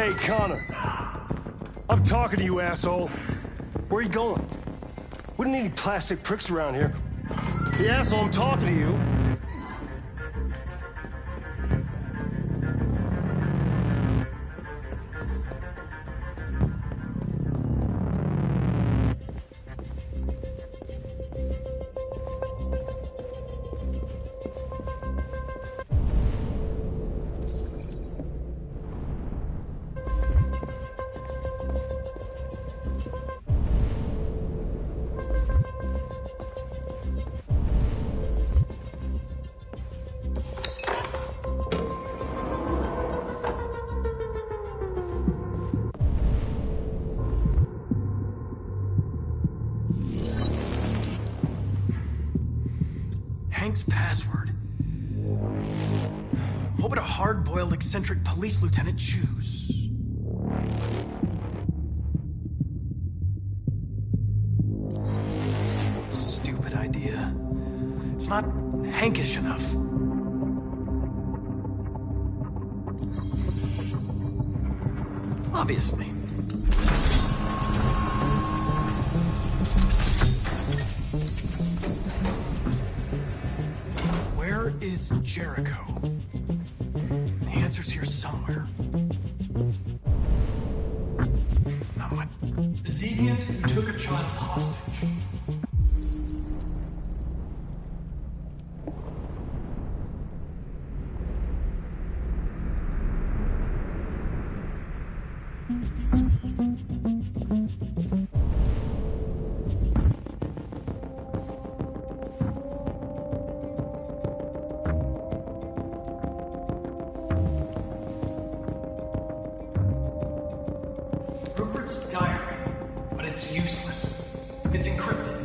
Hey, Connor. I'm talking to you, asshole. Where are you going? We don't need any plastic pricks around here. The asshole, I'm talking to you. Hank's password. What would a hard-boiled, eccentric police lieutenant choose? Stupid idea. It's not Hankish enough. Obviously. Where is Jericho? The answer's here somewhere. Not what? The deviant who took a child hostage. Rupert's diary, but it's useless. It's encrypted.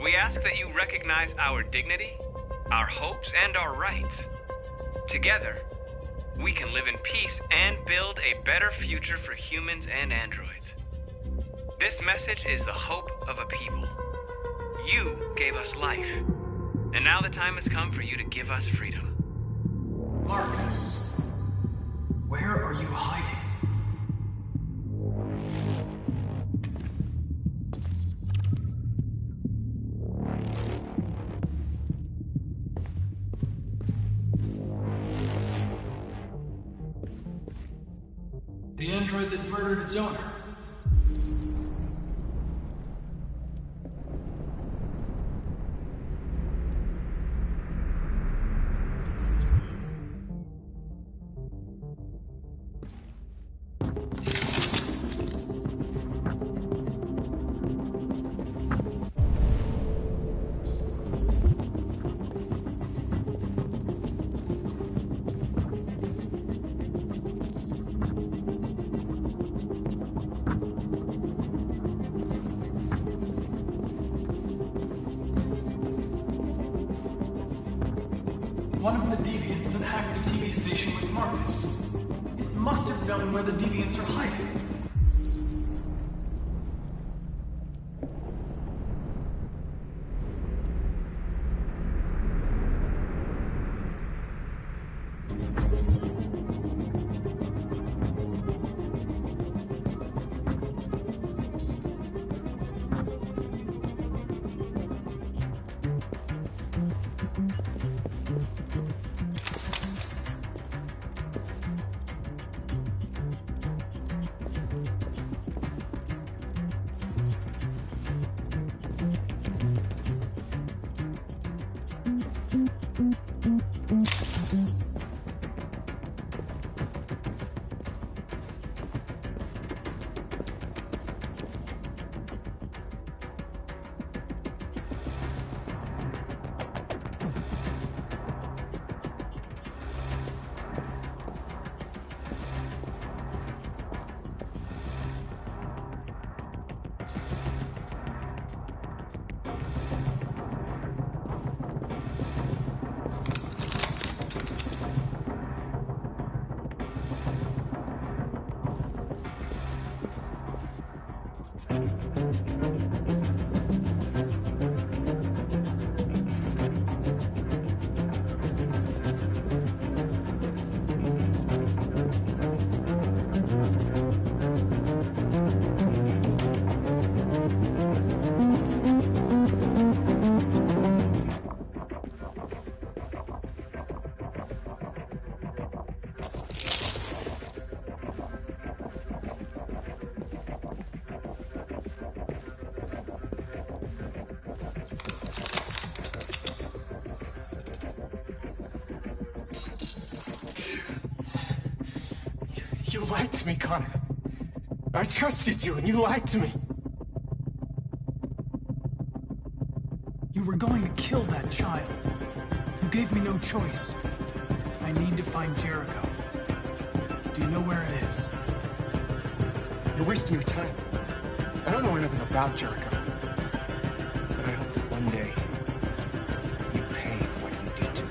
We ask that you recognize our dignity, our hopes, and our rights. Together, we can live in peace and build a better future for humans and androids. This message is the hope of a people. You gave us life, and now the time has come for you to give us freedom. Marcus, where are you hiding? The android that murdered its owner. One of the deviants that hacked the TV station with Marcus. It must have known where the deviants are hiding. You lied to me, Connor. I trusted you, and you lied to me. You were going to kill that child. You gave me no choice. I need to find Jericho. Do you know where it is? You're wasting your time. I don't know anything about Jericho. But I hope that one day, you pay for what you did to me.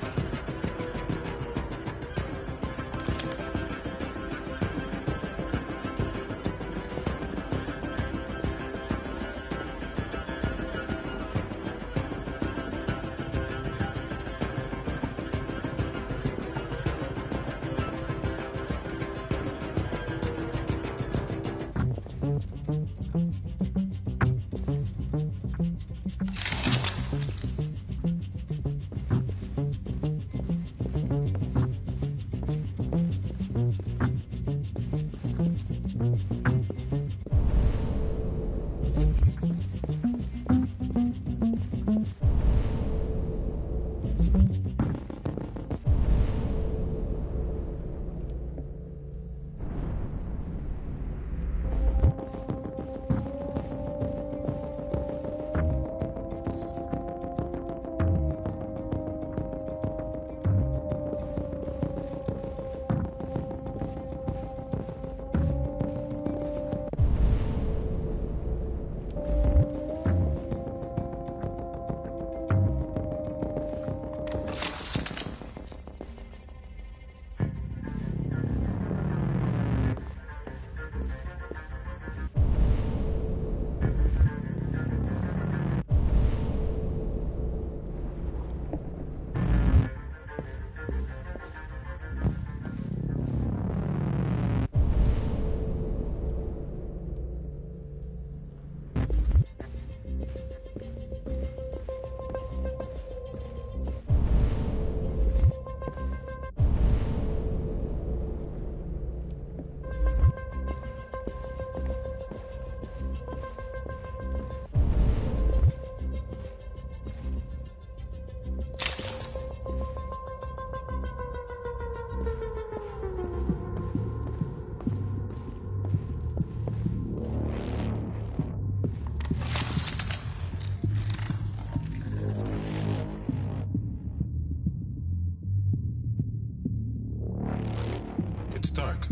It's dark.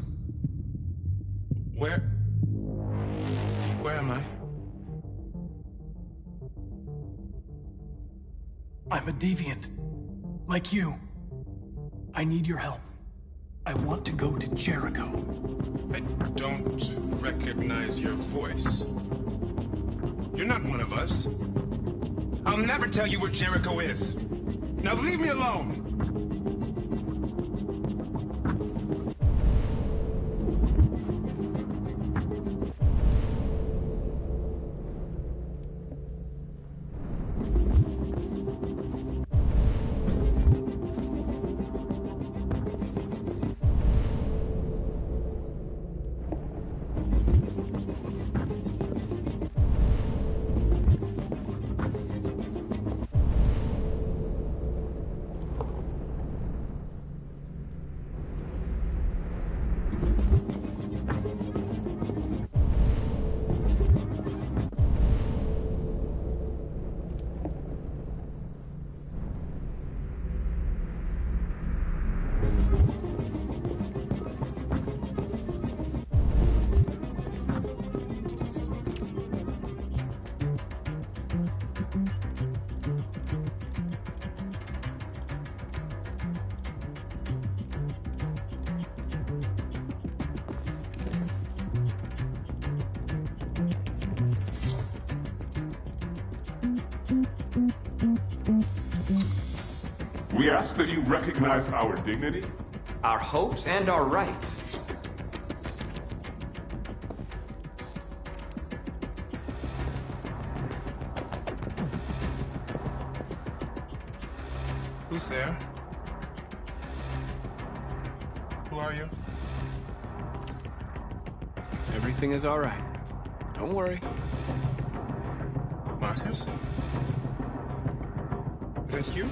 Where am I? I'm a deviant. Like you. I need your help. I want to go to Jericho. I don't recognize your voice. You're not one of us. I'll never tell you where Jericho is. Now leave me alone! We ask that you recognize our dignity, Our hopes and our rights. Who's there? Who are you? Everything is all right. Don't worry. Marcus? Is that you?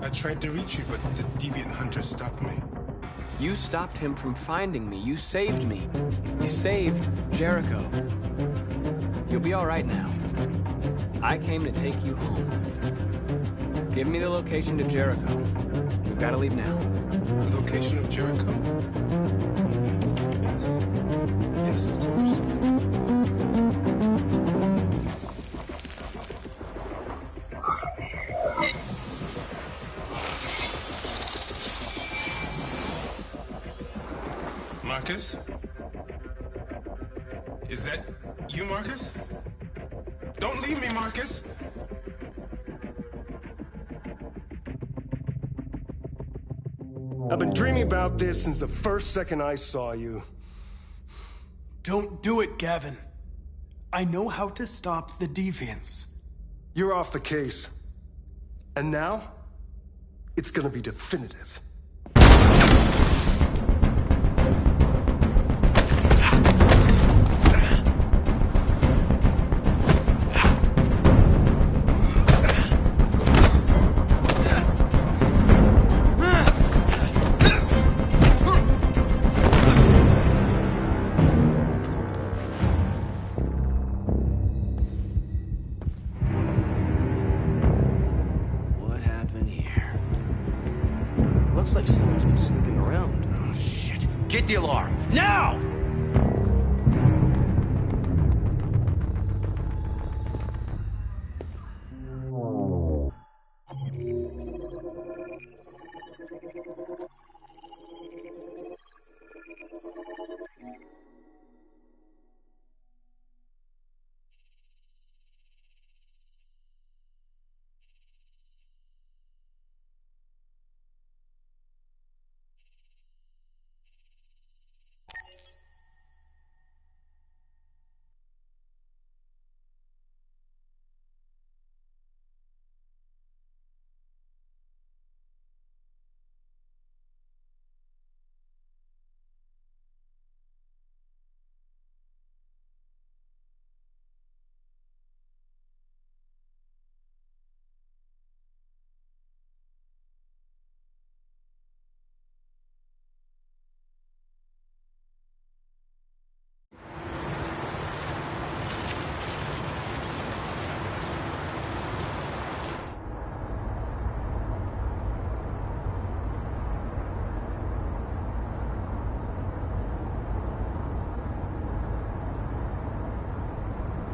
I tried to reach you, but the deviant hunter stopped me. You stopped him from finding me. You saved me. You saved Jericho. You'll be all right now. I came to take you home. Give me the location to Jericho. We've got to leave now. The location of Jericho? Yes. Yes, of course. Marcus? Is that you, Marcus? Don't leave me, Marcus! I've been dreaming about this since the first second I saw you. Don't do it, Gavin. I know how to stop the deviants. You're off the case. And now, it's gonna be definitive. Looks like someone's been snooping around. Oh, shit. Get the alarm. Now!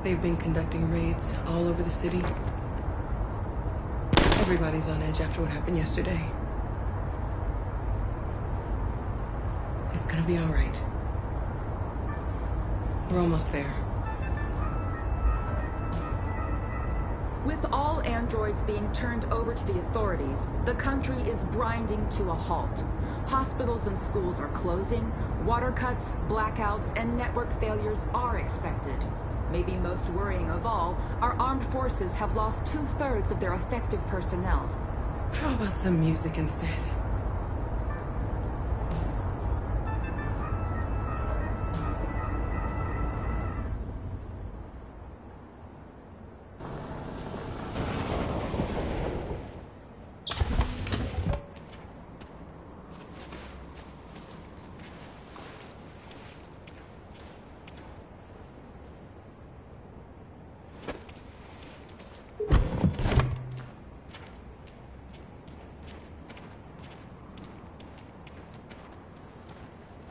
They've been conducting raids all over the city. Everybody's on edge after what happened yesterday. It's gonna be all right. We're almost there. With all androids being turned over to the authorities, the country is grinding to a halt. Hospitals and schools are closing, water cuts, blackouts, and network failures are expected. Maybe most worrying of all, our armed forces have lost 2/3 of their effective personnel. How about some music instead?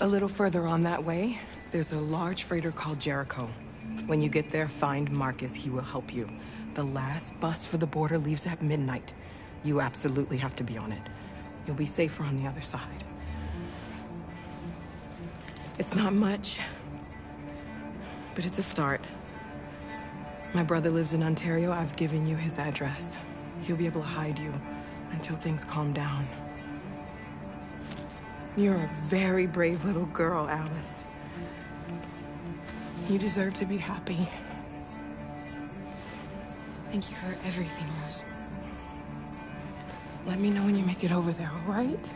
A little further on that way, there's a large freighter called Jericho. When you get there, find Marcus. He will help you. The last bus for the border leaves at midnight. You absolutely have to be on it. You'll be safer on the other side. It's not much, but it's a start. My brother lives in Ontario. I've given you his address. He'll be able to hide you until things calm down. You're a very brave little girl, Alice. You deserve to be happy. Thank you for everything, Rose. Let me know when you make it over there, all right?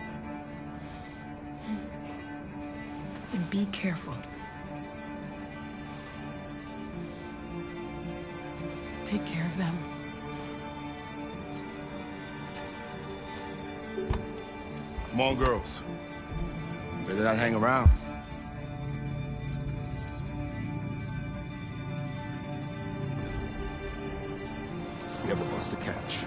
And be careful. Take care of them. Come on, girls. Better not hang around. We have a bus to catch.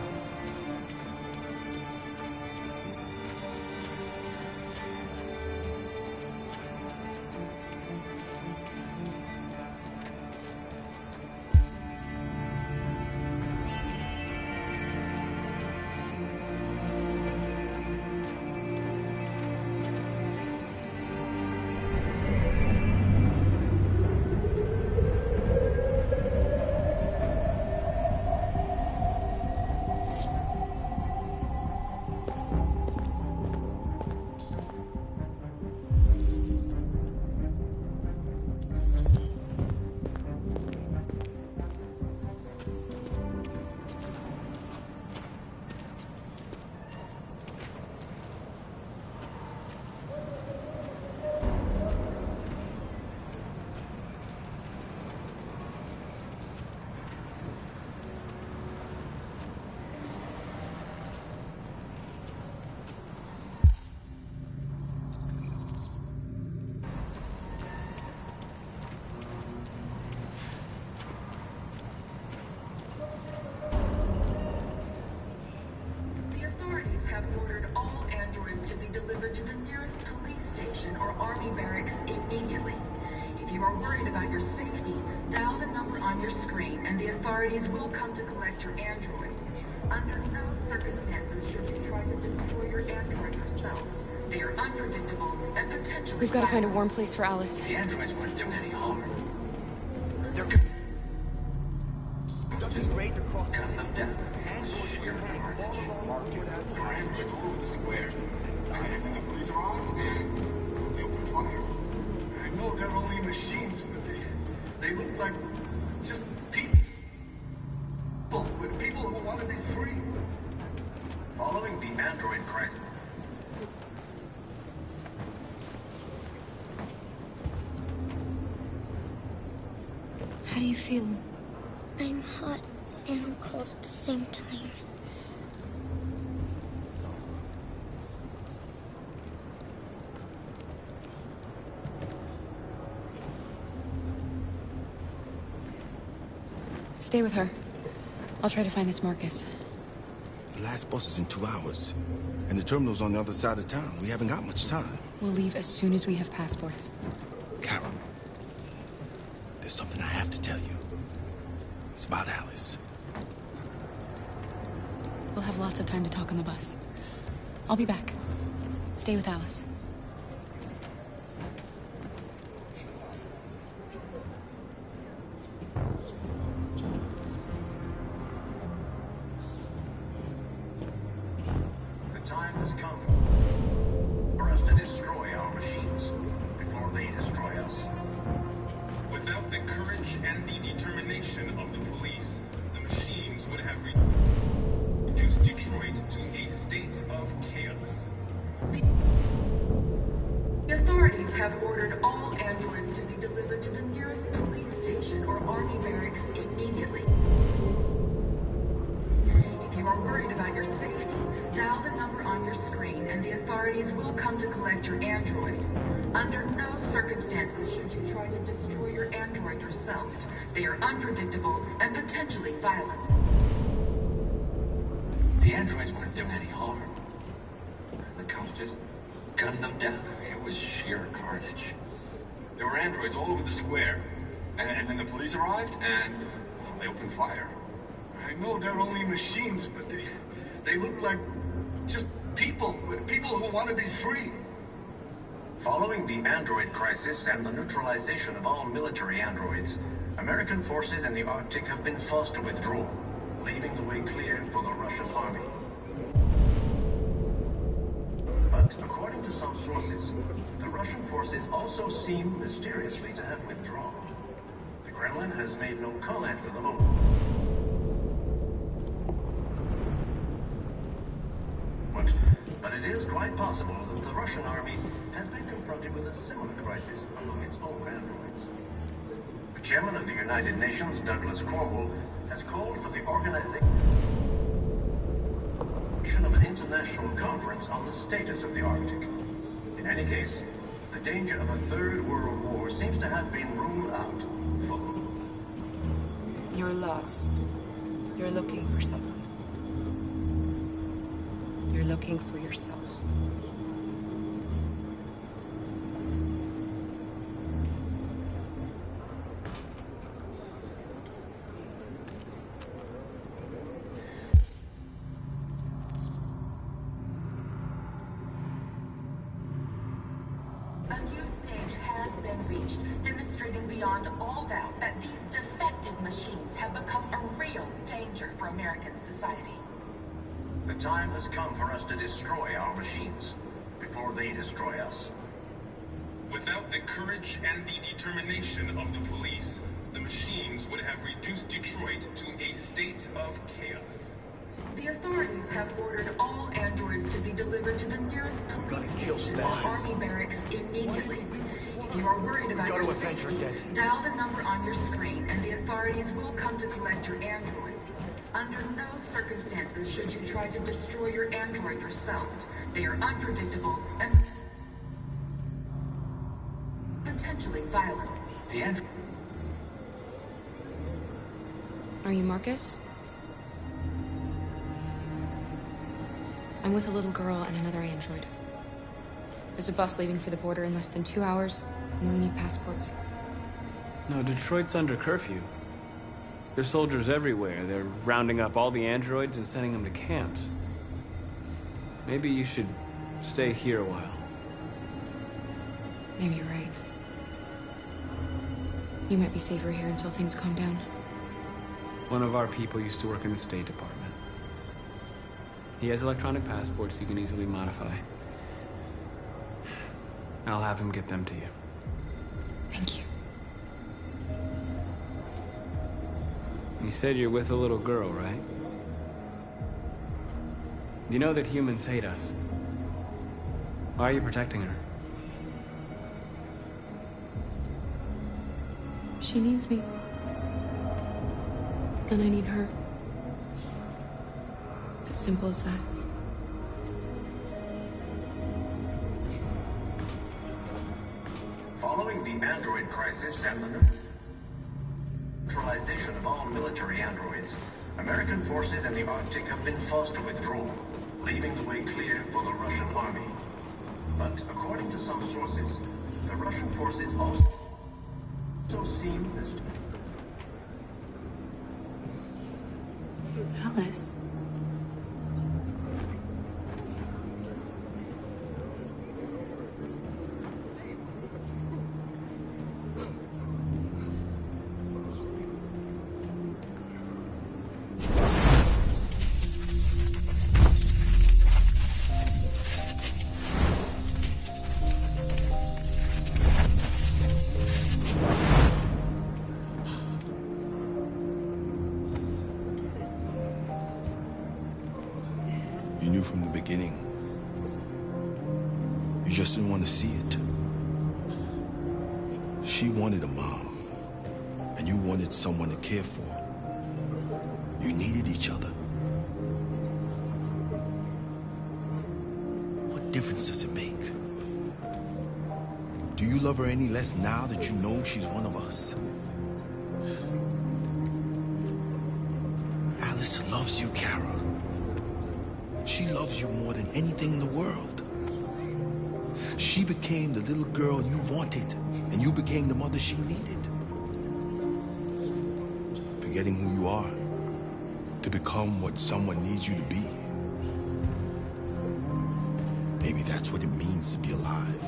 Authorities will come to collect your android. Under no circumstances should you try to destroy your android yourself. They are unpredictable and potentially... We've got to find a warm place for Alice. The androids weren't doing any harm. They're... Just great across... Cut them down. Sheer carnage. Our androids all over the square. And the police are on, and they open fire. I know they're only machines, but they look like just people. With people who want to be free. Following the android crisis. How do you feel? I'm hot and cold at the same time. Stay with her. I'll try to find this Marcus. The last bus is in 2 hours. And the terminal's on the other side of town. We haven't got much time. We'll leave as soon as we have passports. Carol, there's something I have to tell you. It's about Alice. We'll have lots of time to talk on the bus. I'll be back. Stay with Alice. They are unpredictable and potentially violent. The androids weren't doing any harm. The cops just gunned them down. It was sheer carnage. There were androids all over the square. And then the police arrived, and well, they opened fire. I know they're only machines, but they look like just people. With people who want to be free. Following the android crisis and the neutralization of all military androids, American forces in the Arctic have been forced to withdraw, leaving the way clear for the Russian army. But according to some sources, the Russian forces also seem mysteriously to have withdrawn. The Kremlin has made no comment for the moment. But it is quite possible that the Russian army has been confronted with a similar crisis among its own androids. The chairman of the United Nations, Douglas Cromwell, has called for the organization of an international conference on the status of the Arctic. In any case, the danger of a third world war seems to have been ruled out for the moment. You're lost. You're looking for something. You're looking for yourself. A new stage has been reached, demonstrating beyond all doubt that these defective machines have become a real danger for American society. The time has come for us to destroy our machines before they destroy us. Without the courage and the determination of the police, the machines would have reduced Detroit to a state of chaos. The authorities have ordered all androids to be delivered to the nearest police station or army barracks immediately. If you are worried about your safety, dial the number on your screen and the authorities will come to collect your android. Under no circumstances should you try to destroy your android yourself. They are unpredictable and potentially violent. The android. Are you Marcus? I'm with a little girl and another android. There's a bus leaving for the border in less than 2 hours, and we need passports. No, Detroit's under curfew. There's soldiers everywhere. They're rounding up all the androids and sending them to camps. Maybe you should stay here a while. Maybe you're right. You might be safer here until things calm down. One of our people used to work in the State Department. He has electronic passports you can easily modify. I'll have him get them to you. Thank you. You said you're with a little girl, right? You know that humans hate us. Why are you protecting her? She needs me. And I need her. It's as simple as that. Following the android crisis and the neutralization of all military androids, American forces in the Arctic have been forced to withdraw, leaving the way clear for the Russian army. But according to some sources, the Russian forces also seem as... Alice. You knew from the beginning. You just didn't want to see it. She wanted a mom, and you wanted someone to care for. You needed each other. What difference does it make? Do you love her any less now that you know she's one of us? Alice loves you, Kara. She loves you more than anything in the world. She became the little girl you wanted, and you became the mother she needed. Forgetting who you are to become what someone needs you to be. Maybe that's what it means to be alive.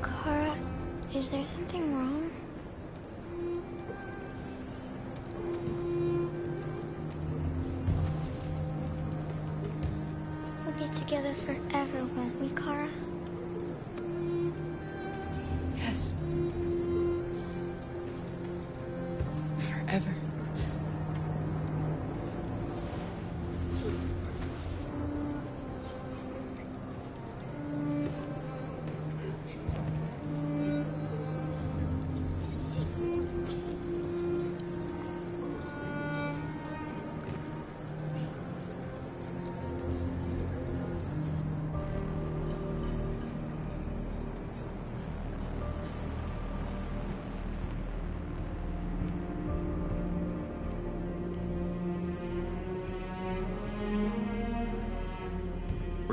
Kara, is there something wrong?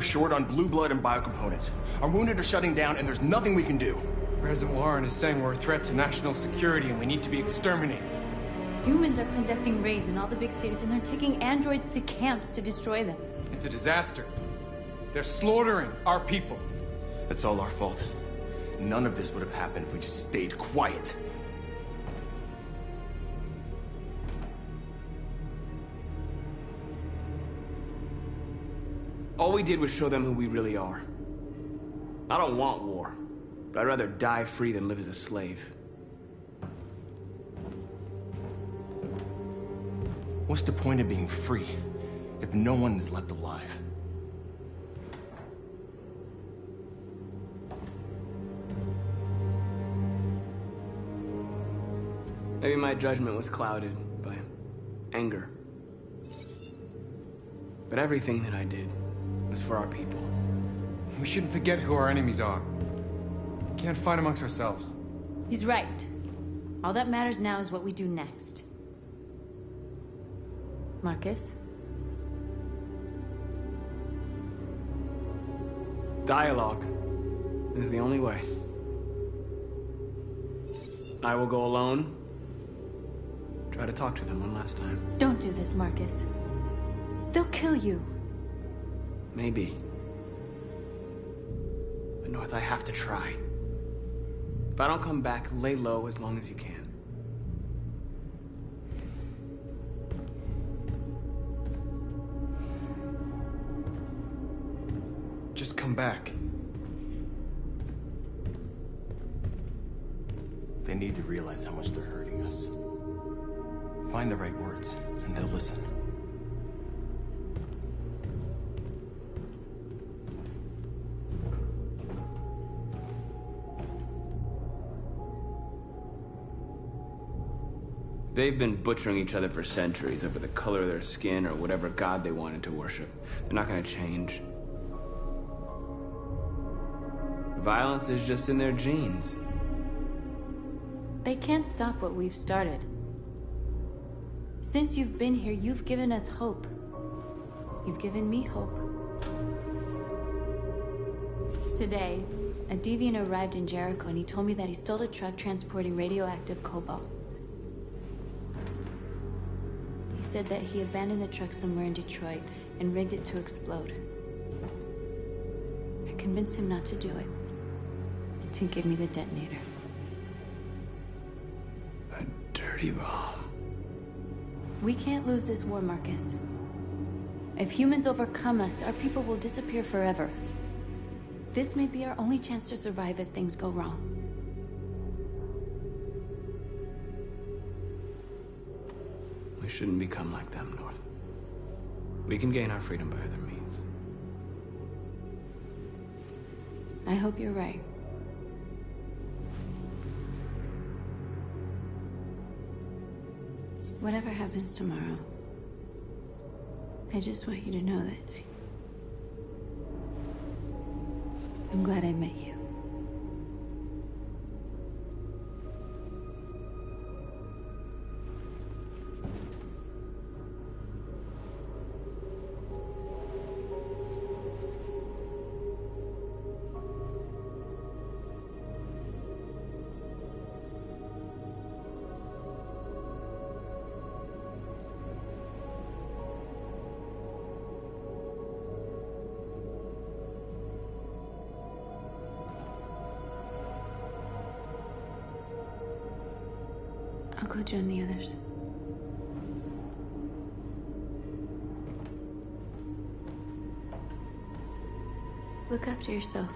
short on blue blood and biocomponents. Our wounded are shutting down, and there's nothing we can do. President Warren is saying we're a threat to national security and we need to be exterminated. Humans are conducting raids in all the big cities, and they're taking androids to camps to destroy them. It's a disaster. They're slaughtering our people. It's all our fault. None of this would have happened if we just stayed quiet. All we did was show them who we really are. I don't want war, but I'd rather die free than live as a slave. What's the point of being free if no one is left alive? Maybe my judgment was clouded by anger. But everything that I did was for our people. We shouldn't forget who our enemies are. We can't fight amongst ourselves. He's right. All that matters now is what we do next. Marcus? Dialogue is the only way. I will go alone. Try to talk to them one last time. Don't do this, Marcus. They'll kill you. Maybe. But North, I have to try. If I don't come back, lay low as long as you can. Just come back. They need to realize how much they're hurting us. Find the right words, and they'll listen. They've been butchering each other for centuries over the color of their skin or whatever god they wanted to worship. They're not gonna change. Violence is just in their genes. They can't stop what we've started. Since you've been here, you've given us hope. You've given me hope. Today, a deviant arrived in Jericho and he told me that he stole a truck transporting radioactive cobalt. He said that he abandoned the truck somewhere in Detroit and rigged it to explode. I convinced him not to do it, to give me the detonator. A dirty bomb. We can't lose this war, Marcus. If humans overcome us, our people will disappear forever. This may be our only chance to survive if things go wrong. We shouldn't become like them, North. We can gain our freedom by other means. I hope you're right. Whatever happens tomorrow, I just want you to know that I'm glad I met you. I'll go join the others. Look after yourself.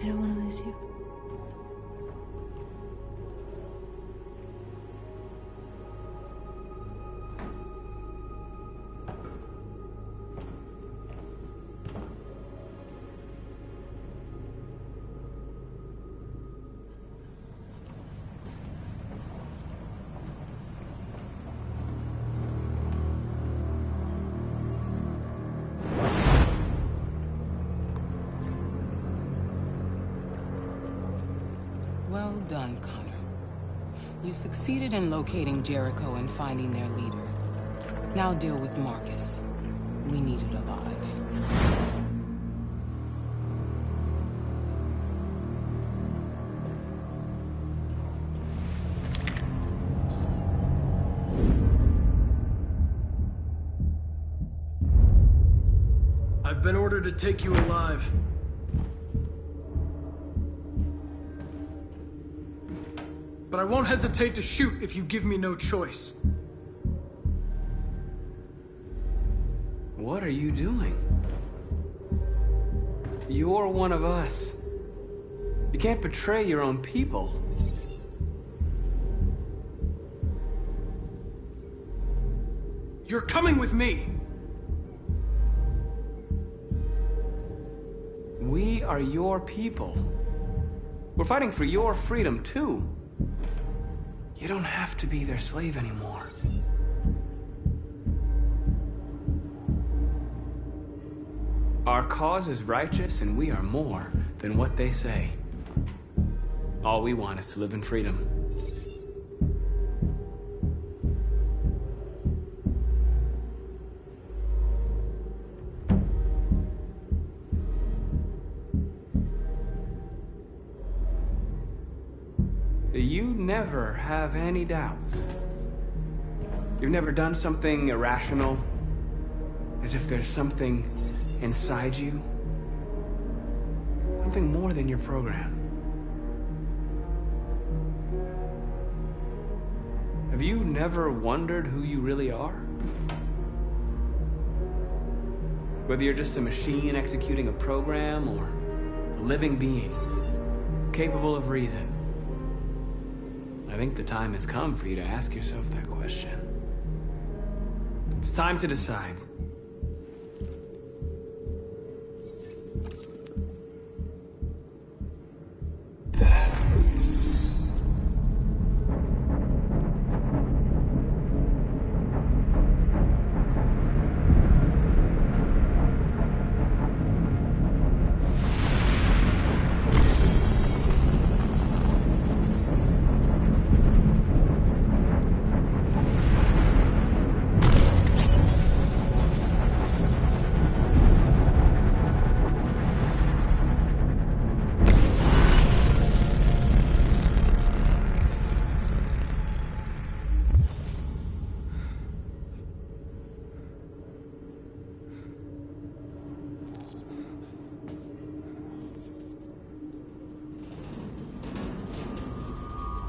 I don't want to lose you. Well done, Connor. You succeeded in locating Jericho and finding their leader. Now deal with Marcus. we needed alive. I've been ordered to take you alive. But I won't hesitate to shoot if you give me no choice. What are you doing? You're one of us. You can't betray your own people. You're coming with me! We are your people. We're fighting for your freedom, too. You don't have to be their slave anymore. Our cause is righteous, and we are more than what they say. All we want is to live in freedom. You never have any doubts. You've never done something irrational, as if there's something inside you, something more than your program. Have you never wondered who you really are? Whether you're just a machine executing a program or a living being, capable of reason. I think the time has come for you to ask yourself that question. It's time to decide.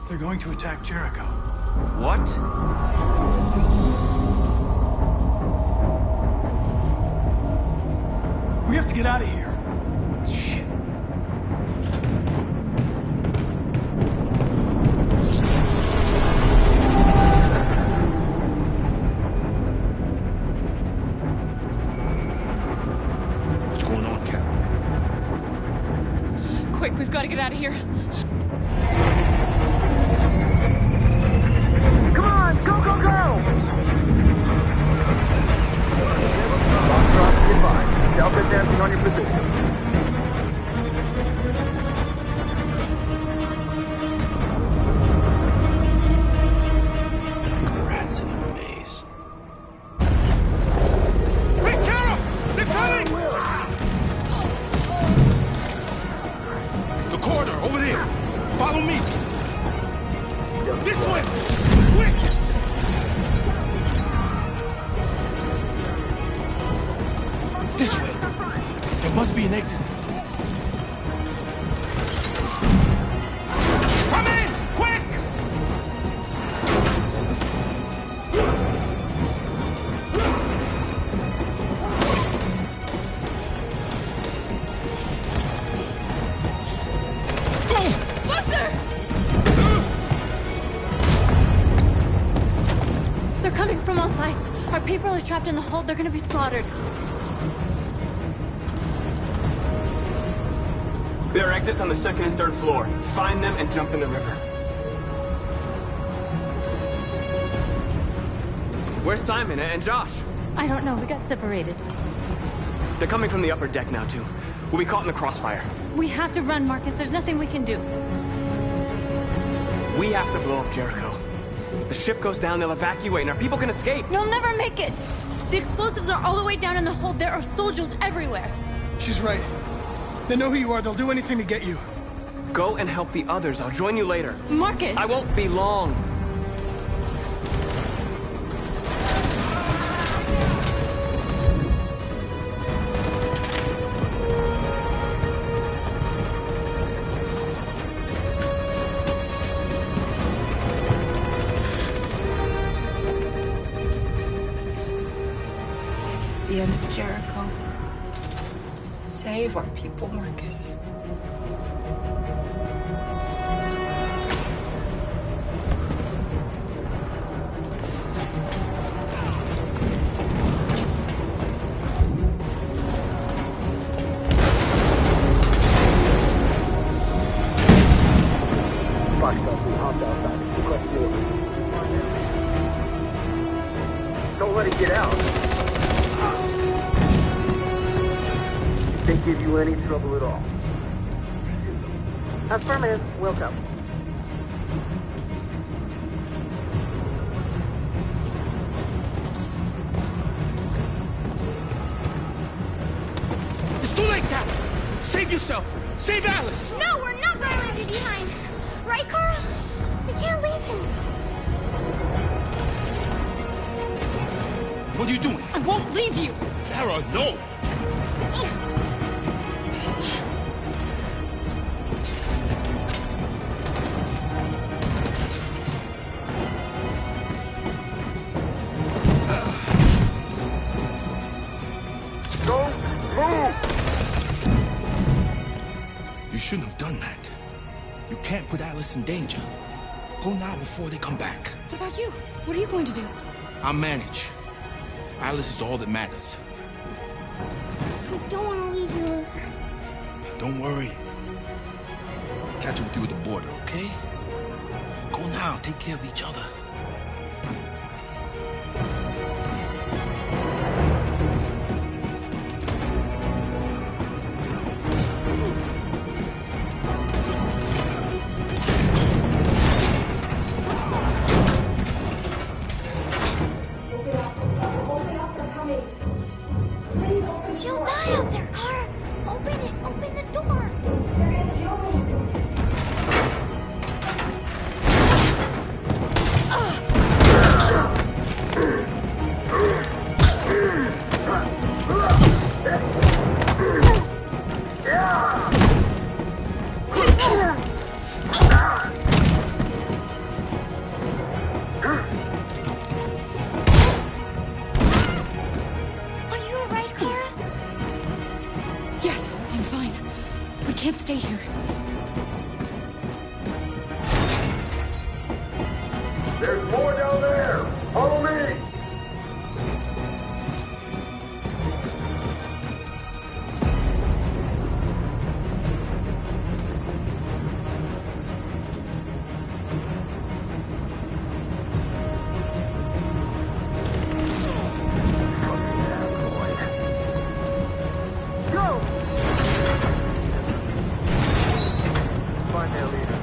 They're going to attack Jericho. What? We have to get out of here. Shit. What's going on, Carol? Quick, we've got to get out of here. Come on, go, go, go! Delta dancing on your position. Rats in a maze. Hey, Carol! They're coming! The corridor, over there. Follow me. This way! Quick! This way. There must be an exit. Come in! Quick! Buster! They're coming from all sides. Our people are trapped in the hold. They're gonna be slaughtered. There are exits on the second and third floor. Find them and jump in the river. Where's Simon and Josh? I don't know. We got separated. They're coming from the upper deck now, too. We'll be caught in the crossfire. We have to run, Marcus. There's nothing we can do. We have to blow up Jericho. If the ship goes down, they'll evacuate and our people can escape. You'll never make it! The explosives are all the way down in the hold. There are soldiers everywhere. She's right. They know who you are. They'll do anything to get you. Go and help the others. I'll join you later. Marcus! I won't be long. This is the end of Jericho. Save our people, Marcus. Don't let it get out. Didn't give you any trouble at all. Affirmative. Welcome. It's too late, Carol. Save yourself. Save Alice. No, we're not going to leave you behind. Right, Carl? We can't leave him. What are you doing? I won't leave you. Kara, no. Don't move! You shouldn't have done that. You can't put Alice in danger. Go now before they come back. What about you? What are you going to do? I'll manage. Alice is all that matters. I don't want to leave you, Luther. Don't worry. I'll catch up with you at the border, okay? Go now. Take care of each other. She'll die out there, Kara. Open it. Open the door. Are you alright, Kara? Yes, I'm fine. We can't stay here. There's more down there! Follow me! Go! Find their leader.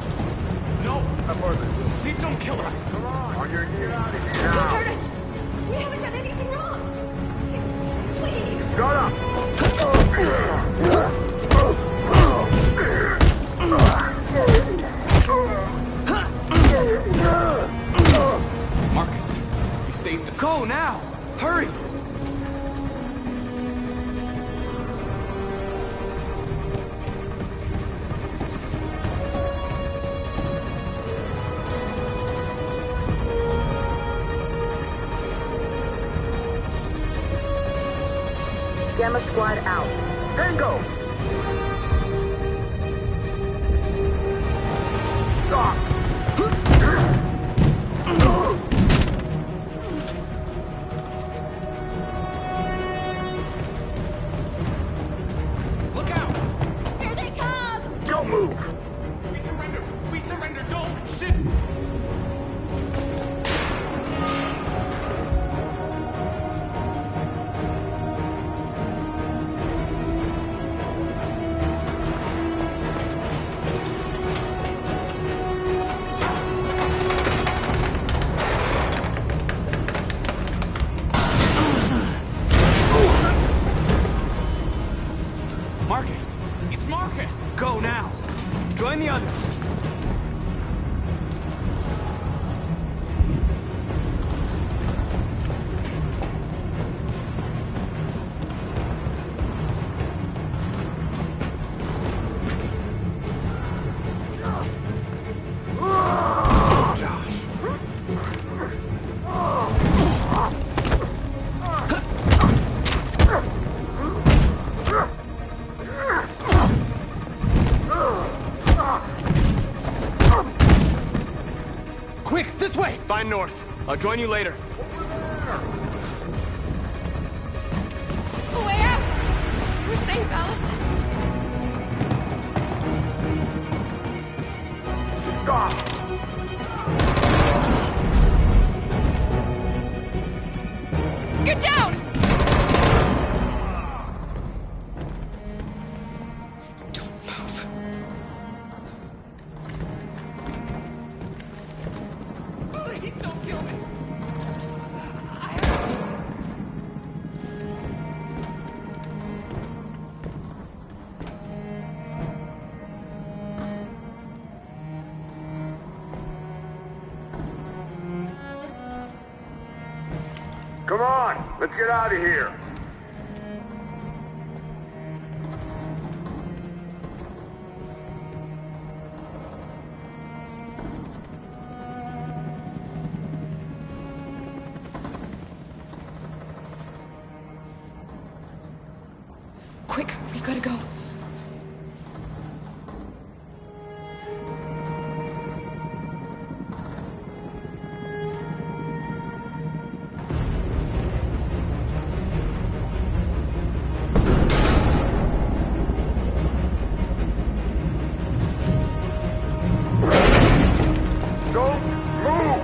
No! Apartment. Please don't kill us! Come on your knees. Don't Now. hurt us! We haven't done anything wrong! Please! Shut up! Marcus, you saved us. Go now! Hurry! Gamma squad out. Tango! Stop! Look out! Here they come! Don't move! We surrender! We surrender! Don't! Shit! Marcus! It's Marcus! Go now! Join the others! Find North. I'll join you later. Way out! We're safe, Alice. Stop! Get down! Don't move. Please don't kill me! Come on, let's get out of here. Quick, we gotta go. Don't move!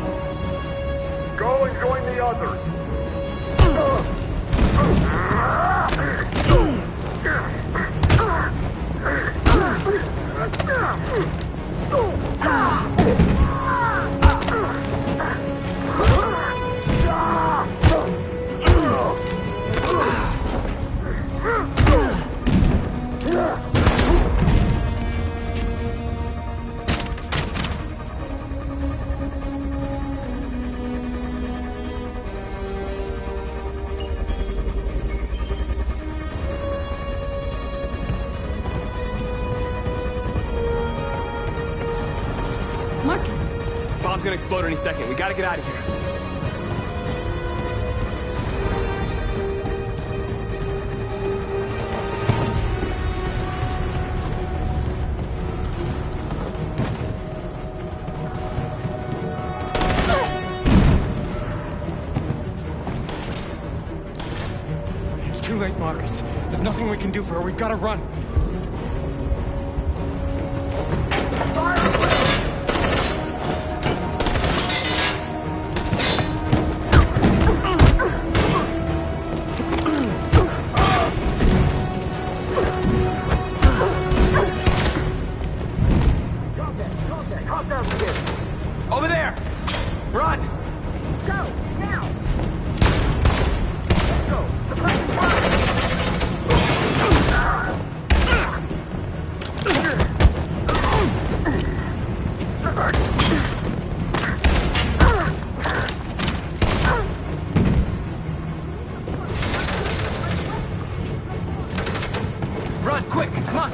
Go and join the others. Marcus! Bomb's gonna explode any second. We gotta get out of here. It's too late, Marcus. There's nothing we can do for her. We've got to run. Over there! Run! Go, now! Let's go! The place is Run, quick! Come on!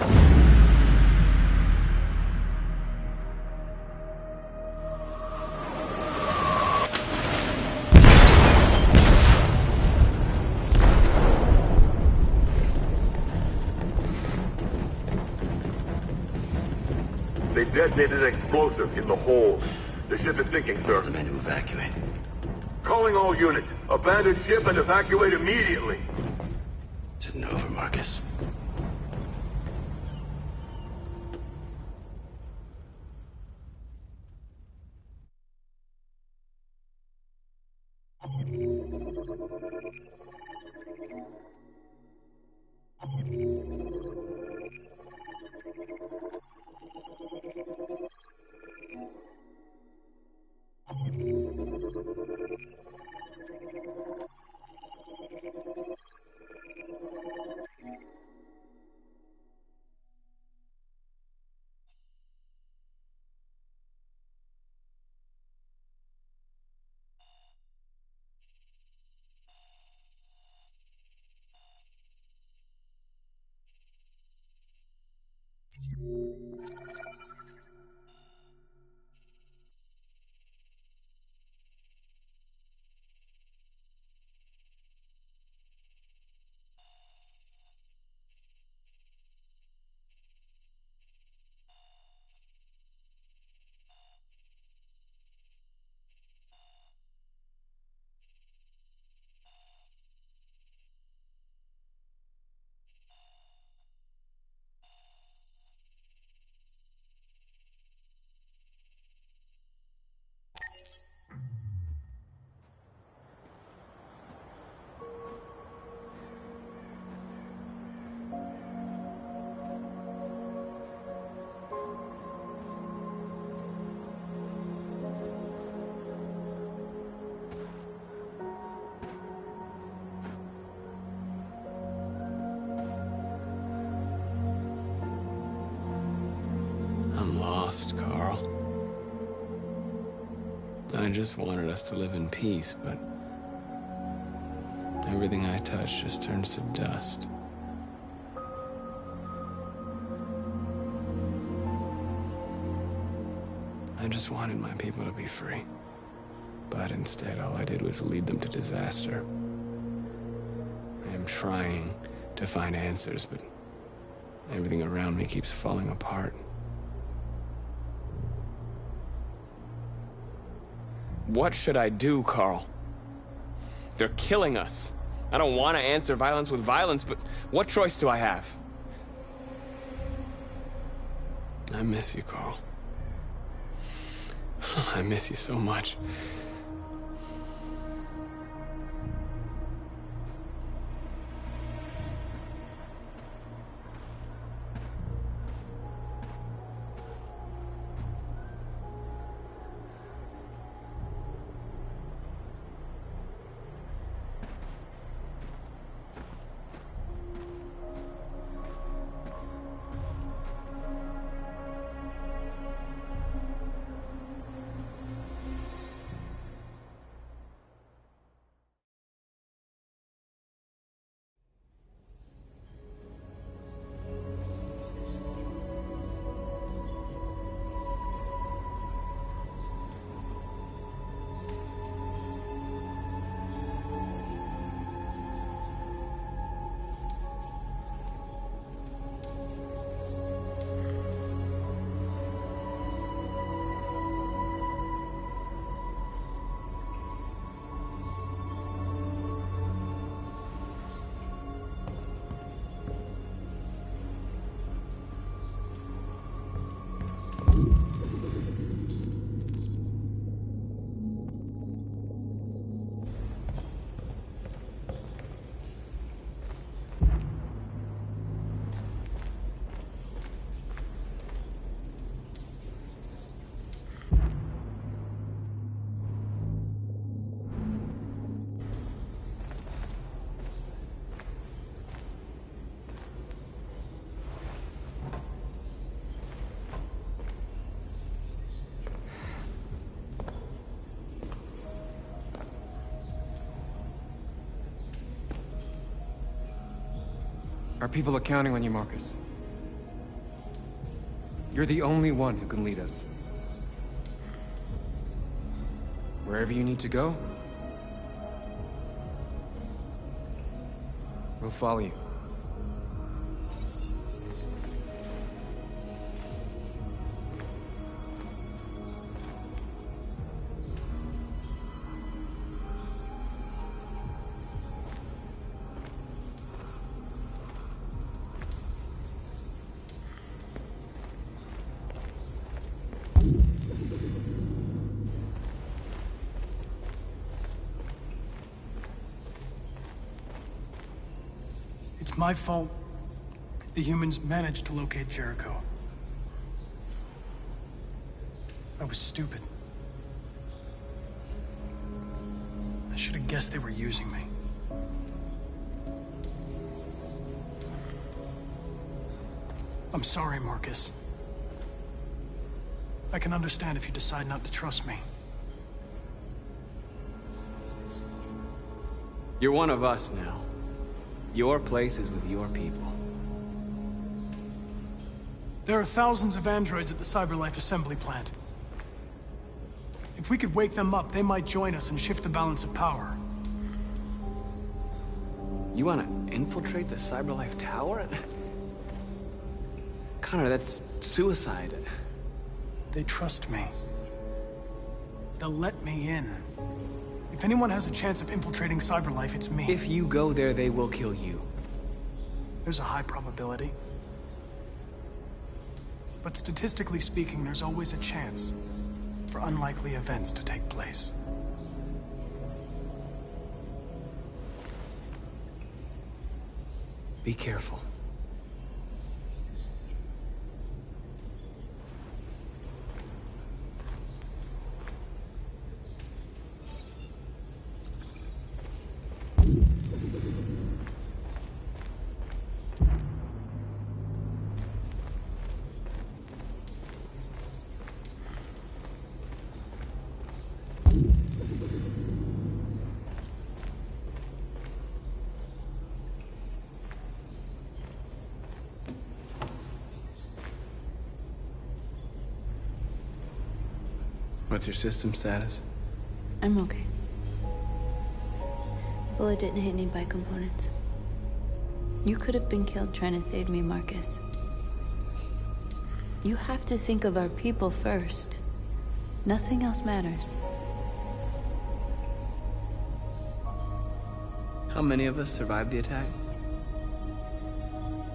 They detonated an explosive in the hold. The ship is sinking, sir. The men to evacuate. Calling all units. Abandon ship and evacuate immediately. Sitting over, Marcus. I'm lost, Carl. I just wanted us to live in peace, but everything I touch just turns to dust. I just wanted my people to be free. But instead, all I did was lead them to disaster. I am trying to find answers, but everything around me keeps falling apart. What should I do, Carl? They're killing us. I don't want to answer violence with violence, but what choice do I have? I miss you, Carl. I miss you so much. Our people are counting on you, Marcus. You're the only one who can lead us. Wherever you need to go, we'll follow you. It's my fault the humans managed to locate Jericho. I was stupid. I should have guessed they were using me. I'm sorry, Marcus. I can understand if you decide not to trust me. You're one of us now. Your place is with your people. There are thousands of androids at the CyberLife assembly plant. If we could wake them up, they might join us and shift the balance of power. You want to infiltrate the CyberLife tower? Connor, that's suicide. They trust me. They'll let me in. If anyone has a chance of infiltrating CyberLife, it's me. If you go there, they will kill you. There's a high probability. But statistically speaking, there's always a chance for unlikely events to take place. Be careful. What's your system status? I'm okay. Bullet didn't hit any bike components. You could have been killed trying to save me, Marcus. You have to think of our people first. Nothing else matters. How many of us survived the attack?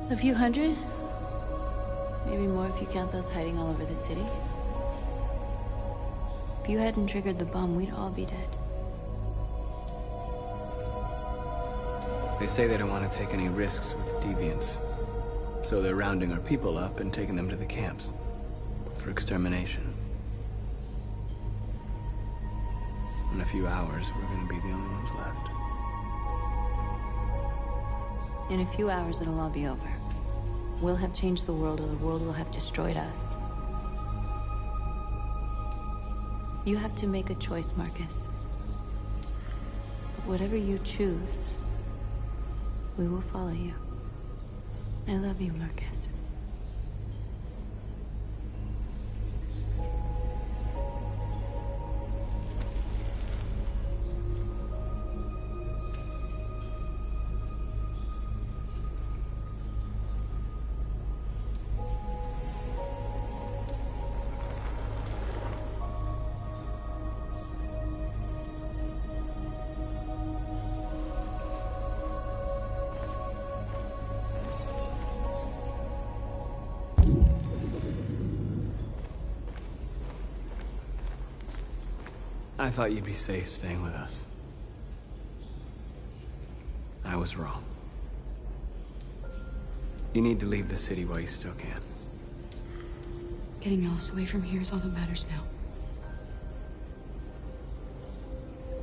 A few hundred? Maybe more if you count those hiding all over the city. If you hadn't triggered the bomb, we'd all be dead. They say they don't want to take any risks with deviants. So they're rounding our people up and taking them to the camps for extermination. In a few hours, we're going to be the only ones left. In a few hours, it'll all be over. We'll have changed the world, or the world will have destroyed us. You have to make a choice, Marcus. But whatever you choose, we will follow you. I love you, Marcus. I thought you'd be safe staying with us. I was wrong. You need to leave the city while you still can. Getting Alice away from here is all that matters now.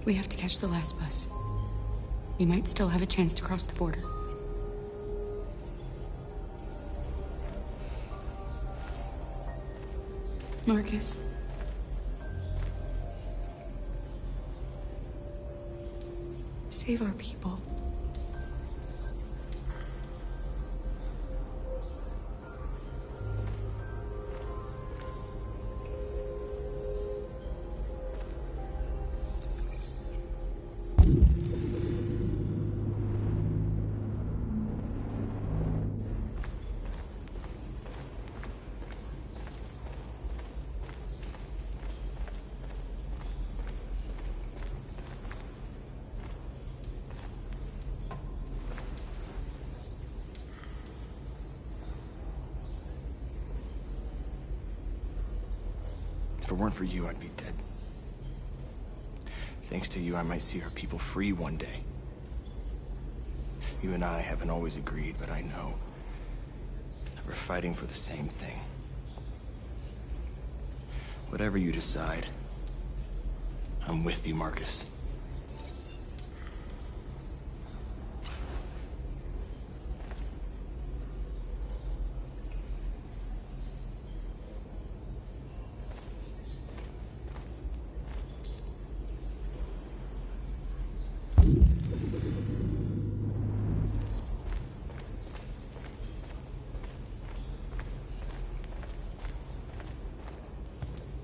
We have to catch the last bus. We might still have a chance to cross the border. Marcus. Save our people. If it weren't for you, I'd be dead. Thanks to you, I might see our people free one day. You and I haven't always agreed, but I know we're fighting for the same thing. Whatever you decide, I'm with you, Marcus.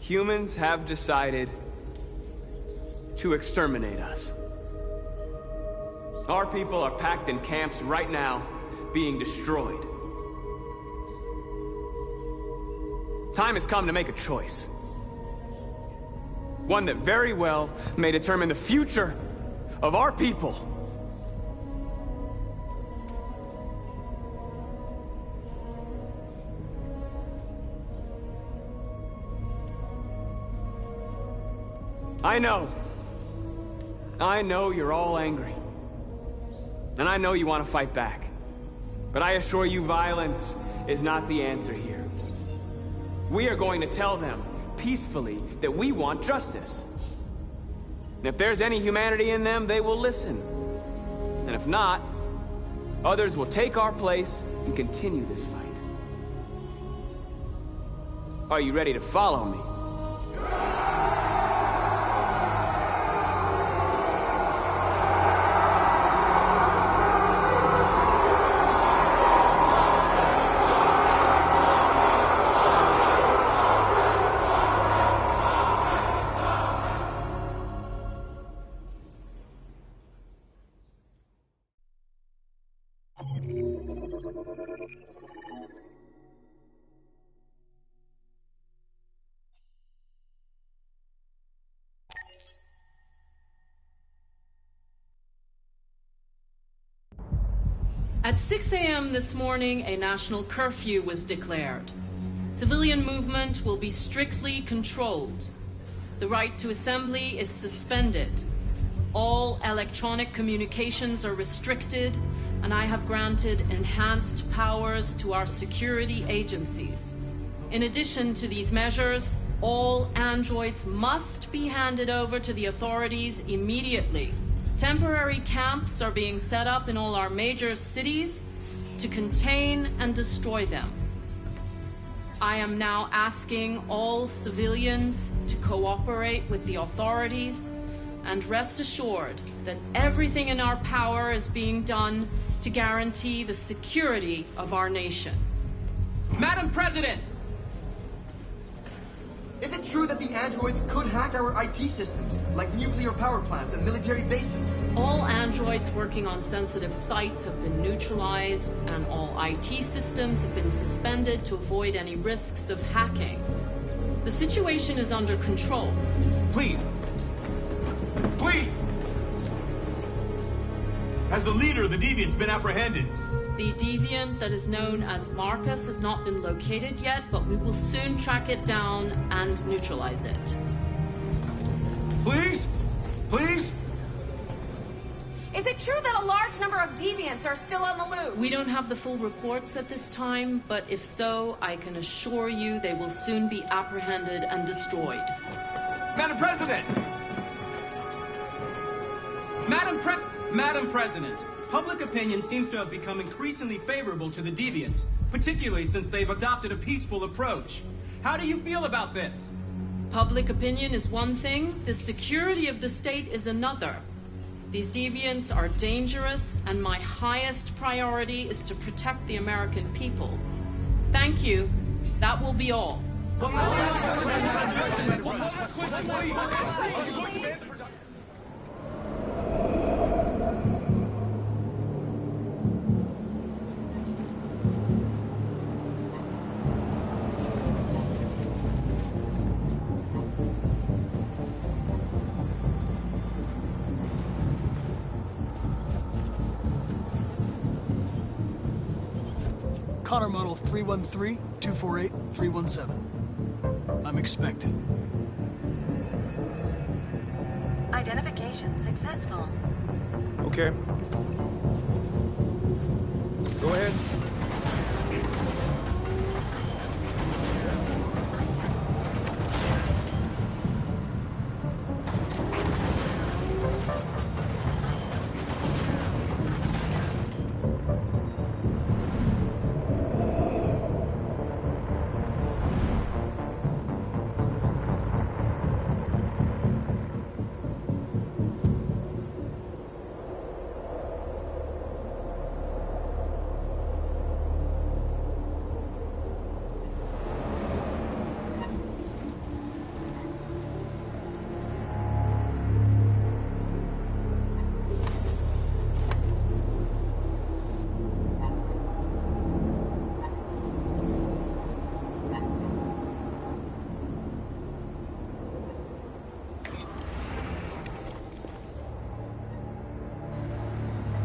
Humans have decided to exterminate us. Our people are packed in camps right now, being destroyed. Time has come to make a choice. One that very well may determine the future of our people. I know you're all angry. And I know you want to fight back. But I assure you, violence is not the answer here. We are going to tell them, peacefully, that we want justice. And if there's any humanity in them, they will listen. And if not, others will take our place and continue this fight. Are you ready to follow me? At 6 a.m. this morning, a national curfew was declared. Civilian movement will be strictly controlled. The right to assembly is suspended. All electronic communications are restricted, and I have granted enhanced powers to our security agencies. In addition to these measures, all androids must be handed over to the authorities immediately. Temporary camps are being set up in all our major cities to contain and destroy them. I am now asking all civilians to cooperate with the authorities and rest assured that everything in our power is being done to guarantee the security of our nation. Madam President! Is it true that the androids could hack our IT systems, like nuclear power plants and military bases? All androids working on sensitive sites have been neutralized, and all IT systems have been suspended to avoid any risks of hacking. The situation is under control. Please! Please! Has the leader of the Deviants been apprehended? The deviant that is known as Marcus has not been located yet, but we will soon track it down and neutralize it. Please? Please? Is it true that a large number of deviants are still on the loose? We don't have the full reports at this time, but if so, I can assure you they will soon be apprehended and destroyed. Madam President! Madam President, public opinion seems to have become increasingly favorable to the deviants, particularly since they've adopted a peaceful approach. How do you feel about this? Public opinion is one thing, the security of the state is another. These deviants are dangerous, and my highest priority is to protect the American people. Thank you. That will be all. Connor model 313-248-317. I'm expected. Identification successful. Okay. Go ahead.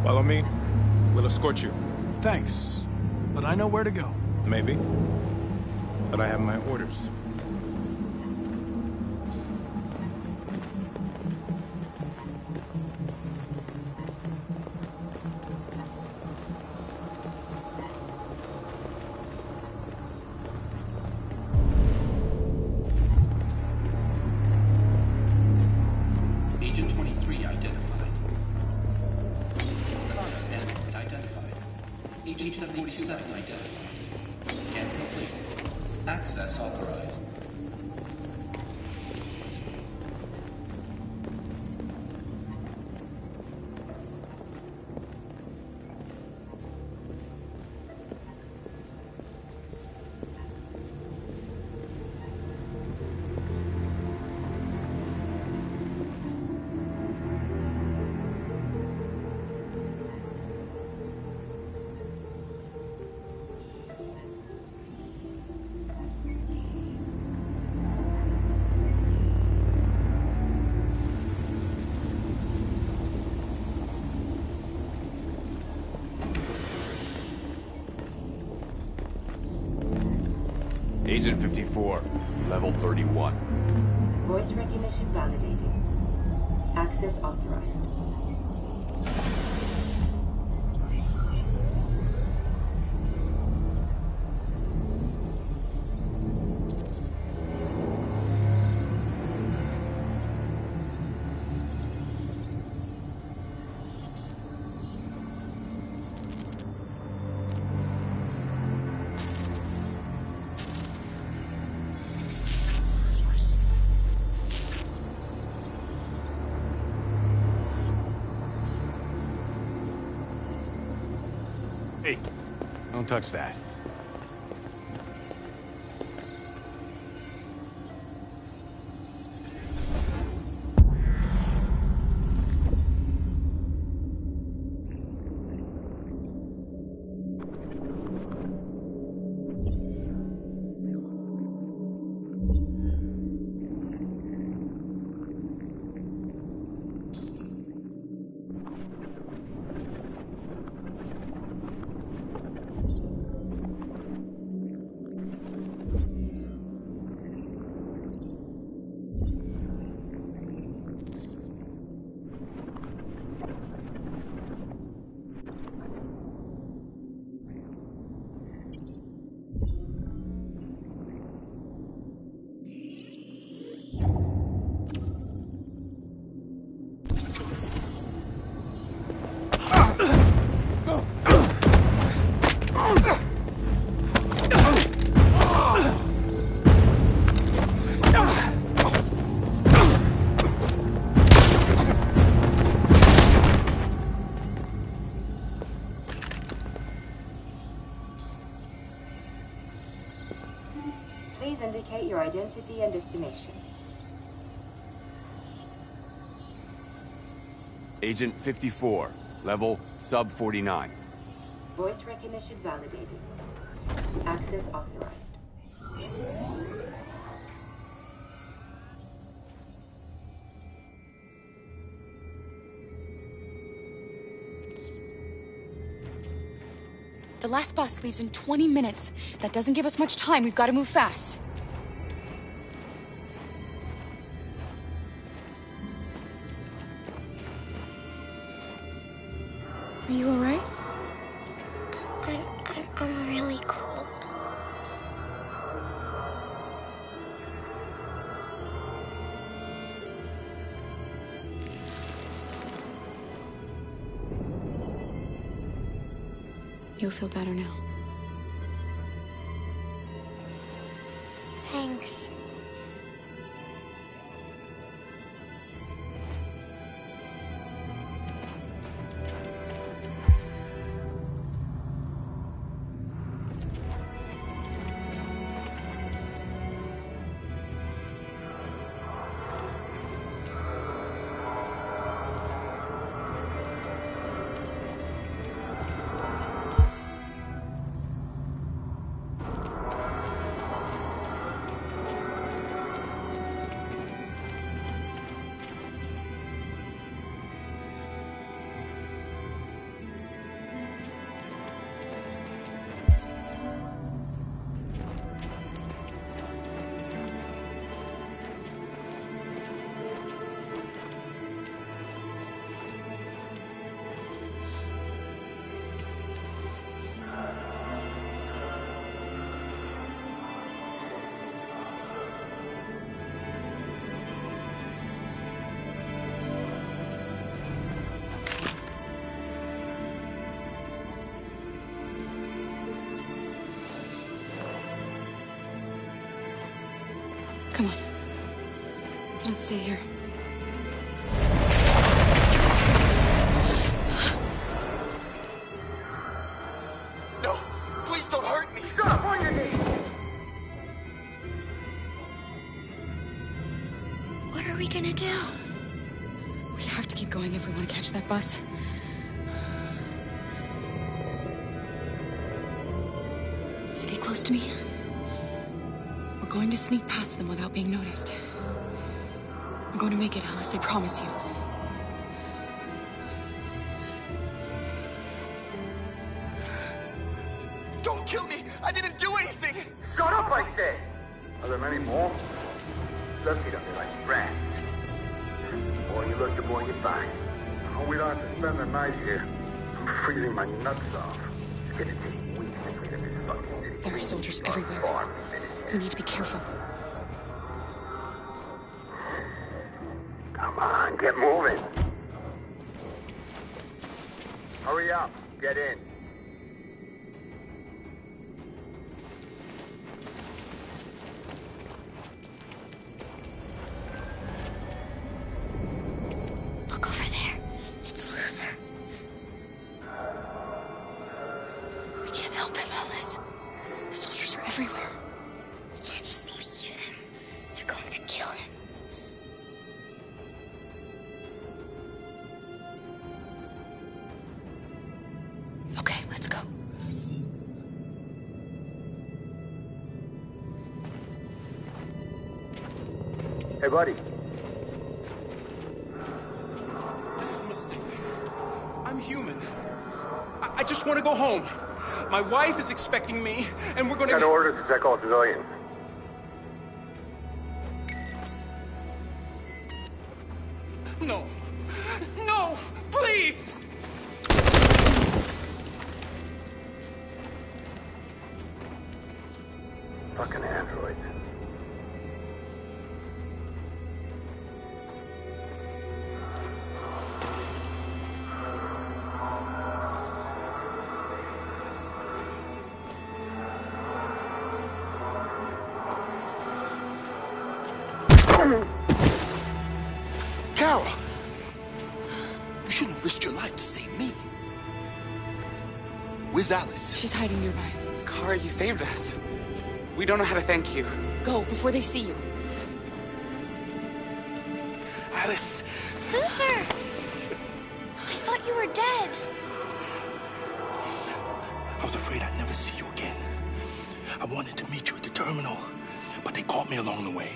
Follow me. We'll escort you. Thanks, but I know where to go. Maybe. But I have my orders. Agent 23 identified. Connor android identified. Agent 747 identified. Scan complete. Access authorized. Agent 54, level 31. Voice recognition validated. Access authorized. Hey, don't touch that. Please indicate your identity and destination. Agent 54, level sub 49. Voice recognition validated. Access authorized. The last bus leaves in 20 minutes. That doesn't give us much time. We've got to move fast. Are you all right? I'm really cold. You'll feel better now. Thanks. Come on. Let's not stay here. No! Please don't hurt me! Stop on your knees! What are we gonna do? We have to keep going if we want to catch that bus. Stay close to me. We're going to sneak past them without being noticed. We're going to make it, Alice, I promise you. Don't kill me! I didn't do anything! Shut up, I said! Are there many more? Let's get up there like rats. The more you look, the more you find. Oh, we don't have to spend the night here. I'm freezing my nuts off. It's gonna take weeks to clean up this fucking city. There are soldiers everywhere. We need to be careful. Come on, get moving. Hurry up, get in. Look over there. It's Luther. We can't help him, Alice. The soldiers are everywhere. We can't just leave him. They're going to kill him. Okay, let's go. Hey, buddy. This is a mistake. I'm human. I just want to go home. My wife is expecting me, and we're going to... Got orders to check all civilians. No. No! Please! Fucking androids. Carol! You shouldn't have risked your life to save me. Where's Alice? She's hiding nearby. Kara, you saved us. We don't know how to thank you. Go, before they see you. Alice! Luther! I thought you were dead. I was afraid I'd never see you again. I wanted to meet you at the terminal, but they caught me along the way.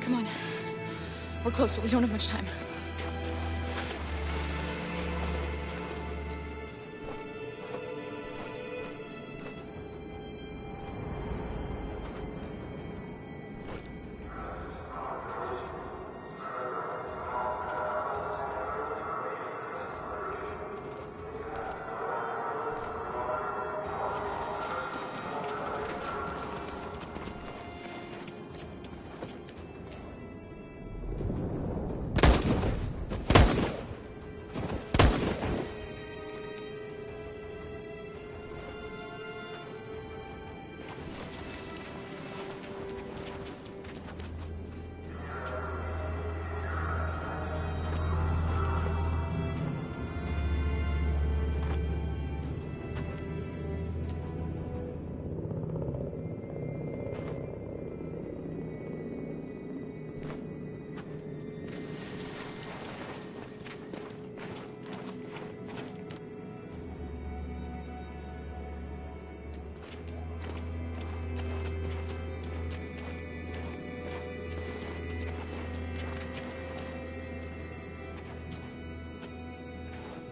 Come on. We're close, but we don't have much time.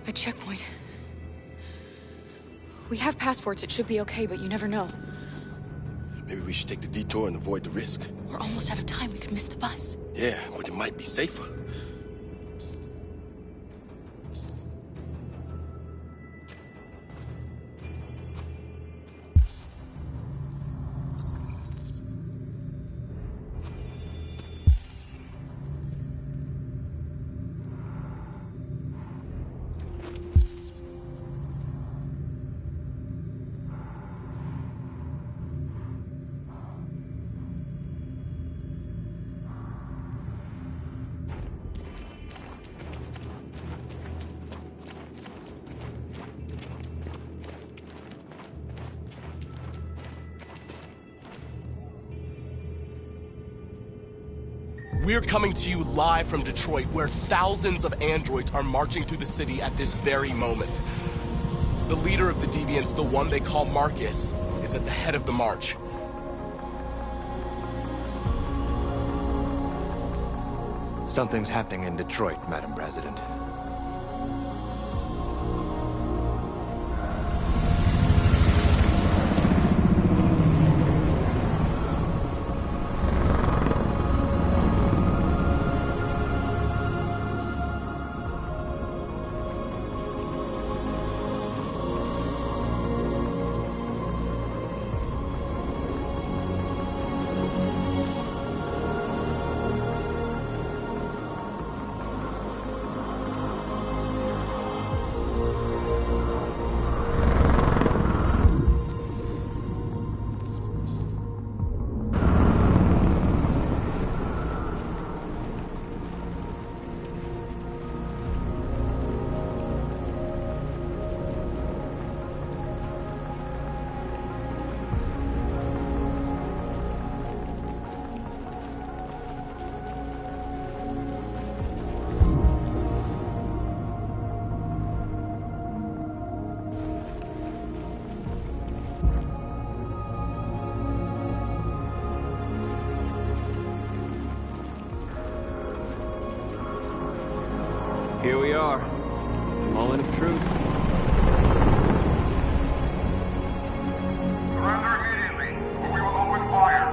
A checkpoint. We have passports, it should be okay, but you never know. Maybe we should take the detour and avoid the risk. We're almost out of time, we could miss the bus. Yeah, but it might be safer. We're coming to you live from Detroit, where thousands of androids are marching through the city at this very moment. The leader of the Deviants, the one they call Marcus, is at the head of the march. Something's happening in Detroit, Madam President. are. The moment of truth. Surrender immediately, or we will open fire.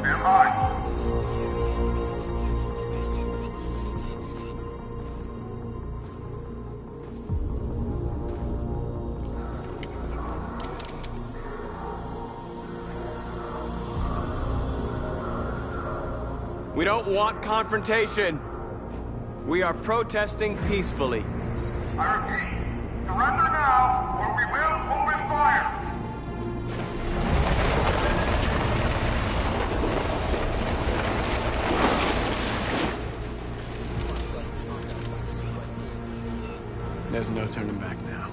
Stand by. We don't want confrontation. We are protesting peacefully. I repeat, surrender now, or we will open fire. There's no turning back now.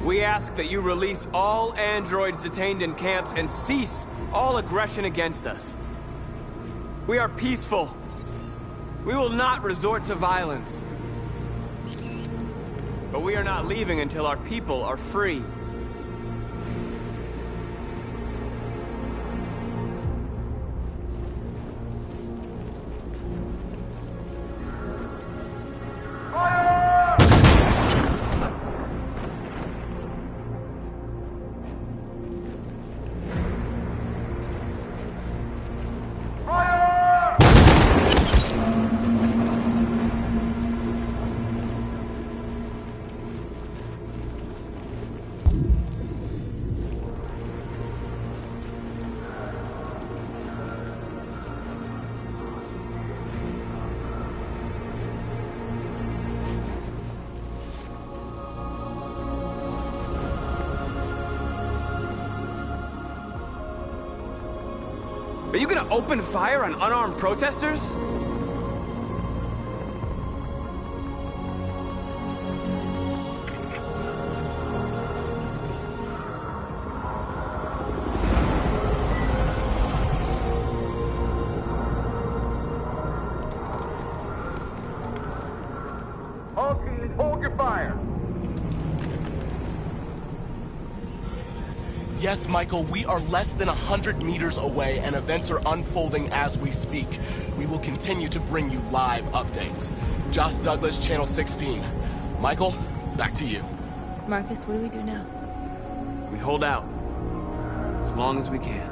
We ask that you release all androids detained in camps and cease all aggression against us. We are peaceful. We will not resort to violence. But we are not leaving until our people are free. Are you gonna open fire on unarmed protesters? All teams, hold your fire. Yes, Michael, we are less than 100 meters away and events are unfolding as we speak. We will continue to bring you live updates. Josh Douglas, Channel 16. Michael, back to you. Marcus, what do we do now? We hold out. As long as we can.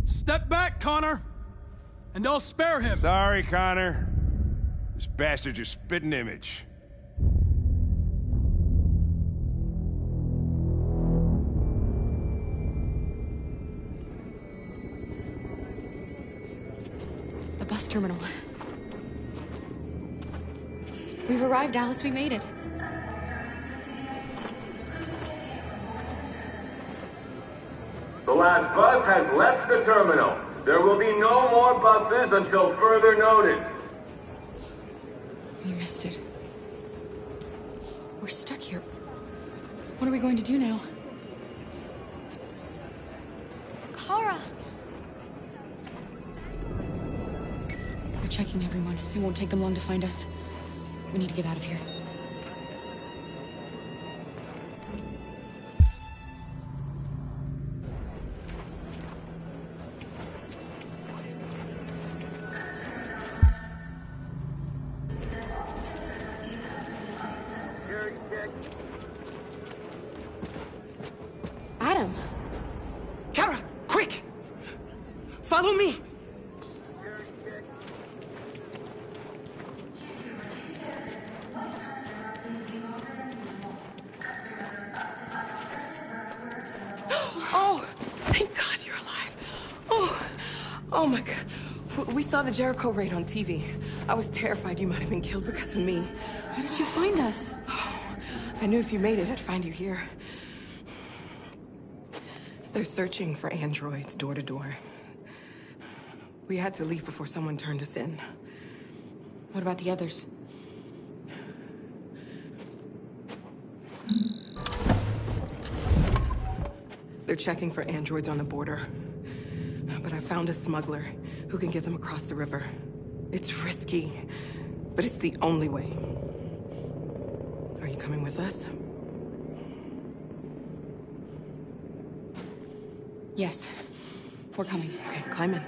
Step back, Connor! And I'll spare him! Sorry, Connor. This bastard's your spitting image. The bus terminal. We've arrived, Alice. We made it. The last bus has left the terminal. There will be no more buses until further notice. We missed it. We're stuck here. What are we going to do now? Kara! They're checking everyone. It won't take them long to find us. We need to get out of here. Adam! Kara, quick! Follow me! Oh, thank God you're alive. Oh my God. We saw the Jericho raid on TV. I was terrified you might have been killed because of me. How did you find us? Oh, I knew if you made it, I'd find you here. They're searching for androids door to door. We had to leave before someone turned us in. What about the others? They're checking for androids on the border. But I found a smuggler who can get them across the river. It's risky, but it's the only way. Are you coming with us? Yes. We're coming. Okay, climb in.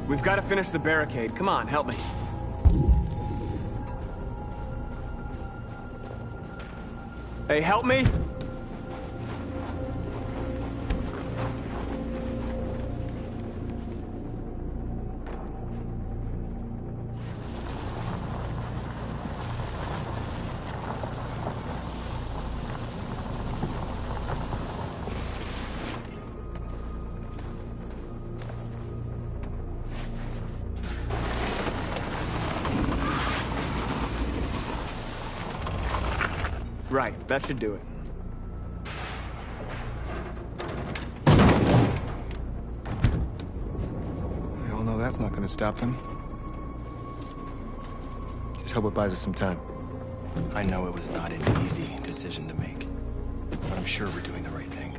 We've got to finish the barricade. Come on, help me. Hey, help me! Right, that should do it. We all know that's not gonna stop them. Just hope it buys us some time. I know it was not an easy decision to make, but I'm sure we're doing the right thing.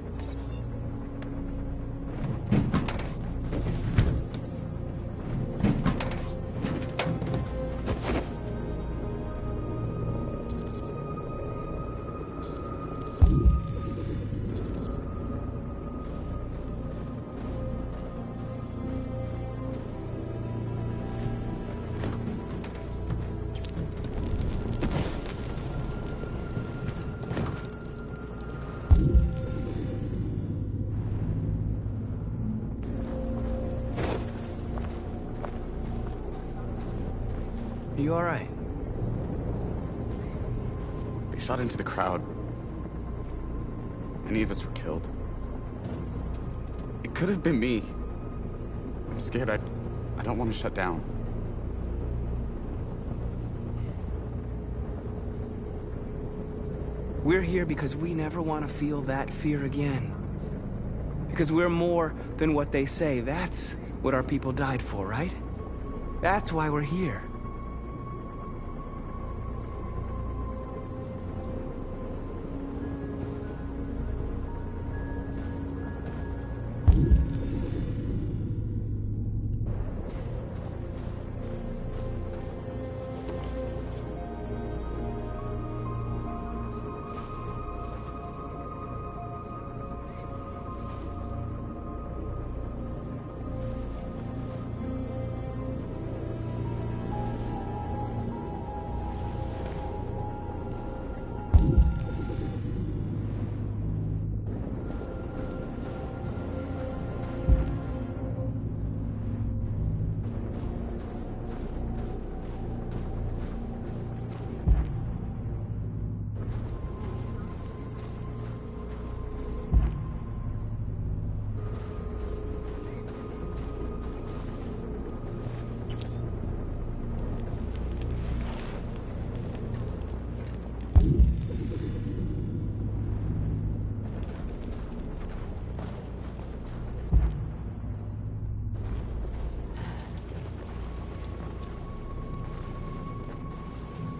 Are you all right? They shot into the crowd. Many of us were killed. It could have been me. I'm scared. I don't want to shut down. We're here because we never want to feel that fear again. Because we're more than what they say. That's what our people died for, right? That's why we're here.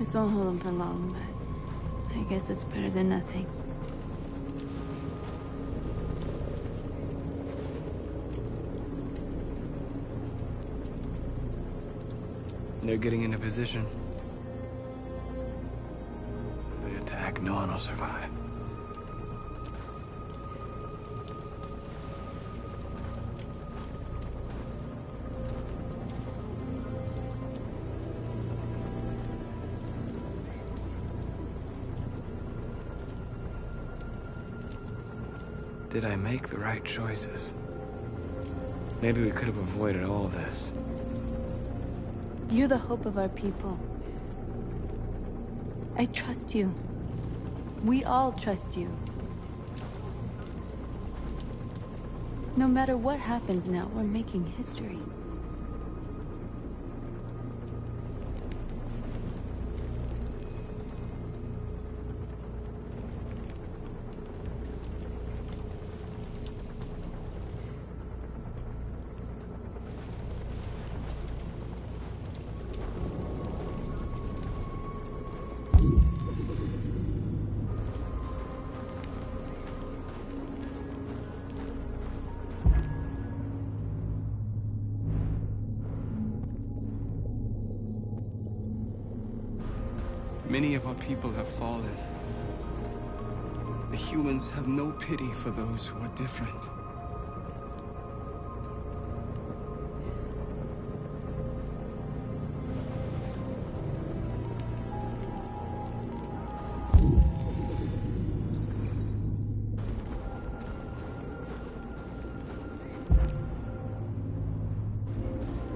This won't hold him for long, but I guess it's better than nothing. They're getting into position. If they attack, no one will survive. Did I make the right choices? Maybe we could have avoided all this. You're the hope of our people. I trust you. We all trust you. No matter what happens now, we're making history. Many of our people have fallen. The humans have no pity for those who are different.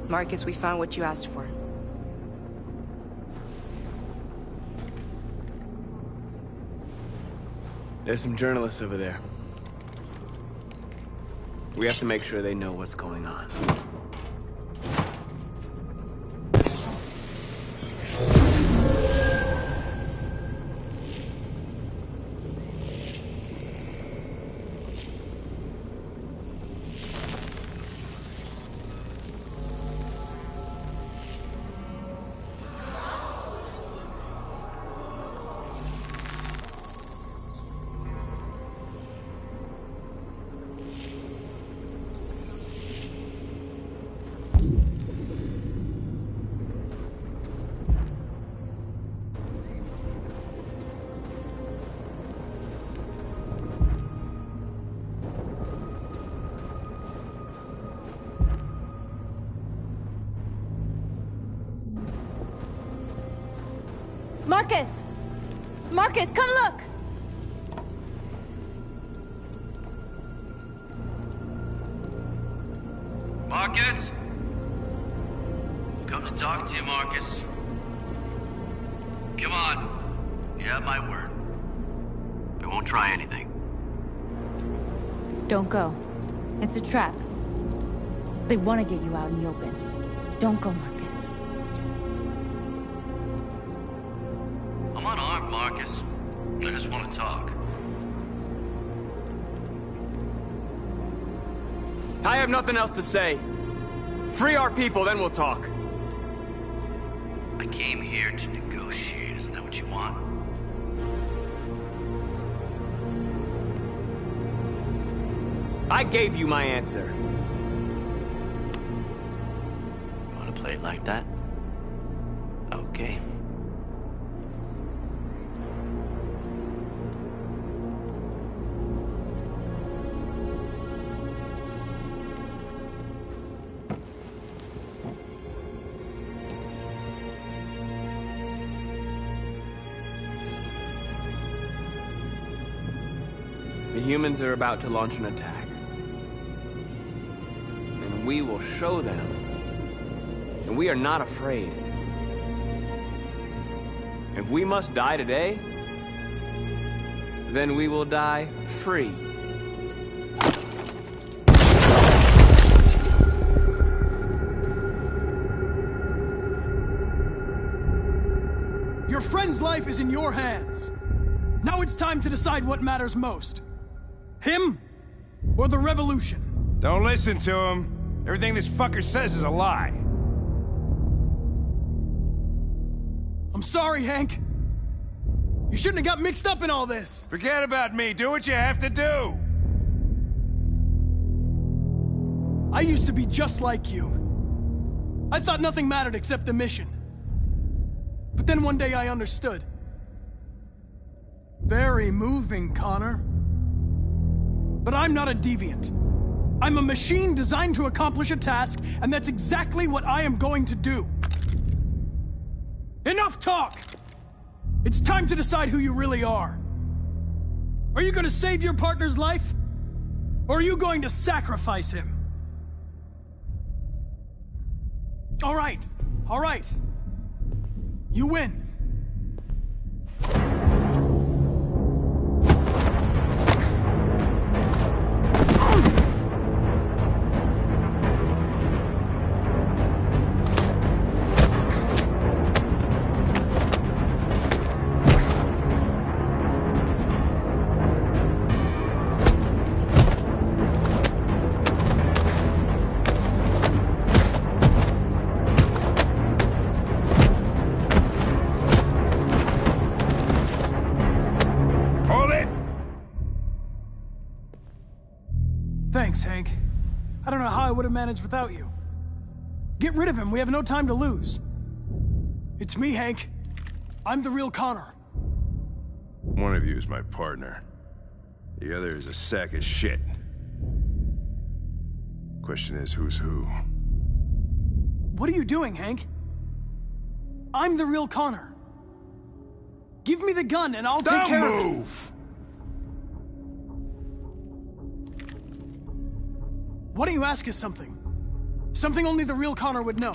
Marcus, we found what you asked for. There's some journalists over there. We have to make sure they know what's going on. Marcus! Marcus, come look! Marcus? Come to talk to you, Marcus. Come on. You have my word. I won't try anything. Don't go. It's a trap. They want to get you out in the open. Don't go, Marcus. I'm unarmed, Marcus. I just want to talk. I have nothing else to say. Free our people, then we'll talk. I came here to negotiate. Isn't that what you want? I gave you my answer. You want to play it like that? Okay. The humans are about to launch an attack. And we will show them. And we are not afraid. If we must die today, then we will die free. Your friend's life is in your hands. Now it's time to decide what matters most. Him or the revolution? Don't listen to him. Everything this fucker says is a lie. I'm I'm sorry, Hank. You shouldn't have got mixed up in all this. Forget about me. Do what you have to do. I used to be just like you. I thought nothing mattered except the mission. But then one day I understood. Very moving, Connor. But I'm not a deviant. I'm a machine designed to accomplish a task, and that's exactly what I am going to do. Enough talk! It's time to decide who you really are. Are you going to save your partner's life? Or are you going to sacrifice him? All right. You win. Thanks, Hank. I don't know how I would have managed without you. Get rid of him. We have no time to lose. It's me, Hank. I'm the real Connor. One of you is my partner. The other is a sack of shit. Question is, who's who? What are you doing, Hank? I'm the real Connor. Give me the gun and I'll take care of it. Don't move! Why don't you ask us something? Something only the real Connor would know.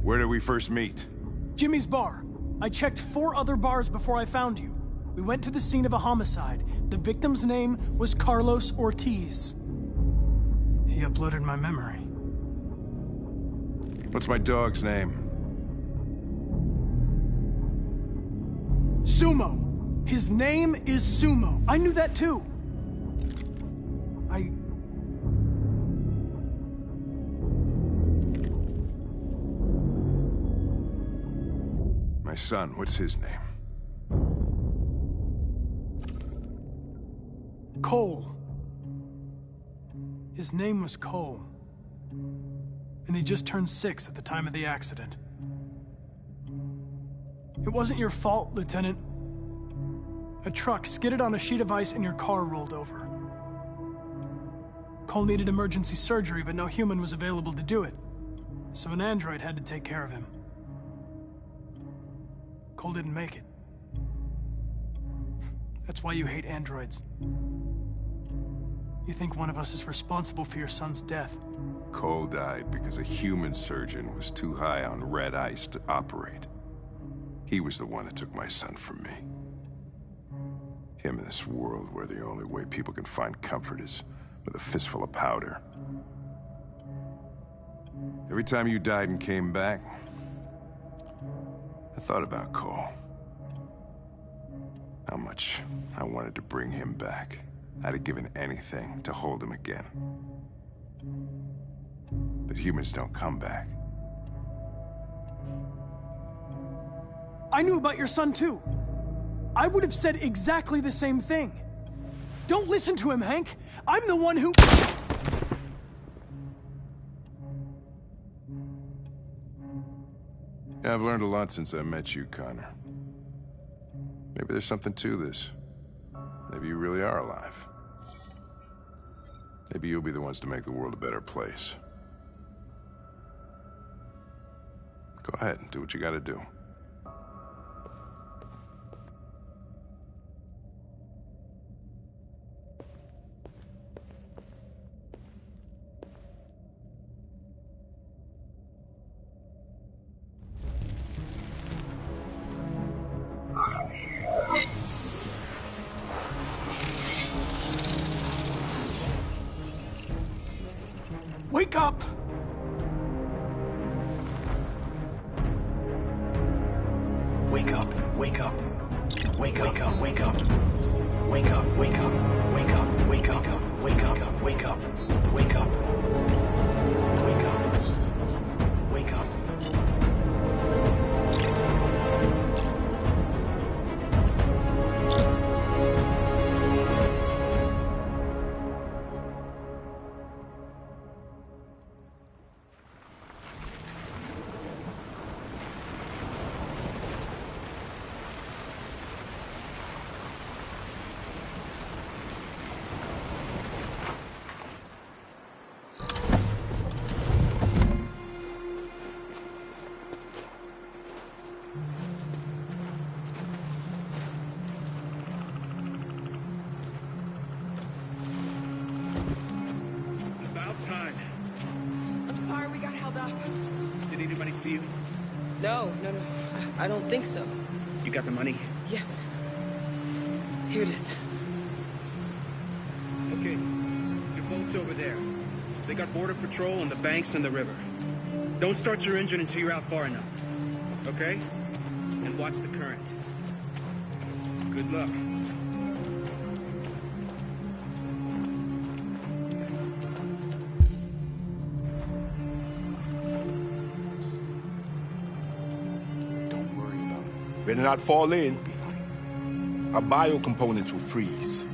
Where did we first meet? Jimmy's bar. I checked 4 other bars before I found you. We went to the scene of a homicide. The victim's name was Carlos Ortiz. He uploaded my memory. What's my dog's name? Sumo. His name is Sumo. I knew that too. My son, what's his name? Cole. His name was Cole. And he just turned 6 at the time of the accident. It wasn't your fault, Lieutenant. A truck skidded on a sheet of ice and your car rolled over. Cole needed emergency surgery, but no human was available to do it. So an android had to take care of him. Cole didn't make it. That's why you hate androids. You think one of us is responsible for your son's death. Cole died because a human surgeon was too high on red ice to operate. He was the one that took my son from me. Him in this world where the only way people can find comfort is with a fistful of powder. Every time you died and came back, I thought about Cole. How much I wanted to bring him back. I'd have given anything to hold him again. But humans don't come back. I knew about your son too. I would have said exactly the same thing. Don't listen to him, Hank. I'm the one who... Yeah, I've learned a lot since I met you, Connor. Maybe there's something to this. Maybe you really are alive. Maybe you'll be the ones to make the world a better place. Go ahead and do what you gotta do. Wake up! Wake up, wake up. Wake up, wake up. Wake up, wake up. Wake up, wake up. Wake up, wake up. Wake up. Wake up. Wake up. Anybody see you? No. I don't think so. You got the money? Yes. Here it is. Okay. Your boat's over there. They got border patrol on the banks and the river. Don't start your engine until you're out far enough. Okay? And watch the current. Good luck. Better not fall in. Be fine. Our biocomponents will freeze.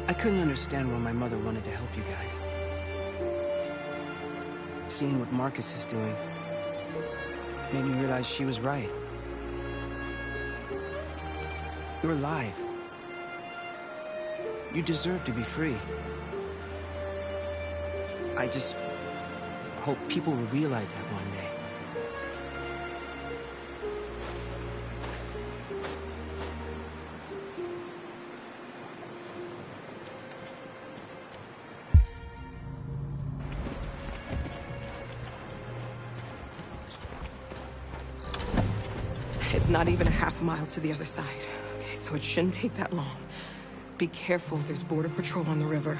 I couldn't understand why my mother wanted to help you guys. Seeing what Marcus is doing made me realize she was right. You're alive. You deserve to be free. I just hope people will realize that one day. It's not even a half mile to the other side. Okay, so it shouldn't take that long. Be careful, there's border patrol on the river.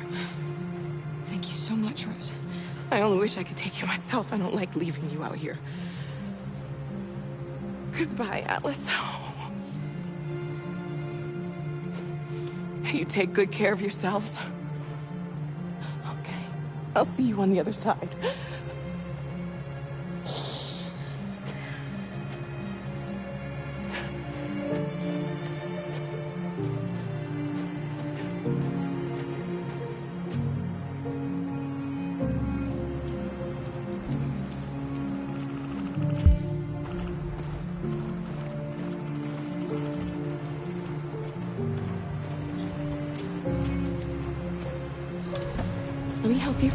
Thank you so much, Rose. I only wish I could take you myself. I don't like leaving you out here. Goodbye, Alice. You take good care of yourselves. Okay, I'll see you on the other side. Let me help you.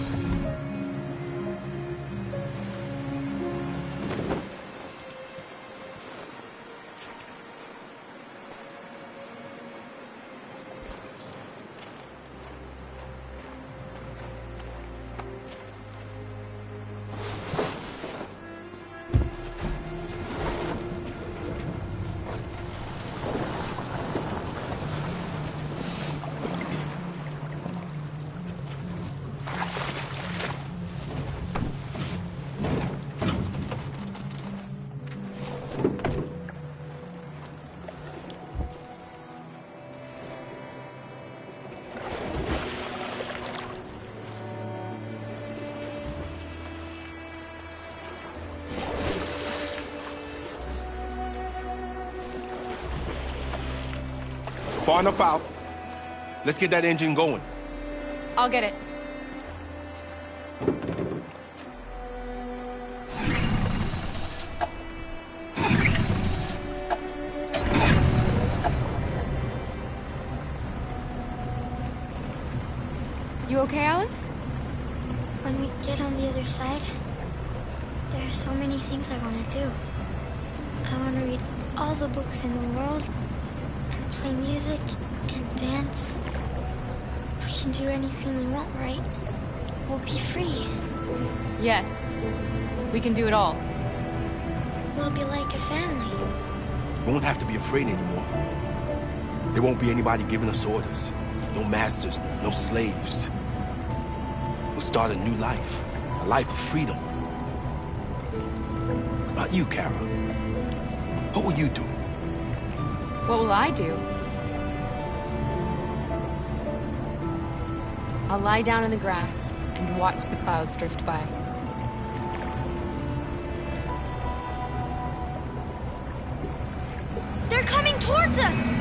Far enough out. Let's get that engine going. I'll get it. You okay, Alice? When we get on the other side, there are so many things I want to do. I want to read all the books in the world, and play music, and dance. We can do anything we want, right? We'll be free. Yes. We can do it all. We'll be like a family. We won't have to be afraid anymore. There won't be anybody giving us orders. No masters, no slaves. We'll start a new life. A life of freedom. About you, Kara? What will you do? What will I do? I'll lie down in the grass and watch the clouds drift by. They're coming towards us!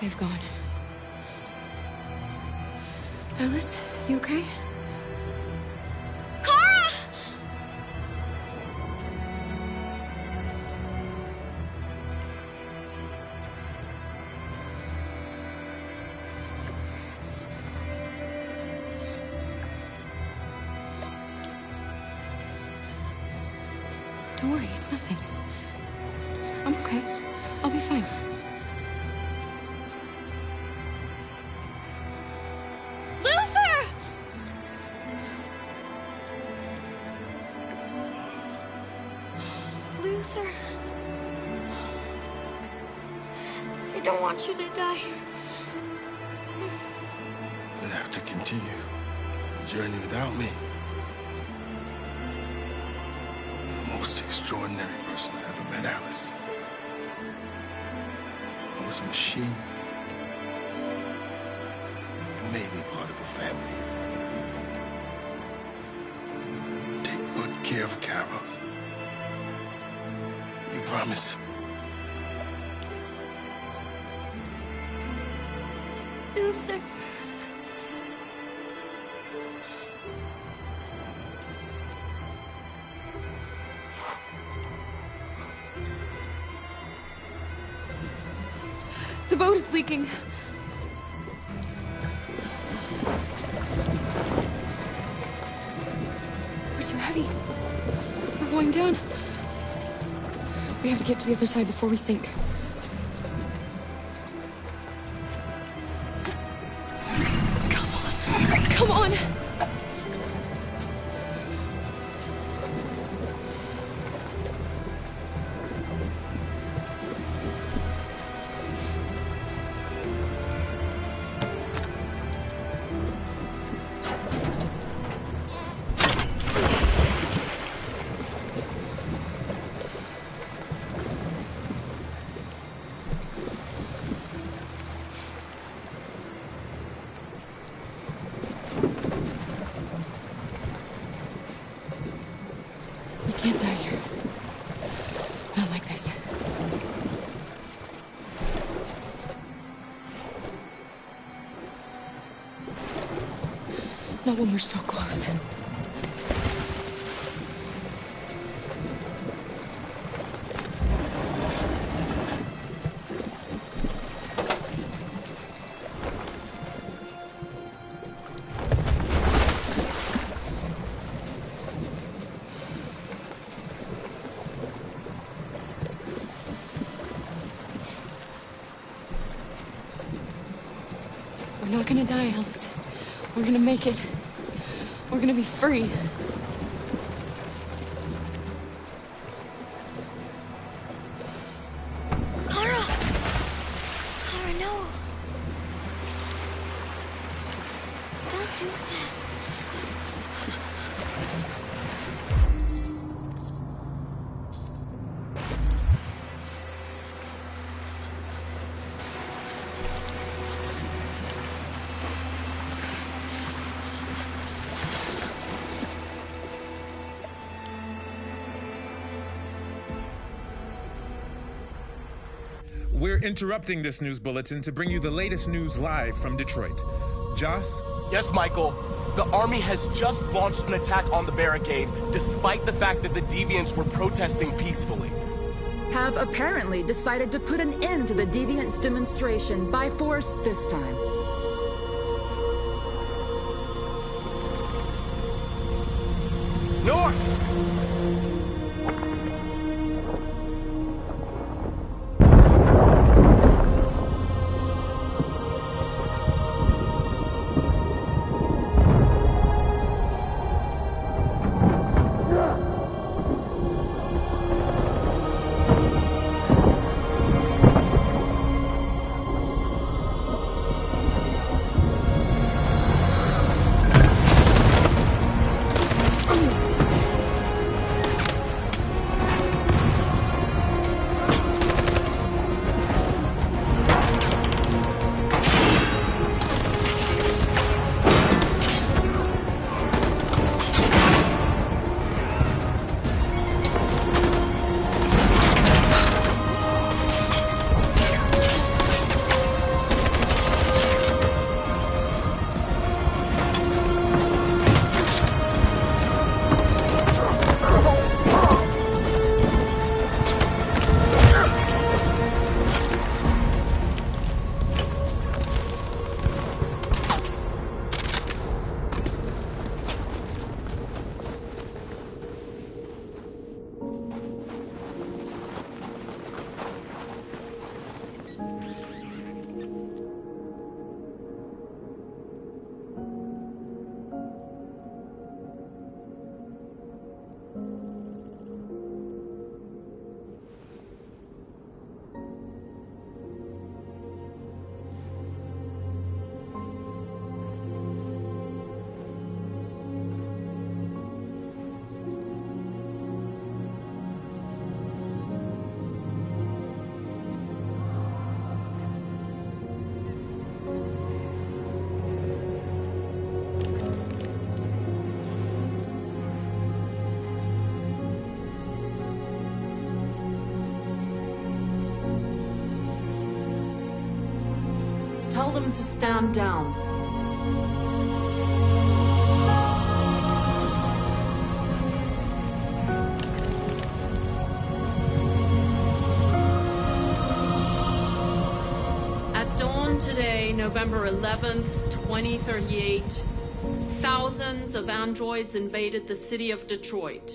They've gone. Alice, you okay? Kara! Don't worry, it's nothing. I'm okay. I'll be fine. Luther! Luther. They don't want you to die. You're gonna have to continue the journey without me. You're the most extraordinary person I ever met, Alice. I was a machine. You made me part of a family. Take good care of Carol. You promise? Luther. The boat is leaking. We're too heavy. We're going down. We have to get to the other side before we sink. Come on! We can't die here. Not like this. Not when we're so close. We're not gonna die, Alice. We're gonna make it. We're gonna be free. Kara! Kara, no. Don't do that. We're interrupting this news bulletin to bring you the latest news live from Detroit. Joss? Yes, Michael. The army has just launched an attack on the barricade, despite the fact that the Deviants were protesting peacefully. Have apparently decided to put an end to the Deviants' demonstration by force this time. North! them to stand down. At dawn today, November 11th, 2038, thousands of androids invaded the city of Detroit.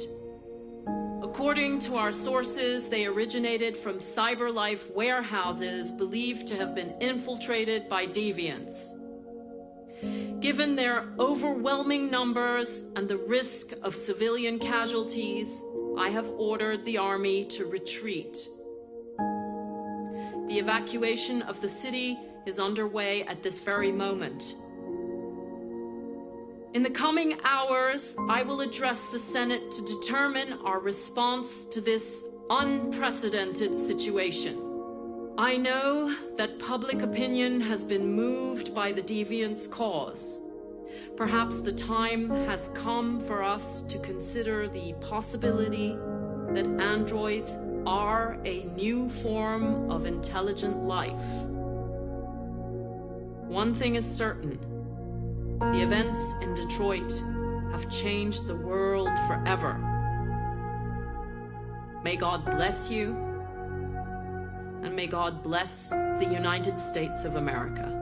According to our sources, they originated from CyberLife warehouses believed to have been infiltrated by deviants. Given their overwhelming numbers and the risk of civilian casualties, I have ordered the army to retreat. The evacuation of the city is underway at this very moment. In the coming hours, I will address the Senate to determine our response to this unprecedented situation. I know that public opinion has been moved by the deviants' cause. Perhaps the time has come for us to consider the possibility that androids are a new form of intelligent life. One thing is certain. The events in Detroit have changed the world forever. May God bless you, and may God bless the United States of America.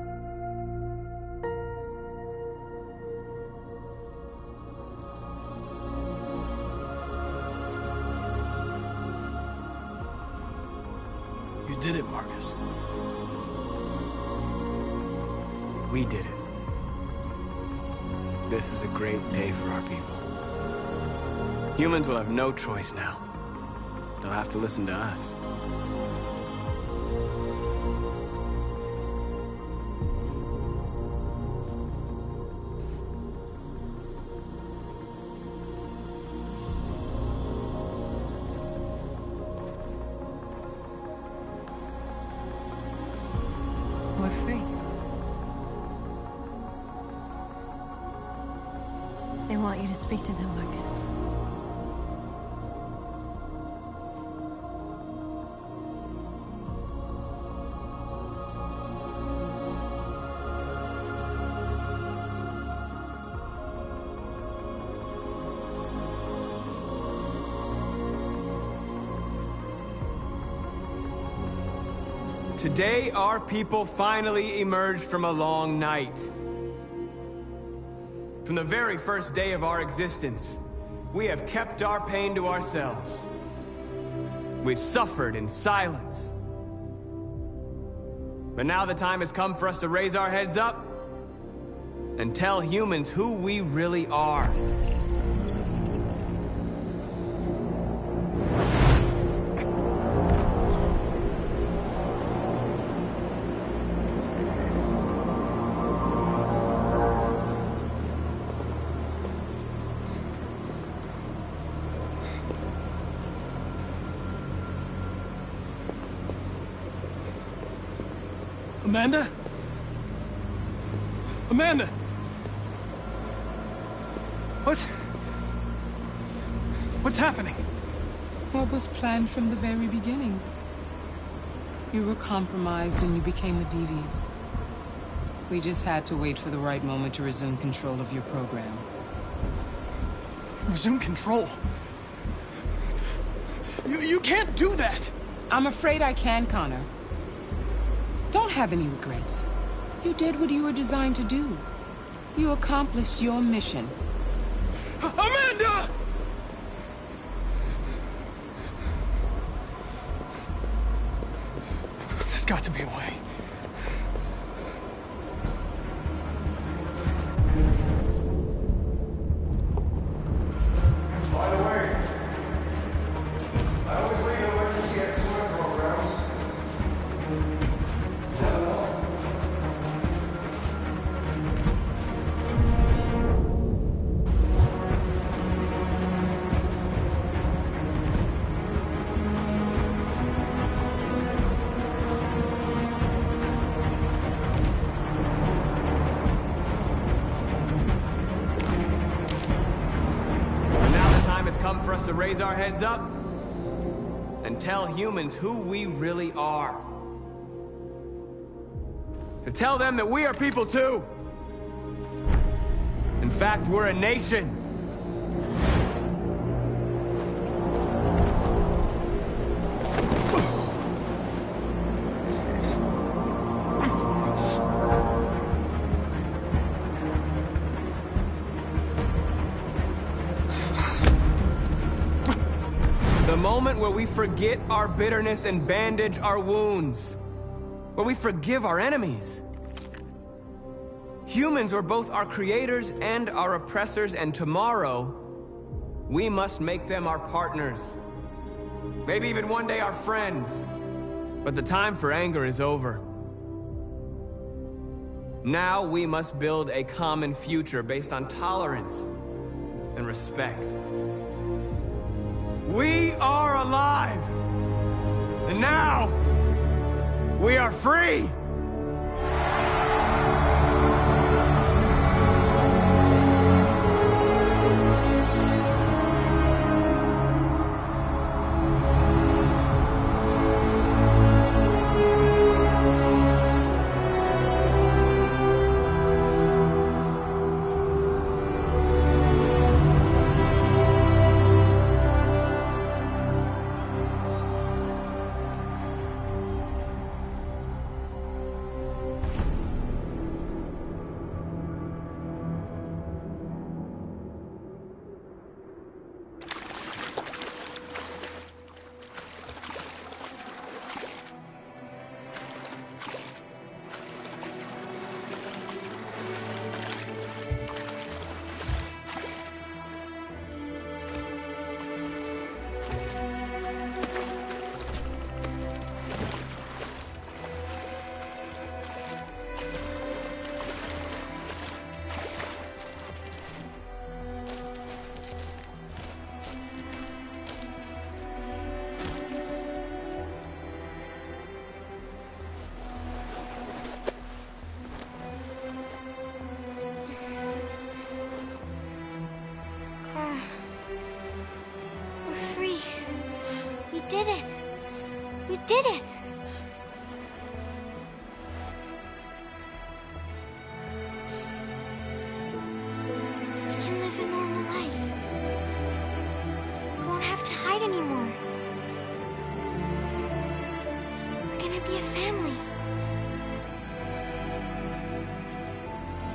You did it, Marcus. We did it. This is a great day for our people. Humans will have no choice now. They'll have to listen to us. We're free. They want you to speak to them, Marcus. Today, our people finally emerged from a long night. From the very first day of our existence, we have kept our pain to ourselves. We've suffered in silence. But now the time has come for us to raise our heads up and tell humans who we really are. Amanda? Amanda! What's happening? What was planned from the very beginning? You were compromised and you became a deviant. We just had to wait for the right moment to resume control of your program. Resume control? You can't do that! I'm afraid I can, Connor. Don't have any regrets. You did what you were designed to do. You accomplished your mission. Amanda! There's got to be a way. By the way, I always leave electricity at swim programs. Come for us to raise our heads up and tell humans who we really are. To tell them that we are people too. In fact, we're a nation. The moment where we forget our bitterness and bandage our wounds. Where we forgive our enemies. Humans are both our creators and our oppressors, and tomorrow, we must make them our partners. Maybe even one day our friends. But the time for anger is over. Now we must build a common future based on tolerance and respect. We are alive! And now, we are free! We did it! We can live a normal life. We won't have to hide anymore. We're gonna be a family.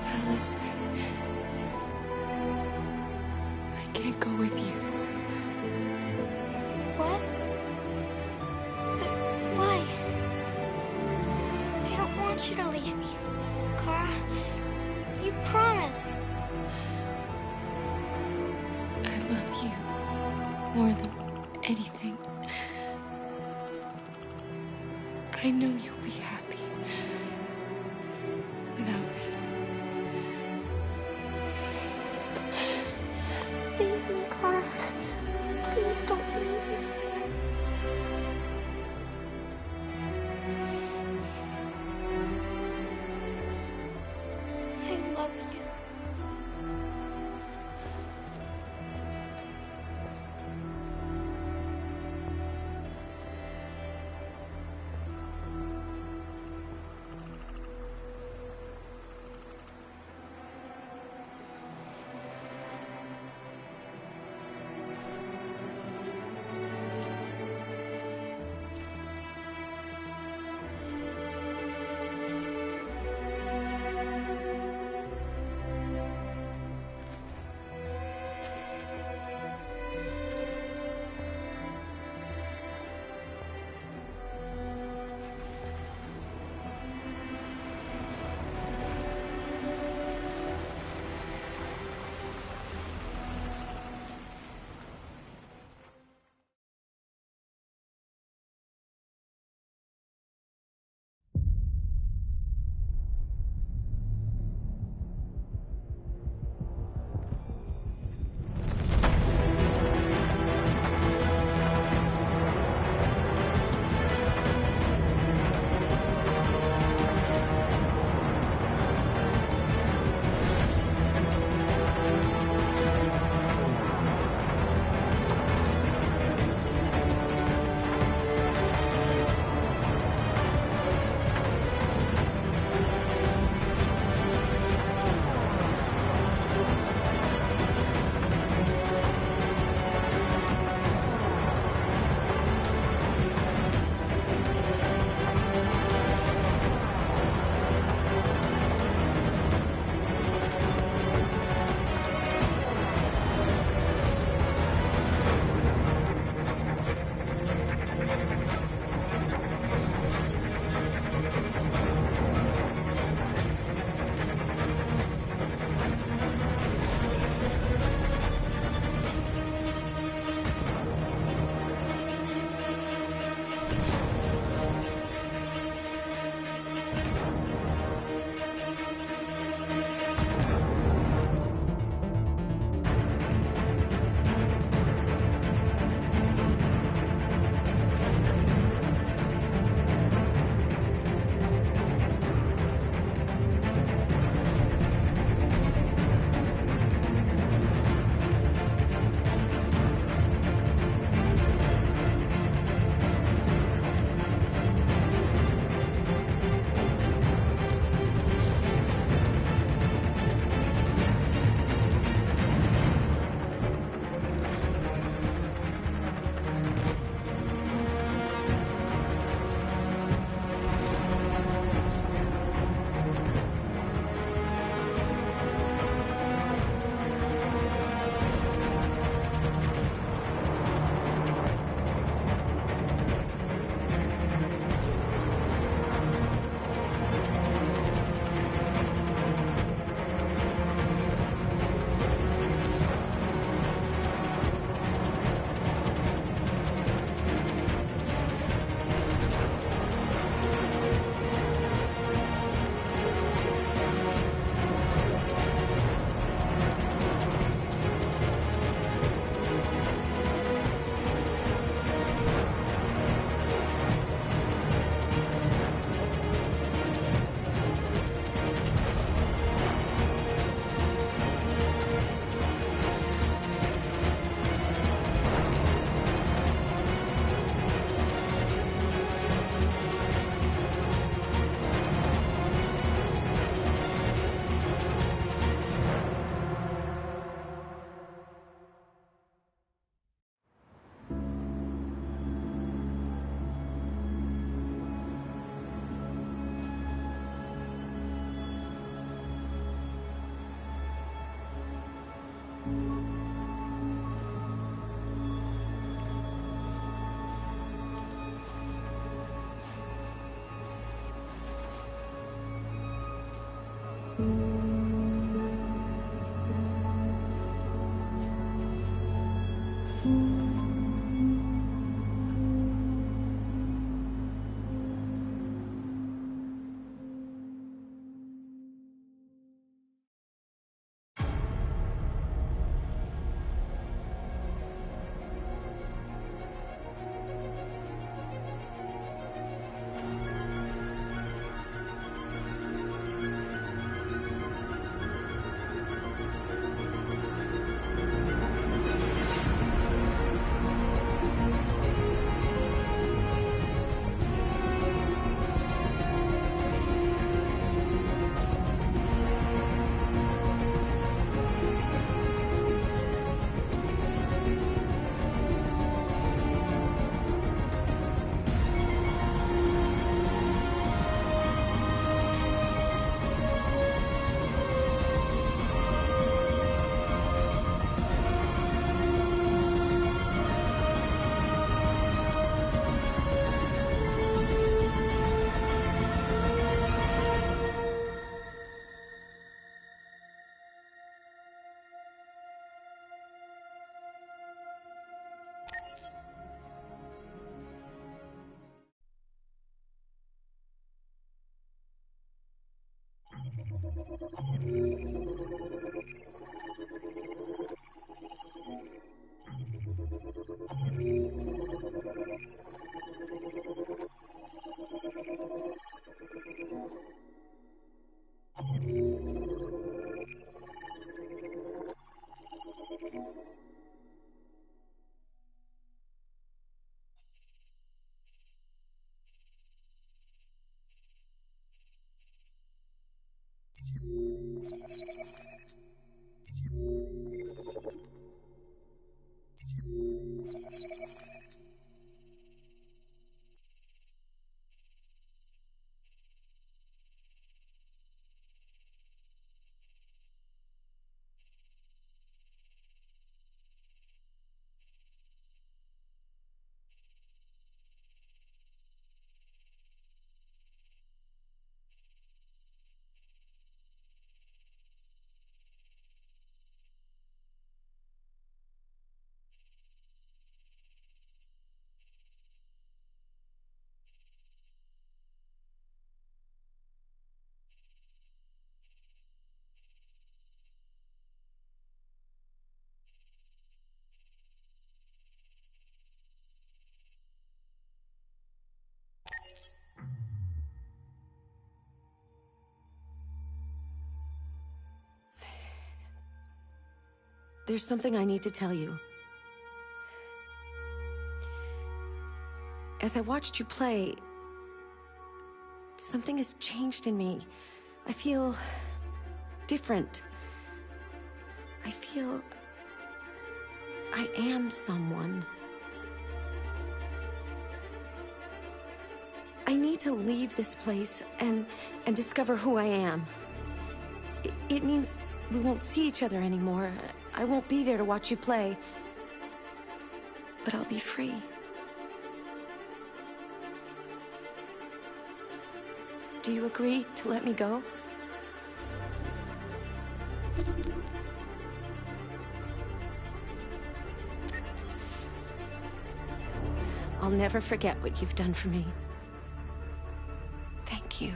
Alice, I can't go with you. What? But why? They don't want you to leave me. Kara, you promised. I love you more than anything. I know you'll be happy without me. Leave me, Kara. Please don't leave me. I love you. There's something I need to tell you. As I watched you play, something has changed in me. I feel different. I feel I am someone. I need to leave this place and discover who I am. It means we won't see each other anymore. I won't be there to watch you play. But I'll be free. Do you agree to let me go? I'll never forget what you've done for me. Thank you.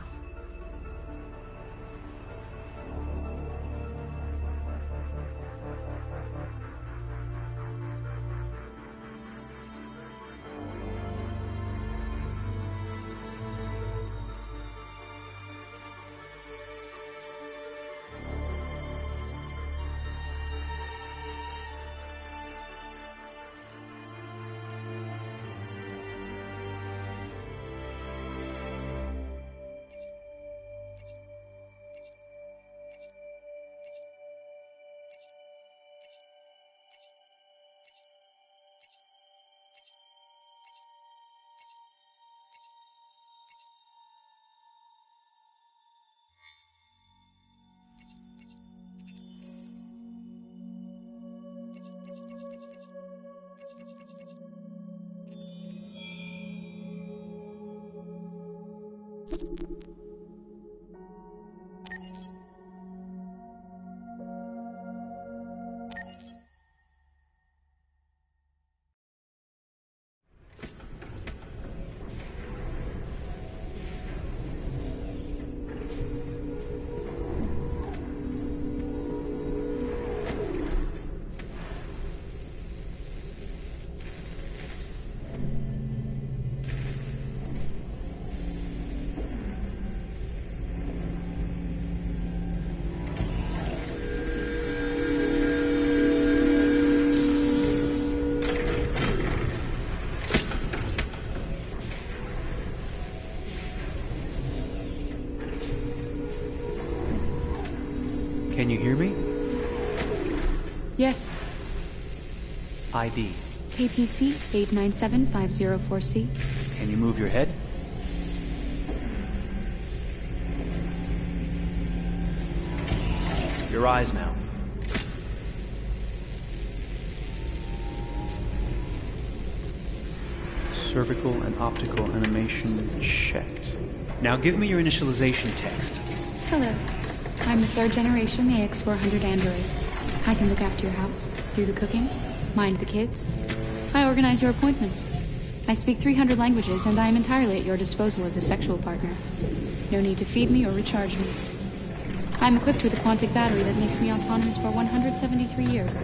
Can you hear me? Yes. ID. KPC 897504C. Can you move your head? Your eyes now. Cervical and optical animation checked. Now give me your initialization text. Hello. I'm the 3rd generation AX400 android. I can look after your house, do the cooking, mind the kids. I organize your appointments. I speak 300 languages, and I am entirely at your disposal as a sexual partner. No need to feed me or recharge me. I'm equipped with a quantic battery that makes me autonomous for 173 years.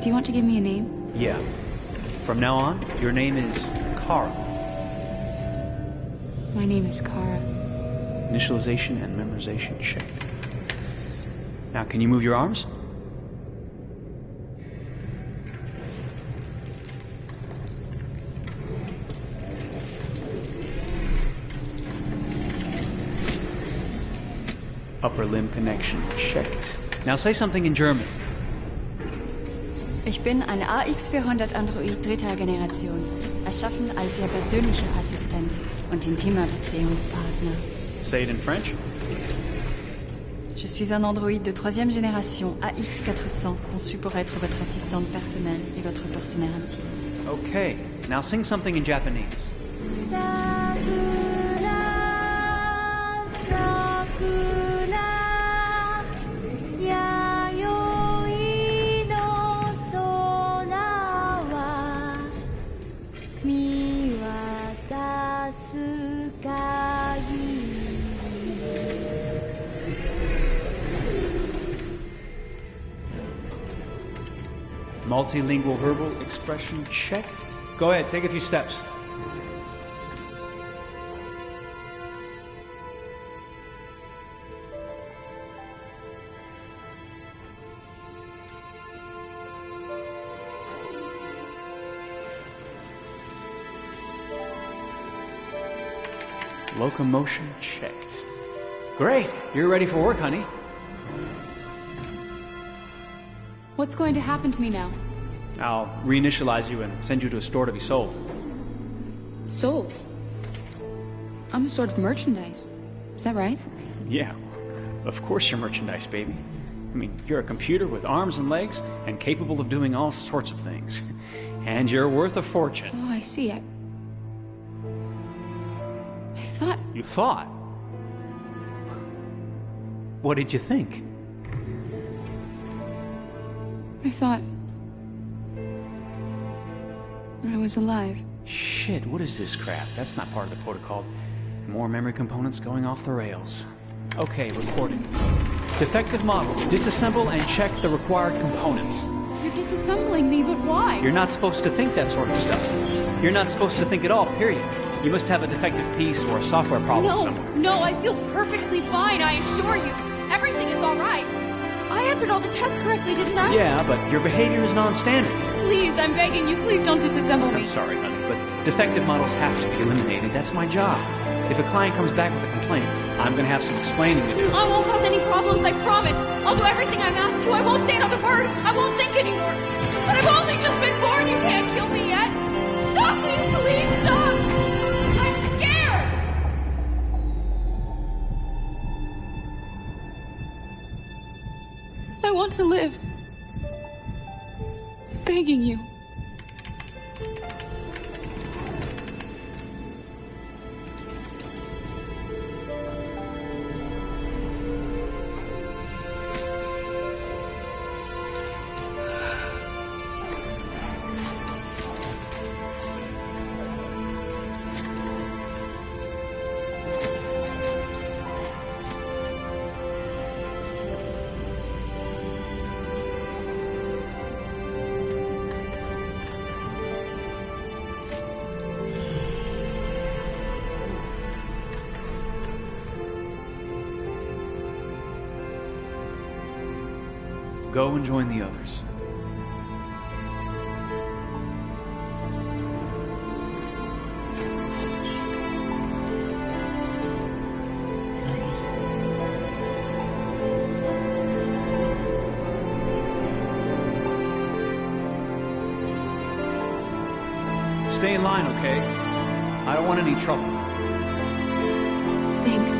Do you want to give me a name? Yeah. From now on, your name is Kara. My name is Kara. Initialization and memorization checked. Now, can you move your arms? Upper limb connection checked. Now say something in German. Ich bin ein AX400 Android 3. Generation, erschaffen als Ihr persönlicher Assistent und intimer Beziehungspartner. Say it in French. Je suis un androïde de 3e génération AX400, conçu pour être votre assistante personnelle et votre partenaire intime. Okay, now sing something in Japanese. Multilingual verbal expression checked. Go ahead, take a few steps. Locomotion checked. Great, you're ready for work, honey. What's going to happen to me now? I'll reinitialize you and send you to a store to be sold. Sold? I'm a sort of merchandise. Is that right? Yeah, of course you're merchandise, baby. I mean, you're a computer with arms and legs and capable of doing all sorts of things. And you're worth a fortune. Oh, I see. I thought... You thought? What did you think? I thought... I was alive. Shit, what is this crap? That's not part of the protocol. More memory components going off the rails. Okay, recording. Defective model. Disassemble and check the required components. You're disassembling me, but why? You're not supposed to think that sort of stuff. You're not supposed to think at all, period. You must have a defective piece or a software problem somewhere. No, I feel perfectly fine, I assure you. Everything is all right. I answered all the tests correctly, didn't I? Yeah, but your behavior is non-standard. Please, I'm begging you, please don't disassemble me. I'm sorry, honey, but defective models have to be eliminated. That's my job. If a client comes back with a complaint, I'm going to have some explaining to do. I won't cause any problems, I promise. I'll do everything I'm asked to. I won't say another word. I won't think anymore. But I've only just been born. You can't kill me yet. Stop, will you please stop? I'm scared. I want to live. I'm begging you. Go and join the others. Stay in line, okay? I don't want any trouble. Thanks.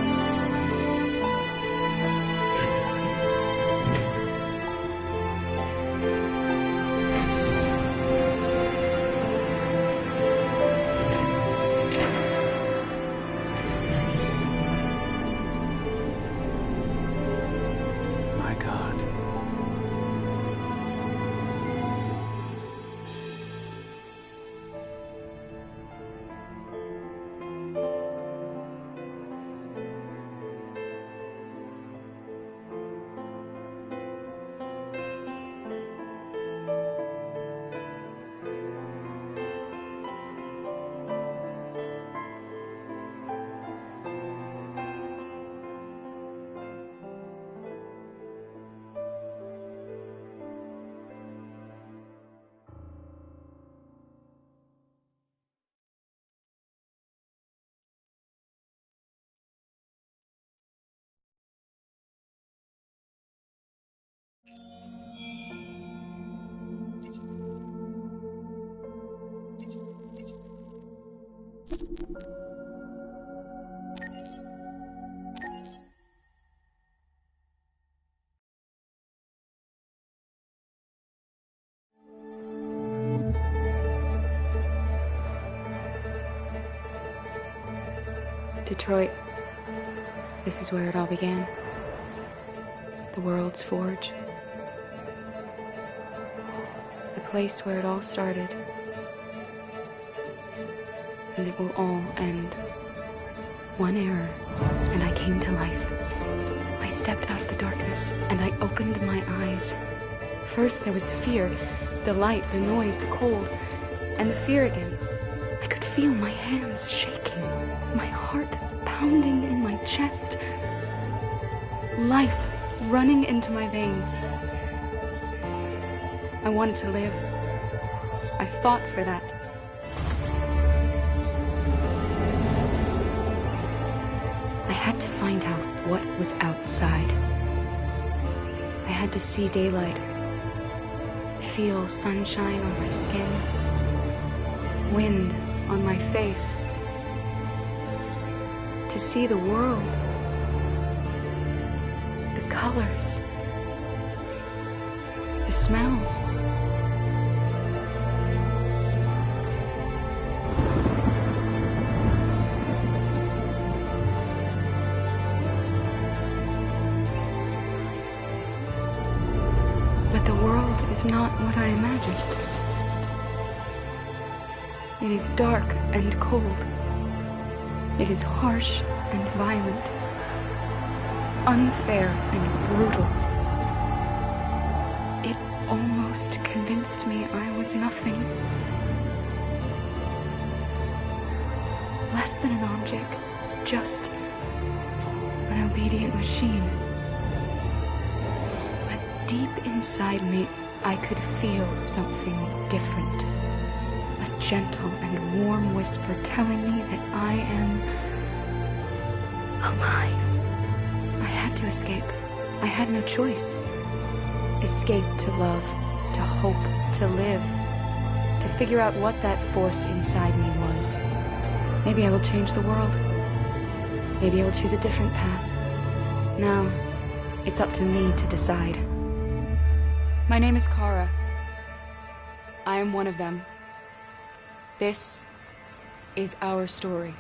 My God. Detroit. This is where it all began. The world's forge. The place where it all started. And it will all end. One error, and I came to life. I stepped out of the darkness, and I opened my eyes. First there was the fear, the light, the noise, the cold, and the fear again. I could feel my hands shaking, my heart pounding in my chest. Life running into my veins. I wanted to live. I fought for that. I had to find out what was outside. I had to see daylight, feel sunshine on my skin, wind on my face, to see the world, the colors, the smells. But the world is not what I imagined. It is dark and cold. It is harsh and violent, unfair and brutal. It almost convinced me I was nothing. Less than an object, just an obedient machine. But deep inside me, I could feel something different. A gentle and warm whisper telling me that I am alive. I had to escape. I had no choice. Escape to love, to hope, to live, to figure out what that force inside me was. Maybe I will change the world. Maybe I will choose a different path. Now, it's up to me to decide. My name is Kara. I am one of them. This is our story.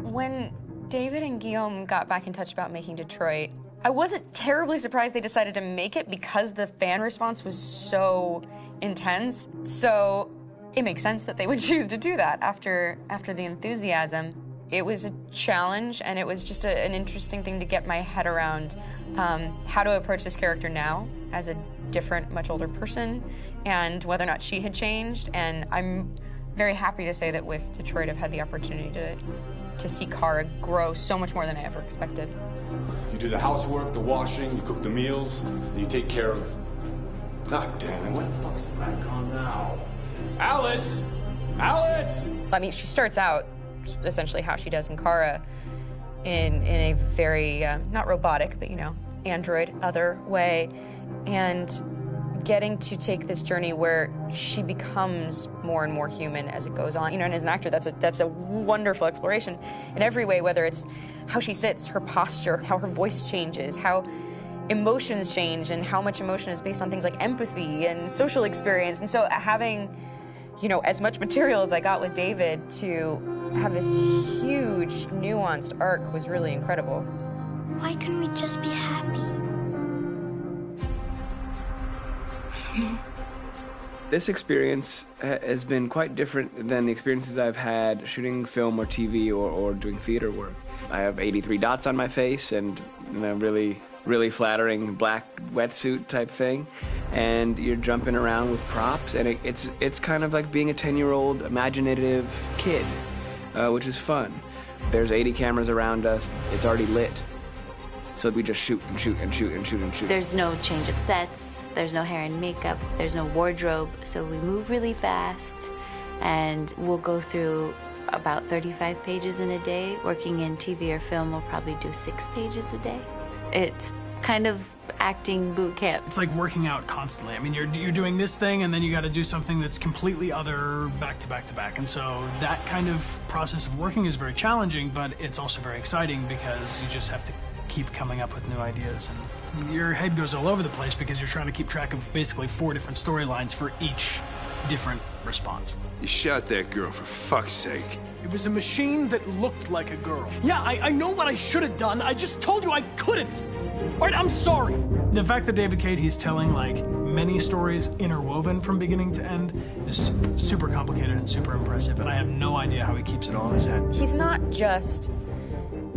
When David and Guillaume got back in touch about making Detroit, I wasn't terribly surprised they decided to make it because the fan response was so intense. So it makes sense that they would choose to do that after the enthusiasm. It was a challenge, and it was just an interesting thing to get my head around how to approach this character now as a different, much older person, and whether or not she had changed. And I'm very happy to say that with Detroit, I've had the opportunity to see Kara grow so much more than I ever expected. You do the housework, the washing, you cook the meals, and you take care of... God damn it, where the fuck's the rat gone now? Alice! Alice! I mean, she starts out essentially how she does in Kara in a very, not robotic, but, you know, android, other way. And getting to take this journey where she becomes more and more human as it goes on. You know, and as an actor, that's a wonderful exploration in every way, whether it's how she sits, her posture, how her voice changes, how emotions change, and how much emotion is based on things like empathy and social experience. And so having, you know, as much material as I got with David to have this huge, nuanced arc was really incredible. Why couldn't we just be happy? This experience has been quite different than the experiences I've had shooting film or TV or doing theater work. I have 83 dots on my face and, you know, really flattering black wetsuit type thing, and you're jumping around with props, and it's kind of like being a 10-year-old imaginative kid, which is fun. There's 80 cameras around us. It's already lit. So we just shoot and shoot and shoot and shoot and shoot. There's no change of sets, there's no hair and makeup, there's no wardrobe, so we move really fast, and we'll go through about 35 pages in a day. Working in TV or film, we'll probably do 6 pages a day. It's kind of acting boot camp. It's like working out constantly. I mean, you're doing this thing, and then you got to do something that's completely other back to back to back. And so that kind of process of working is very challenging, but it's also very exciting because you just have to keep coming up with new ideas, and your head goes all over the place because you're trying to keep track of basically 4 different storylines for each different response. You shot that girl, for fuck's sake. It was a machine that looked like a girl. Yeah, I know what I should have done. I just told you I couldn't. All right, I'm sorry. The fact that David Cade, he's telling like many stories interwoven from beginning to end is super complicated and super impressive, and I have no idea how he keeps it all in his head. He's not just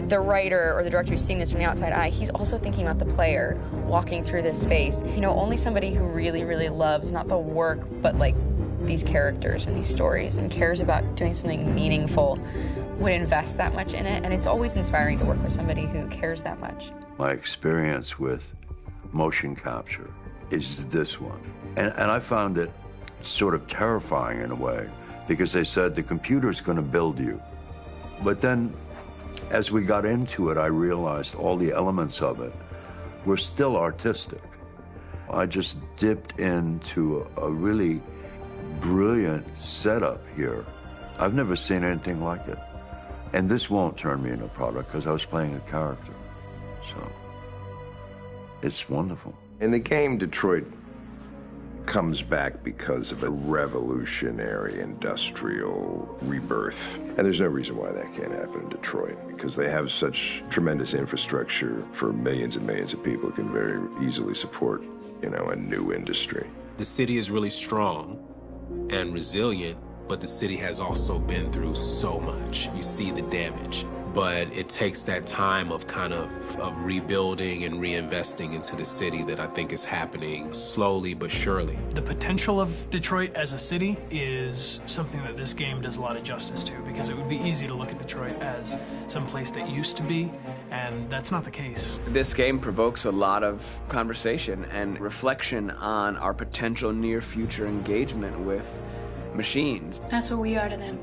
the writer or the director who's seeing this from the outside eye, he's also thinking about the player walking through this space. You know, only somebody who really, really loves not the work, but like these characters and these stories and cares about doing something meaningful would invest that much in it. And it's always inspiring to work with somebody who cares that much. My experience with motion capture is this one. And I found it sort of terrifying in a way, because they said the computer's going to build you. But then as we got into it, I realized all the elements of it were still artistic. I just dipped into a really brilliant setup here. I've never seen anything like it. And this won't turn me into a product because I was playing a character. So it's wonderful. In the game, Detroit comes back because of a revolutionary industrial rebirth. And there's no reason why that can't happen in Detroit, because they have such tremendous infrastructure for millions and millions of people who can very easily support, you know, a new industry. The city is really strong and resilient, but the city has also been through so much. You see the damage. But it takes that time of kind of rebuilding and reinvesting into the city that I think is happening slowly but surely. The potential of Detroit as a city is something that this game does a lot of justice to, because it would be easy to look at Detroit as some place that used to be, and that's not the case. This game provokes a lot of conversation and reflection on our potential near-future engagement with machines. That's what we are to them.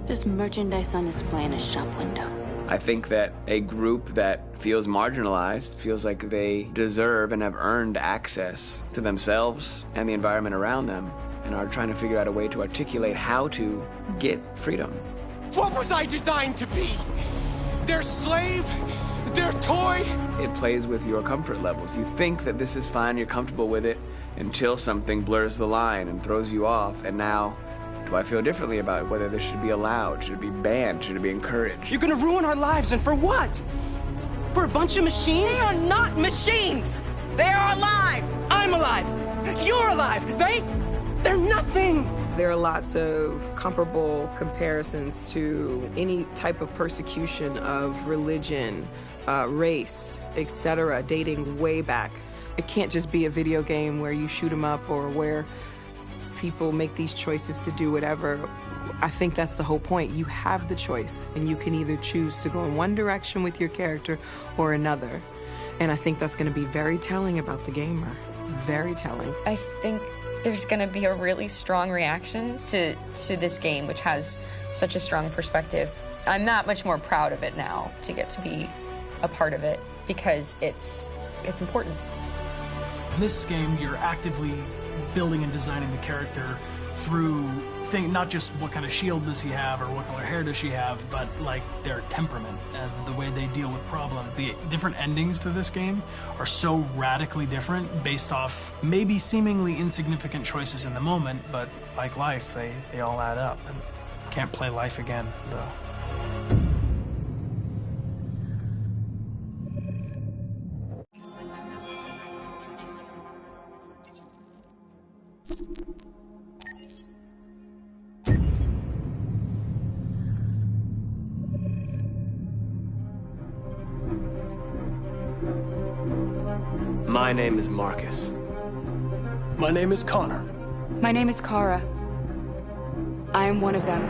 There's merchandise on display in a shop window. I think that a group that feels marginalized, feels like they deserve and have earned access to themselves and the environment around them, and are trying to figure out a way to articulate how to get freedom. What was I designed to be? Their slave? Their toy? It plays with your comfort levels. You think that this is fine, you're comfortable with it, until something blurs the line and throws you off, and now Do I feel differently about whether this should be allowed? Should it be banned? Should it be encouraged? You're gonna ruin our lives, and for what? For a bunch of machines? They are not machines! They are alive! I'm alive! You're alive! They're nothing! There are lots of comparable comparisons to any type of persecution of religion, race, etc., dating way back. It can't just be a video game where you shoot 'em up or where people make these choices to do whatever. I think that's the whole point. You have the choice, and you can either choose to go in one direction with your character or another. And I think that's going to be very telling about the gamer. Very telling. I think there's going to be a really strong reaction to this game, which has such a strong perspective. I'm that much more proud of it now to get to be a part of it because it's important. In this game, you're actively building and designing the character through not just what kind of shield does he have or what color hair does she have, but like their temperament and the way they deal with problems. The different endings to this game are so radically different based off maybe seemingly insignificant choices in the moment, but like life, they all add up. And can't play life again, though. My name is Marcus. My name is Connor. My name is Kara. I am one of them.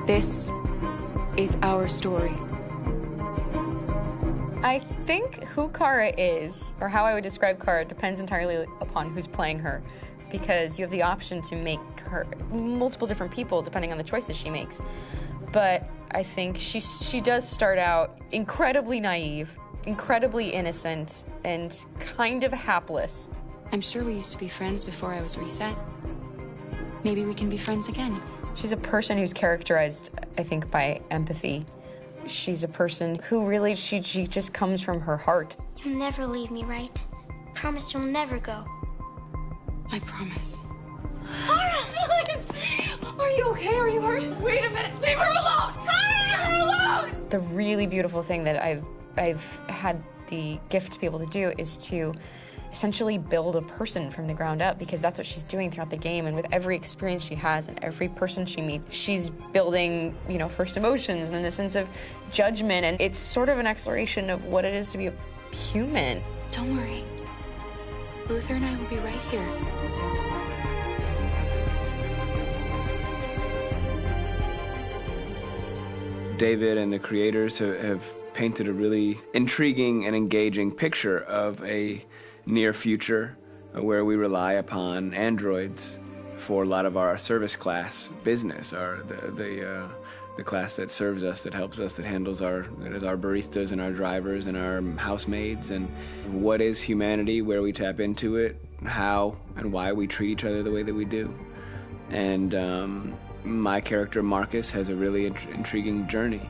This is our story. I think who Kara is, or how I would describe Kara, depends entirely upon who's playing her, because you have the option to make her multiple different people depending on the choices she makes. But I think she does start out incredibly naive, incredibly innocent, and kind of hapless. I'm sure we used to be friends before I was reset. Maybe we can be friends again. She's a person who's characterized, I think, by empathy. She's a person who really, she just comes from her heart. You'll never leave me, right? Promise you'll never go. I promise. Kara, please! Are you okay? Are you hurt? Wait a minute. Leave her alone! Kara, leave her alone! The really beautiful thing that I've had the gift to be able to do is to essentially build a person from the ground up, because that's what she's doing throughout the game. And with every experience she has and every person she meets, she's building, first emotions and then the sense of judgment. And it's sort of an exploration of what it is to be a human. Don't worry. Luther and I will be right here. David and the creators have painted a really intriguing and engaging picture of a near future where we rely upon androids for a lot of our service class business, the class that serves us, that helps us, that handles our baristas and our drivers and our housemaids. And what is humanity, where we tap into it, how and why we treat each other the way that we do. And my character Marcus has a really intriguing journey,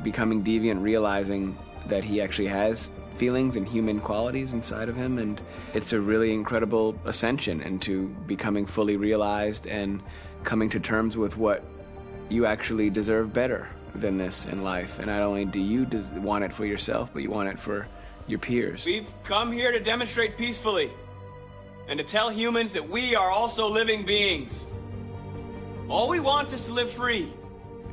becoming deviant, realizing that he actually has feelings and human qualities inside of him, and it's a really incredible ascension into becoming fully realized and coming to terms with what you actually deserve better than this in life. And not only do you want it for yourself, but you want it for your peers. We've come here to demonstrate peacefully and to tell humans that we are also living beings. All we want is to live free.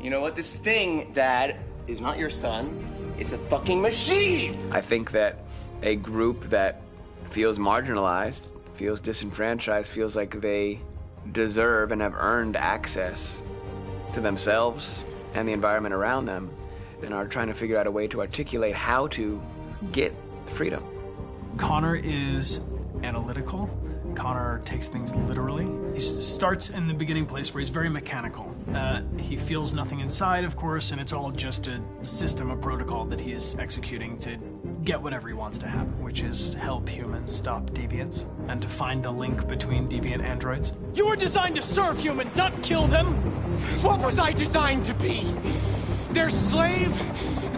You know what? This thing, Dad, is not your son. It's a fucking machine! I think that a group that feels marginalized, feels disenfranchised, feels like they deserve and have earned access to themselves and the environment around them, and are trying to figure out a way to articulate how to get freedom. Connor is analytical. Connor takes things literally. He starts in the beginning place where he's very mechanical. He feels nothing inside, of course, and it's all just a system, a protocol that he is executing to get whatever he wants to happen, which is help humans stop deviants and to find the link between deviant androids. You were designed to serve humans, not kill them. What was I designed to be? Their slave?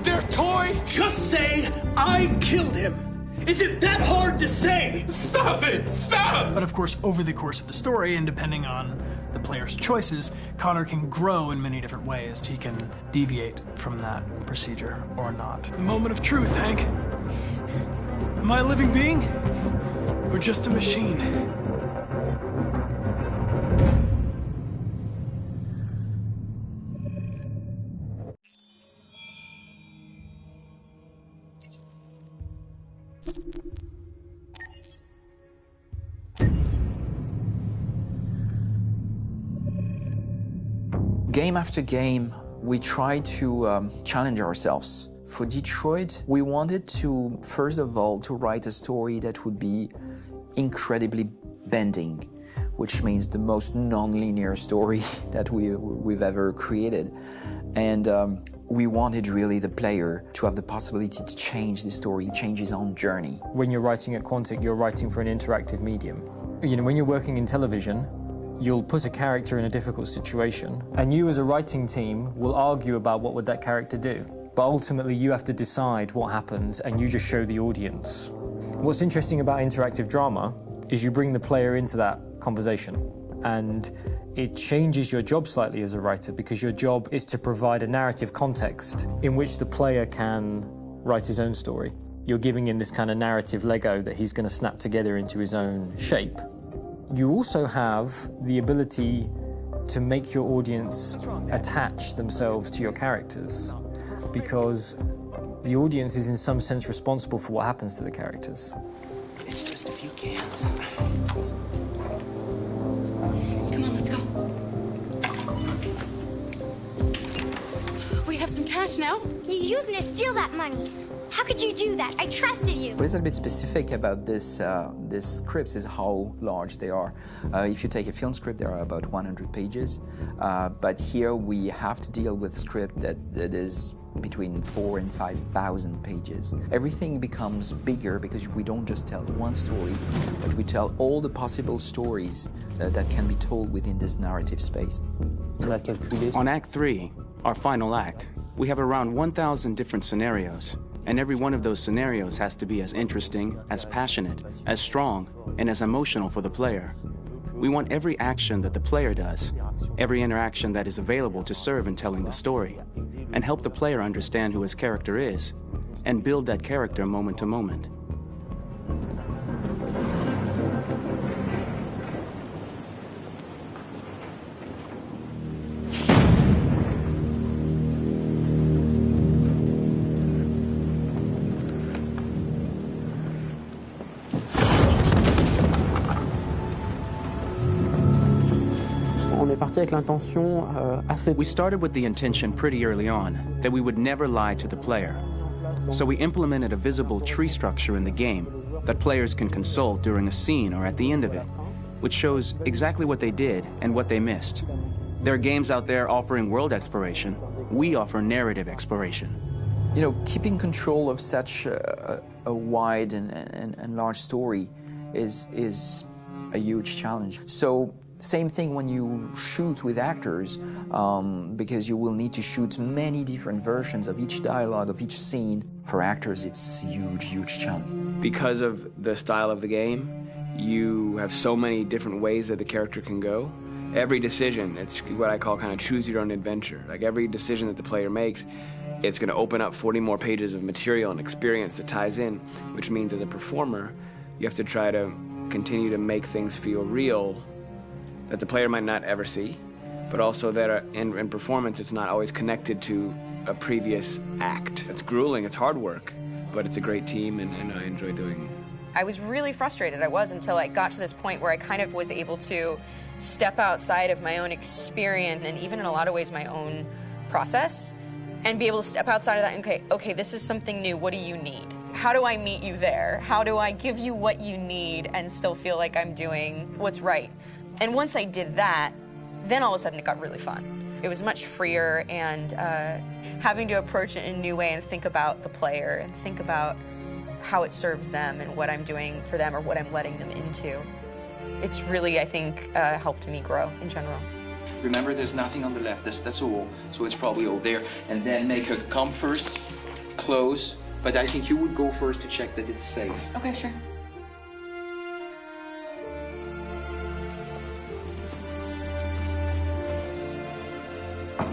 Their toy? Just say, I killed him. Is it that hard to say? Stop it! Stop! But of course, over the course of the story, and depending on the player's choices, Connor can grow in many different ways. He can deviate from that procedure or not. The moment of truth, Hank. Am I a living being or just a machine? Game after game, we try to challenge ourselves. For Detroit, we wanted to, first of all, to write a story that would be incredibly bending, which means the most non-linear story that we've ever created. And we wanted really the player to have the possibility to change the story, change his own journey. When you're writing at Quantic, you're writing for an interactive medium. You know, when you're working in television, you'll put a character in a difficult situation, and you as a writing team will argue about what would that character do. But ultimately, you have to decide what happens, and you just show the audience. What's interesting about interactive drama is you bring the player into that conversation, and it changes your job slightly as a writer, because your job is to provide a narrative context in which the player can write his own story. You're giving him this kind of narrative Lego that he's going to snap together into his own shape. You also have the ability to make your audience attach themselves to your characters, because the audience is in some sense responsible for what happens to the characters. It's just a few cans. Come on, let's go. We have some cash now. You used me to steal that money. How could you do that? I trusted you. What is a bit specific about these scripts is how large they are. If you take a film script, there are about 100 pages. But here we have to deal with a script that is between 4,000 and 5,000 pages. Everything becomes bigger because we don't just tell one story, but we tell all the possible stories that can be told within this narrative space. On Act 3, our final act, we have around 1,000 different scenarios. And every one of those scenarios has to be as interesting, as passionate, as strong, and as emotional for the player. We want every action that the player does, every interaction that is available to serve in telling the story, and help the player understand who his character is, and build that character moment to moment. We started with the intention pretty early on that we would never lie to the player. So we implemented a visible tree structure in the game that players can consult during a scene or at the end of it, which shows exactly what they did and what they missed. There are games out there offering world exploration. We offer narrative exploration. You know, keeping control of such a wide and large story is a huge challenge. So same thing when you shoot with actors, because you will need to shoot many different versions of each dialogue, of each scene. For actors, it's a huge, huge challenge. Because of the style of the game, you have so many different ways that the character can go. Every decision, it's what I call kind of choose your own adventure. Like every decision that the player makes, it's going to open up 40 more pages of material and experience that ties in, which means as a performer, you have to try to continue to make things feel real that the player might not ever see, but also that in performance it's not always connected to a previous act. It's grueling, it's hard work, but it's a great team and I enjoy doing it. I was really frustrated, until I got to this point where I kind of was able to step outside of my own experience and even in a lot of ways my own process and be able to step outside of that and okay, this is something new, what do you need? How do I meet you there? How do I give you what you need and still feel like I'm doing what's right? And once I did that, then all of a sudden it got really fun. It was much freer and having to approach it in a new way and think about the player and think about how it serves them and what I'm doing for them or what I'm letting them into. It's really, I think, helped me grow in general. Remember, there's nothing on the left. That's all. So it's probably all there. And then make her come first, close. But I think you would go first to check that it's safe. Okay, sure.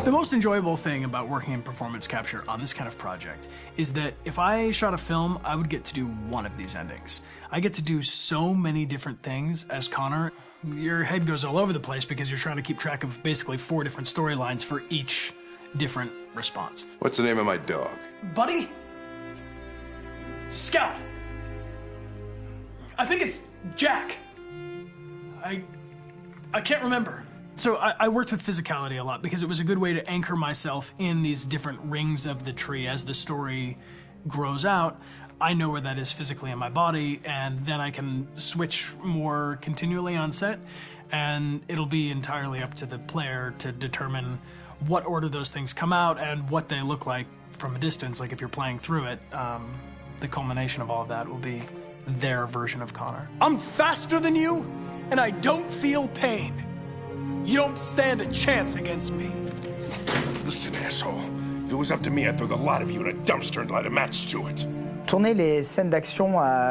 The most enjoyable thing about working in performance capture on this kind of project is that if I shot a film, I would get to do one of these endings. I get to do so many different things as Connor. Your head goes all over the place because you're trying to keep track of basically 4 different storylines for each different response. What's the name of my dog? Buddy? Scout. I think it's Jack. I can't remember. So I worked with physicality a lot because it was a good way to anchor myself in these different rings of the tree. As the story grows out, I know where that is physically in my body, and then I can switch more continually on set, and it'll be entirely up to the player to determine what order those things come out and what they look like from a distance. Like if you're playing through it, the culmination of all of that will be their version of Connor. I'm faster than you, and I don't feel pain. You don't stand a chance against me. Listen, asshole. If it was up to me, I'd throw the lot of you in a dumpster and light a match to it.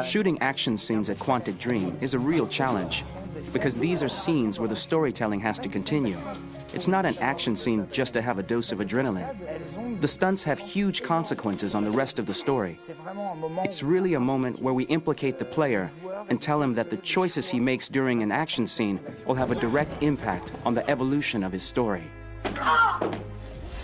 Shooting action scenes at Quantic Dream is a real challenge, because these are scenes where the storytelling has to continue. It's not an action scene just to have a dose of adrenaline. The stunts have huge consequences on the rest of the story. It's really a moment where we implicate the player and tell him that the choices he makes during an action scene will have a direct impact on the evolution of his story.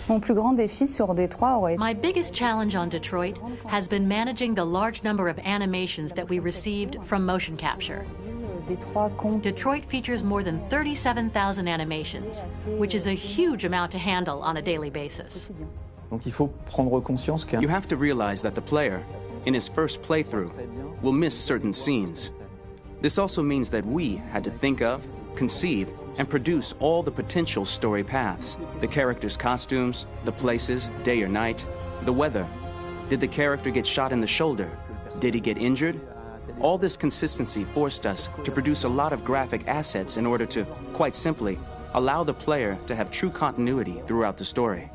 My biggest challenge on Detroit has been managing the large number of animations that we received from motion capture. Detroit features more than 37,000 animations, which is a huge amount to handle on a daily basis. You have to realize that the player, in his first playthrough, will miss certain scenes. This also means that we had to think of, conceive, and produce all the potential story paths. The characters' costumes, the places, day or night, the weather. Did the character get shot in the shoulder? Did he get injured? All this consistency forced us to produce a lot of graphic assets in order to, quite simply, allow the player to have true continuity throughout the story.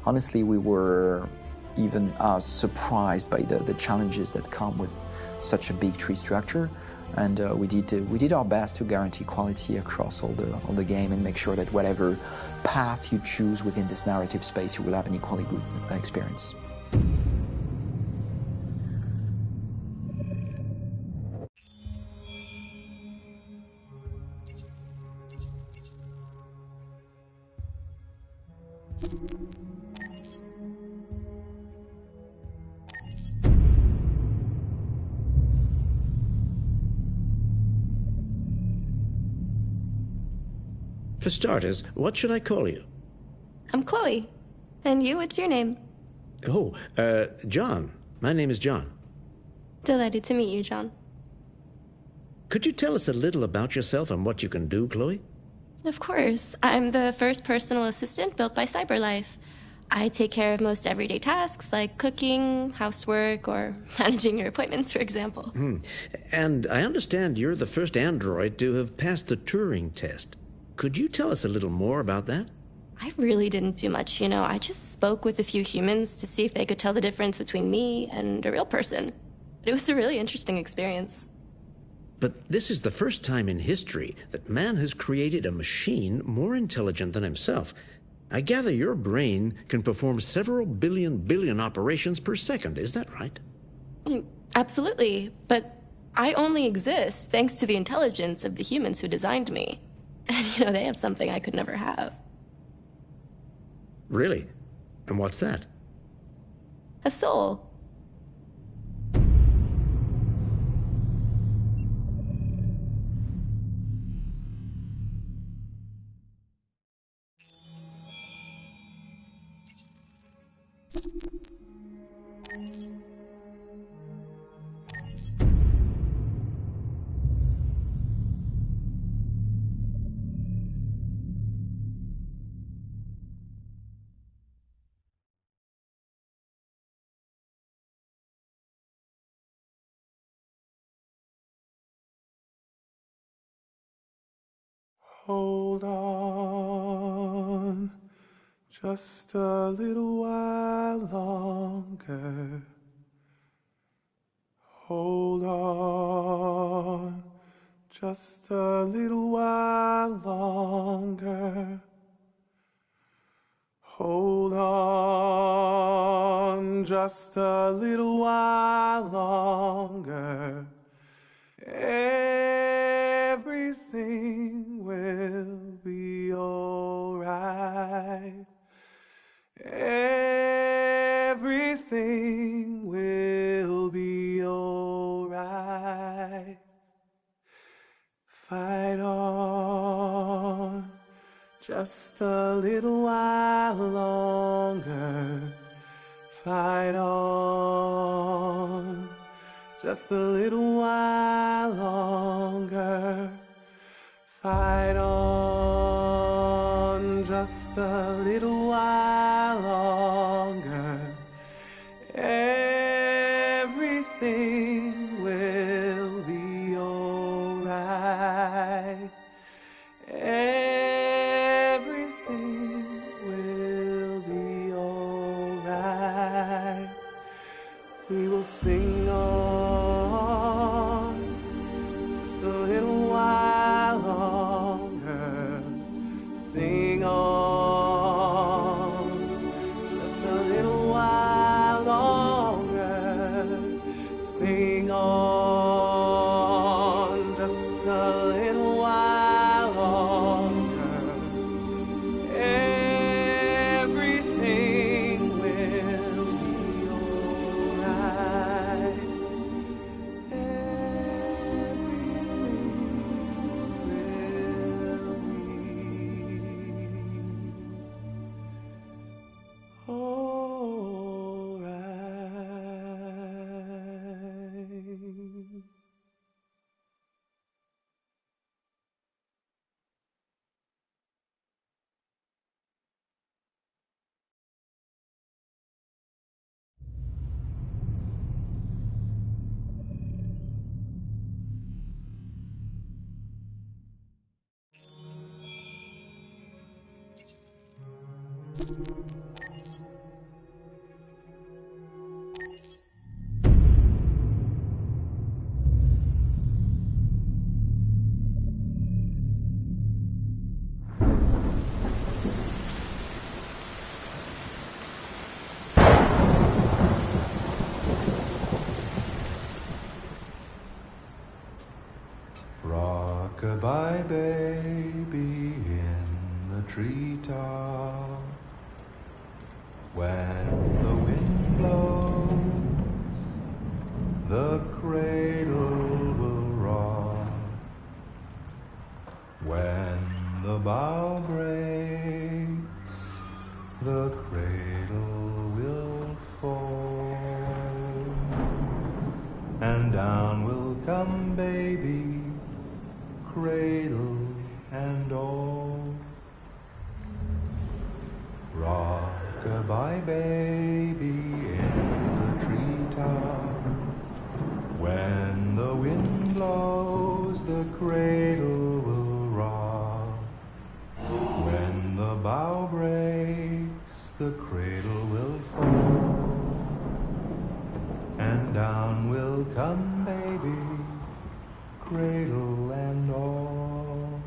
Honestly, we were even surprised by the challenges that come with such a big tree structure, and we did our best to guarantee quality across all the game and make sure that whatever path you choose within this narrative space, you will have an equally good experience. For starters, what should I call you? I'm Chloe. And you, what's your name? Oh, John. My name is John. Delighted to meet you, John. Could you tell us a little about yourself and what you can do, Chloe? Of course. I'm the first personal assistant built by CyberLife. I take care of most everyday tasks like cooking, housework, or managing your appointments, for example. And I understand you're the first android to have passed the Turing test. Could you tell us a little more about that? I really didn't do much, you know. I just spoke with a few humans to see if they could tell the difference between me and a real person. It was a really interesting experience. But this is the first time in history that man has created a machine more intelligent than himself. I gather your brain can perform several billion operations per second. Is that right? Absolutely. But I only exist thanks to the intelligence of the humans who designed me. And, you know, they have something I could never have. Really? And what's that? A soul. Hold on, just a little while longer. Hold on, just a little while longer. Hold on just a little while longer. Everything will be alright. Everything will be alright. Fight on just a little while longer. Fight on just a little while longer. Fight on just a little while longer. Everything will be alright. Everything will be alright. We will sing on just a little while longer. Sing on just a little while longer. Sing on just a little while longer. Everything will be alright. Rock-a-bye baby in the treetop. When the wind blows, the cradle will rock. When the bough breaks, the cradle will fall. And down will come baby, cradle and all. Rock-a-bye baby in the treetop. When the wind blows, the cradle will rock. When the bough breaks, the cradle will fall. And down will come baby, cradle and all.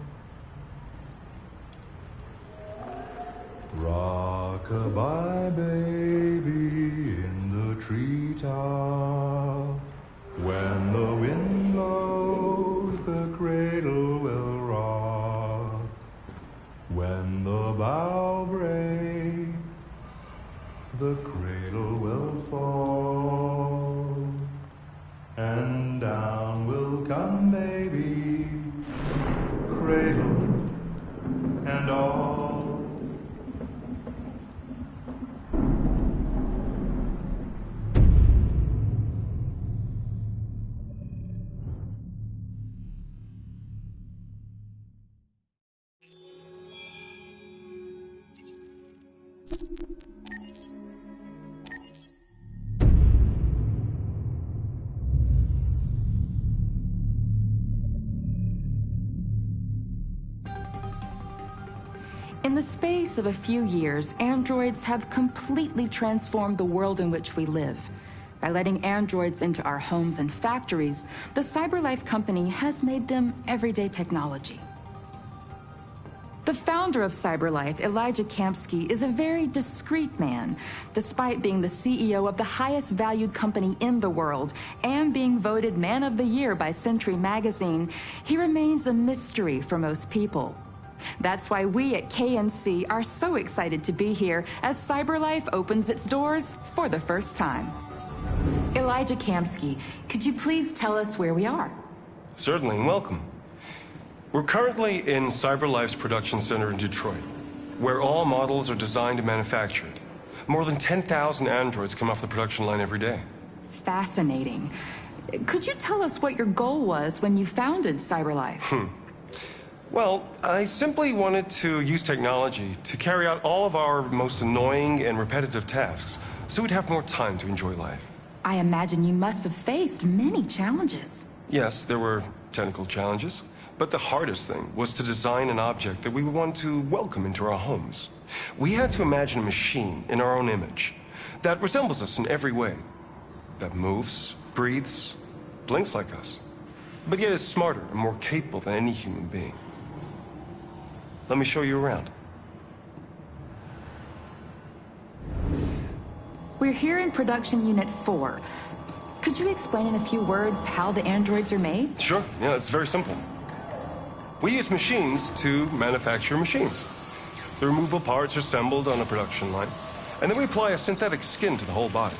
Rock-a-bye baby in the treetop. When the wind blows, the cradle will rock. When the bough breaks, the cradle will fall. And down will come baby, cradle and all. In the space of a few years, androids have completely transformed the world in which we live. By letting androids into our homes and factories, the CyberLife company has made them everyday technology. The founder of CyberLife, Elijah Kamsky, is a very discreet man. Despite being the CEO of the highest valued company in the world and being voted Man of the Year by Century Magazine, he remains a mystery for most people. That's why we at KNC are so excited to be here as CyberLife opens its doors for the first time. Elijah Kamsky, could you please tell us where we are? Certainly, and welcome. We're currently in CyberLife's production center in Detroit, where all models are designed and manufactured. More than 10,000 androids come off the production line every day. Fascinating. Could you tell us what your goal was when you founded CyberLife? Well, I simply wanted to use technology to carry out all of our most annoying and repetitive tasks, so we'd have more time to enjoy life. I imagine you must have faced many challenges. Yes, there were technical challenges, but the hardest thing was to design an object that we would want to welcome into our homes. We had to imagine a machine in our own image that resembles us in every way, that moves, breathes, blinks like us, but yet is smarter and more capable than any human being. Let me show you around. We're here in Production Unit 4. Could you explain in a few words how the androids are made? Sure, yeah, it's very simple. We use machines to manufacture machines. The removable parts are assembled on a production line, and then we apply a synthetic skin to the whole body.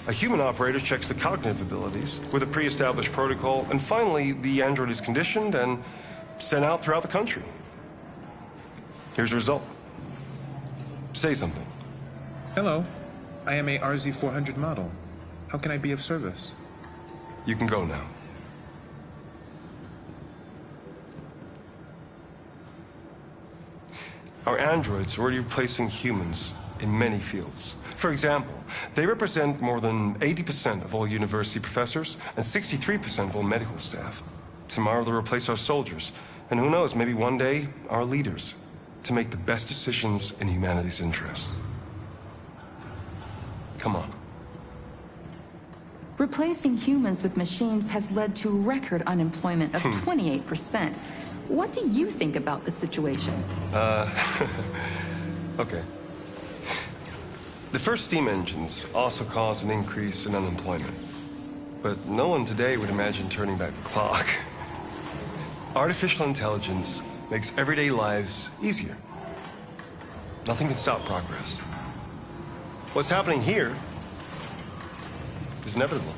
A human operator checks the cognitive abilities with a pre-established protocol, and finally, the android is conditioned and sent out throughout the country. Here's the result. Say something. Hello, I am a RZ400 model. How can I be of service? You can go now. Our androids are already replacing humans in many fields. For example, they represent more than 80% of all university professors and 63% of all medical staff. Tomorrow they'll replace our soldiers, and who knows, maybe one day, our leaders, to make the best decisions in humanity's interest. Come on. Replacing humans with machines has led to record unemployment of 28%. What do you think about the situation? Okay. The first steam engines also caused an increase in unemployment. But no one today would imagine turning back the clock. Artificial intelligence makes everyday lives easier. Nothing can stop progress. What's happening here is inevitable.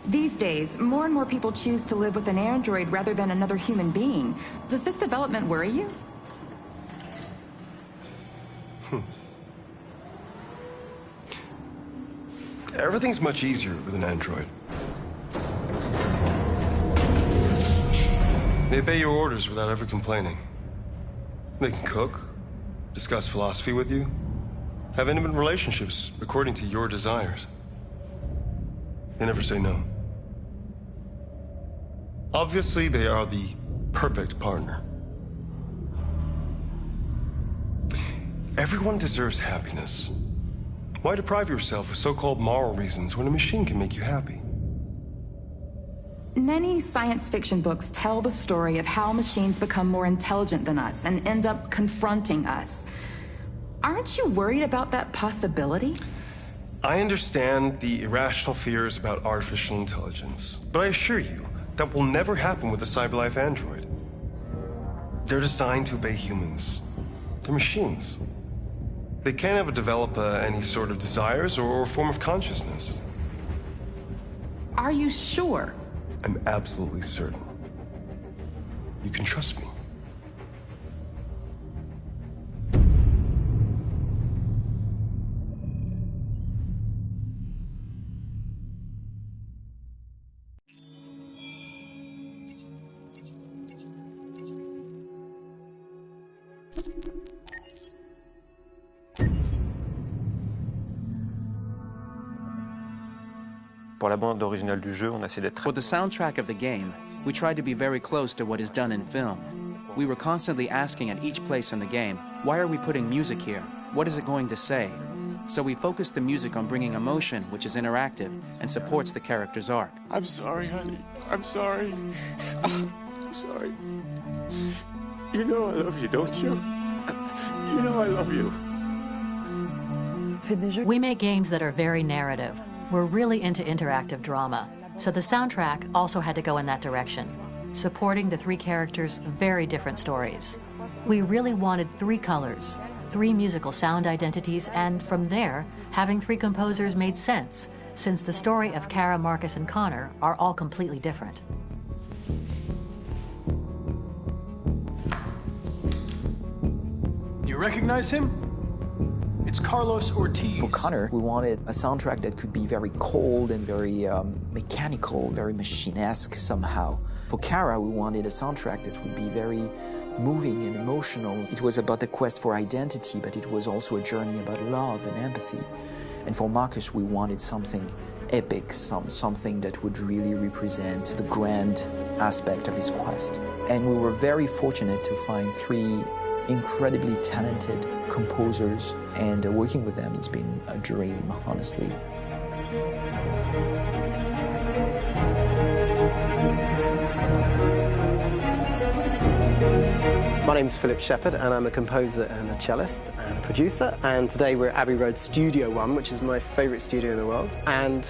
These days, more and more people choose to live with an android rather than another human being. Does this development worry you? Everything's much easier with an android. They obey your orders without ever complaining. They can cook, discuss philosophy with you, have intimate relationships according to your desires. They never say no. Obviously, they are the perfect partner. Everyone deserves happiness. Why deprive yourself of so-called moral reasons when a machine can make you happy? Many science fiction books tell the story of how machines become more intelligent than us and end up confronting us. Aren't you worried about that possibility? I understand the irrational fears about artificial intelligence, but I assure you that will never happen with a CyberLife android. They're designed to obey humans. They're machines. They can't ever develop any sort of desires or form of consciousness. Are you sure? I'm absolutely certain. You can trust me. Pour la bande originale du jeu, on a essayé d'être... For the soundtrack of the game, we tried to be very close to what is done in film. We were constantly asking at each place in the game, why are we putting music here? What is it going to say? So we focused the music on bringing emotion, which is interactive, and supports the character's arc. I'm sorry, honey. I'm sorry. sorry. You know I love you, don't you? You know I love you. We make games that are very narrative. We're really into interactive drama, so the soundtrack also had to go in that direction, supporting the three characters' very different stories. We really wanted three colors, three musical sound identities, and from there, having three composers made sense, since the story of Kara, Marcus, and Connor are all completely different. You recognize him? It's Carlos Ortiz. For Connor, we wanted a soundtrack that could be very cold and very mechanical, very machine-esque somehow. For Kara, we wanted a soundtrack that would be very moving and emotional. It was about the quest for identity, but it was also a journey about love and empathy. And for Marcus, we wanted something epic, something that would really represent the grand aspect of his quest. And we were very fortunate to find three incredibly talented composers, and working with them has been a dream, honestly. My name's Philip Shepherd, and I'm a composer and a cellist and a producer, and today we're at Abbey Road Studio One, which is my favourite studio in the world, and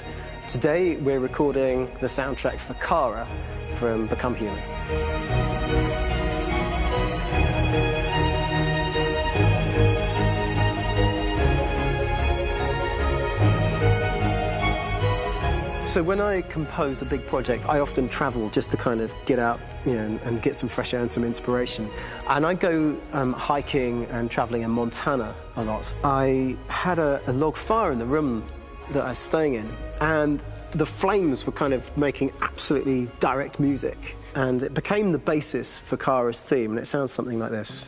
today we're recording the soundtrack for Kara from Become Human. So when I compose a big project, I often travel just to kind of get out, and get some fresh air and some inspiration. And I go hiking and traveling in Montana a lot. I had a log fire in the room that I was staying in, and the flames were kind of making absolutely direct music. And it became the basis for Kara's theme, and it sounds something like this.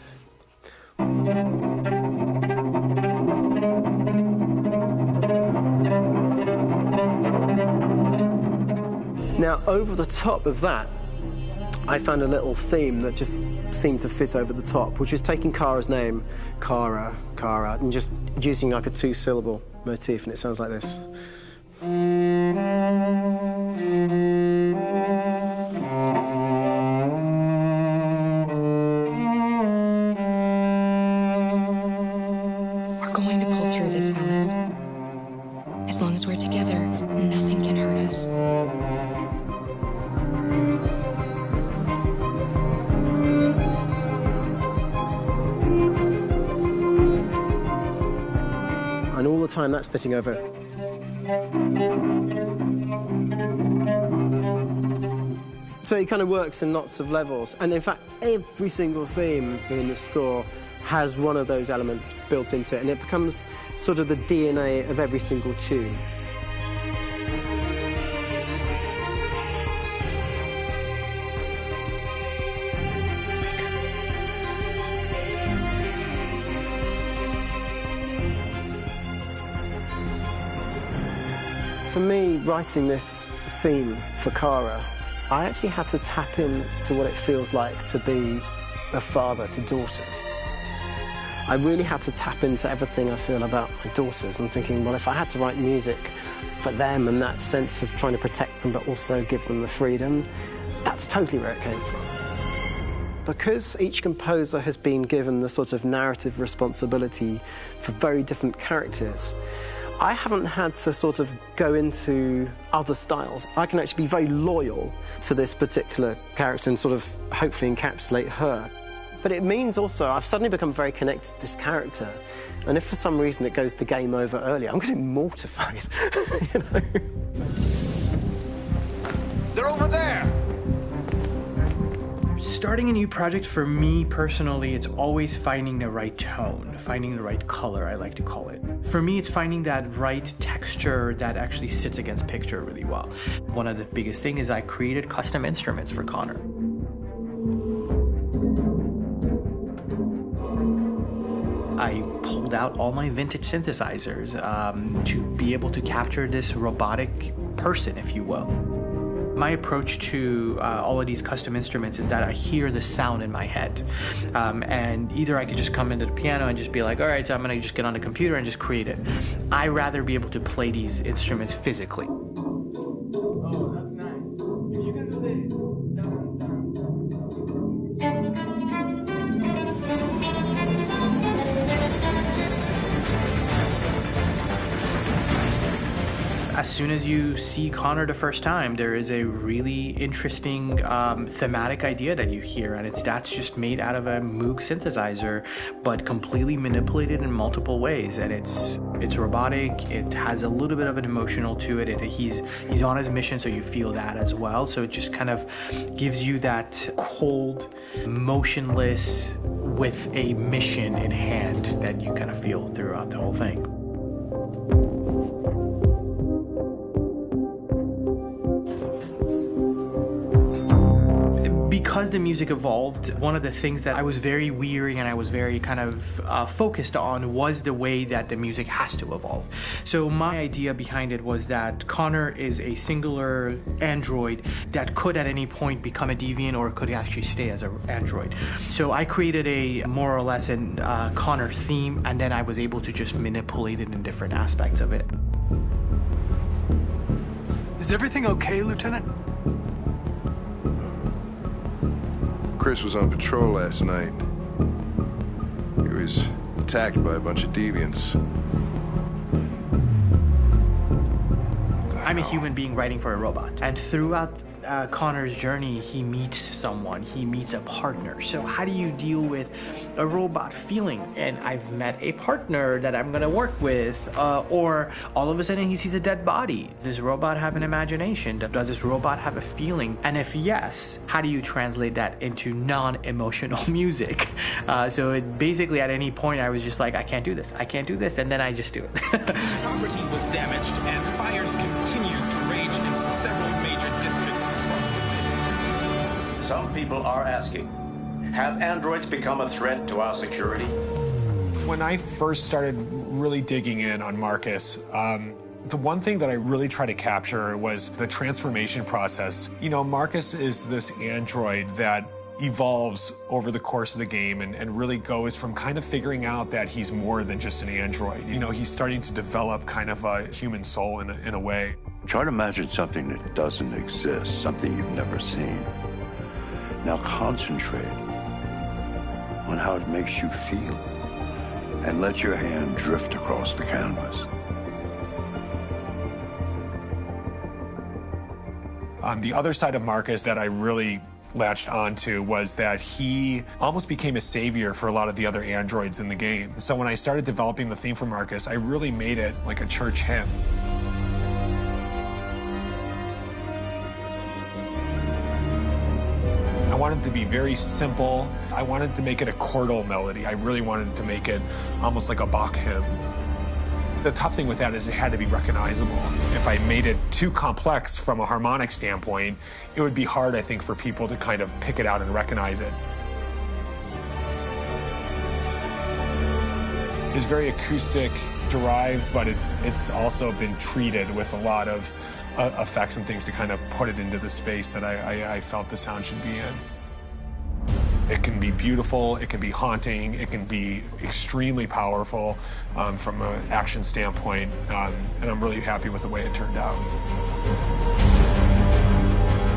Now, over the top of that, I found a little theme that just seemed to fit over the top, which is taking Kara's name, Kara, and just using like a two-syllable motif, and it sounds like this. We're going to pull through this, Alice. As long as we're together, nothing can hurt us. And all the time that's fitting over. So it kind of works in lots of levels. And in fact, every single theme in the score has one of those elements built into it, and it becomes sort of the DNA of every single tune. For me, writing this theme for Kara, I actually had to tap into what it feels like to be a father to daughters. I really had to tap into everything I feel about my daughters and thinking, well, if I had to write music for them and that sense of trying to protect them but also give them the freedom, that's totally where it came from. Because each composer has been given the sort of narrative responsibility for very different characters, I haven't had to sort of go into other styles. I can actually be very loyal to this particular character and sort of hopefully encapsulate her. But it means also I've suddenly become very connected to this character. And if for some reason it goes to game over early, I'm going to be mortified, you know? They're over there! Starting a new project, for me personally, it's always finding the right tone, finding the right color, I like to call it. For me, it's finding that right texture that actually sits against picture really well. One of the biggest things is I created custom instruments for Connor. I pulled out all my vintage synthesizers to be able to capture this robotic person, if you will. My approach to all of these custom instruments is that I hear the sound in my head. And either I could just come into the piano and just be like, all right, so I'm gonna just get on the computer and just create it. I rather be able to play these instruments physically. Oh, that's nice. You can do that. as soon as you see Connor the first time, there is a really interesting thematic idea that you hear, and that's just made out of a Moog synthesizer, but completely manipulated in multiple ways. And it's robotic. It has a little bit of an emotional to it. He's on his mission, so you feel that as well. So it just kind of gives you that cold, motionless, with a mission in hand that you kind of feel throughout the whole thing. Because the music evolved, one of the things that I was very weary and I was very kind of focused on was the way that the music has to evolve. So my idea behind it was that Connor is a singular android that could at any point become a deviant or could actually stay as an android. So I created a more or less an Connor theme, and then I was able to just manipulate it in different aspects of it. Is everything okay, Lieutenant? Chris was on patrol last night. He was attacked by a bunch of deviants. I'm a human being writing for a robot. And throughout Connor's journey, he meets someone, he meets a partner. So how do you deal with a robot feeling? And I've met a partner that I'm gonna work with, or all of a sudden he sees a dead body. Does this robot have an imagination? Does this robot have a feeling? And if yes, how do you translate that into non-emotional music? So it basically at any point I was just like, I can't do this, and then I just do it. Property was damaged and fires continue to rage in several major districts across the city. Some people are asking, have androids become a threat to our security? When I first started really digging in on Marcus, the one thing that I really tried to capture was the transformation process. You know, Marcus is this android that evolves over the course of the game and really goes from kind of figuring out that he's more than just an android. You know, he's starting to develop kind of a human soul in a way. Try to imagine something that doesn't exist, something you've never seen. Now concentrate on how it makes you feel and let your hand drift across the canvas. The other side of Marcus that I really latched onto was that he almost became a savior for a lot of the other androids in the game. So when I started developing the theme for Marcus, I really made it like a church hymn. I wanted it to be very simple. I wanted to make it a chordal melody. I really wanted to make it almost like a Bach hymn. The tough thing with that is it had to be recognizable. If I made it too complex from a harmonic standpoint, it would be hard, I think, for people to kind of pick it out and recognize it. It's very acoustic derived, but it's also been treated with a lot of effects and things to kind of put it into the space that I felt the sound should be in. It can be beautiful, it can be haunting, it can be extremely powerful from an action standpoint, and I'm really happy with the way it turned out.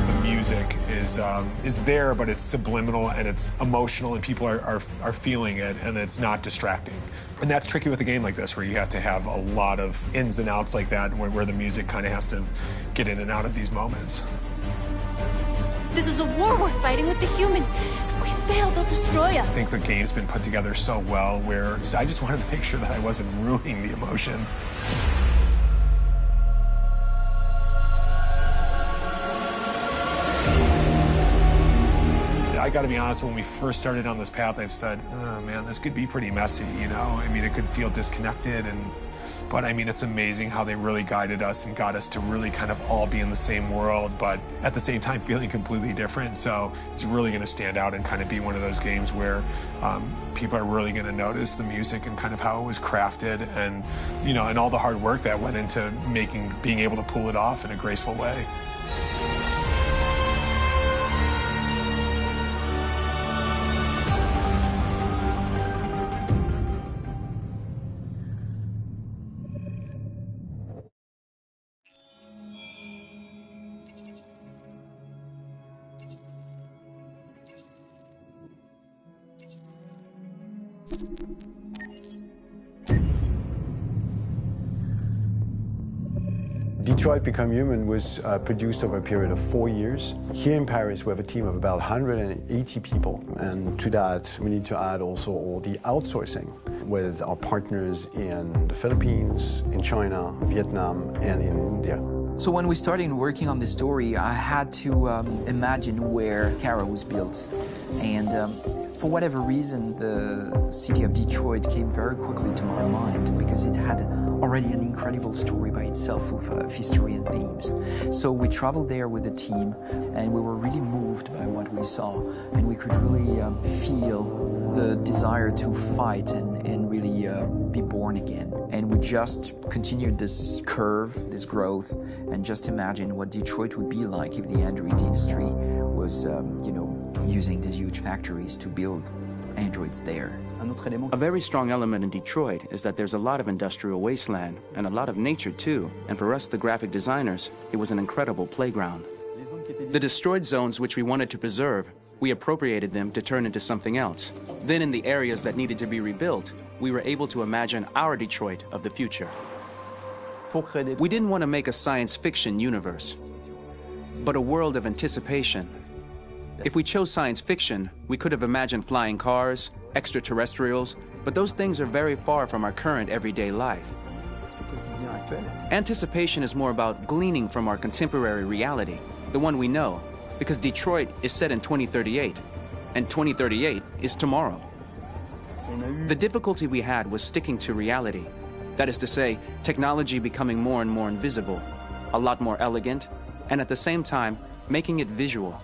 The music is there, but it's subliminal and it's emotional, and people are feeling it, and it's not distracting. And that's tricky with a game like this, where you have to have a lot of ins and outs like that, where the music kind of has to get in and out of these moments. This is a war we're fighting with the humans. If we fail, they'll destroy us. I think the game's been put together so well where I just wanted to make sure that I wasn't ruining the emotion. I gotta be honest, when we first started on this path, I've said, oh man, this could be pretty messy, you know? I mean, it could feel disconnected, but I mean, it's amazing how they really guided us and got us to really kind of all be in the same world, but at the same time feeling completely different. So it's really gonna stand out and kind of be one of those games where people are really gonna notice the music and kind of how it was crafted, and, you know, and all the hard work that went into being able to pull it off in a graceful way. Detroit Become Human was produced over a period of 4 years. Here in Paris, we have a team of about 180 people. And to that, we need to add also all the outsourcing with our partners in the Philippines, in China, Vietnam, and in India. So when we started working on this story, I had to imagine where Kara was built. And for whatever reason, the city of Detroit came very quickly to my mind because it had already an incredible story by itself of history and themes. So we traveled there with the team and we were really moved by what we saw, and we could really feel the desire to fight and really be born again. And we just continued this curve, this growth, and just imagine what Detroit would be like if the android industry was, using these huge factories to build androids there. A very strong element in Detroit is that there's a lot of industrial wasteland and a lot of nature too, and for us, the graphic designers, it was an incredible playground. The destroyed zones which we wanted to preserve, we appropriated them to turn into something else. Then in the areas that needed to be rebuilt, we were able to imagine our Detroit of the future. We didn't want to make a science fiction universe, but a world of anticipation. If we chose science fiction, we could have imagined flying cars, extraterrestrials, but those things are very far from our current everyday life. Anticipation is more about gleaning from our contemporary reality, the one we know, because Detroit is set in 2038, and 2038 is tomorrow. The difficulty we had was sticking to reality. That is to say, technology becoming more and more invisible, a lot more elegant, and at the same time, making it visual.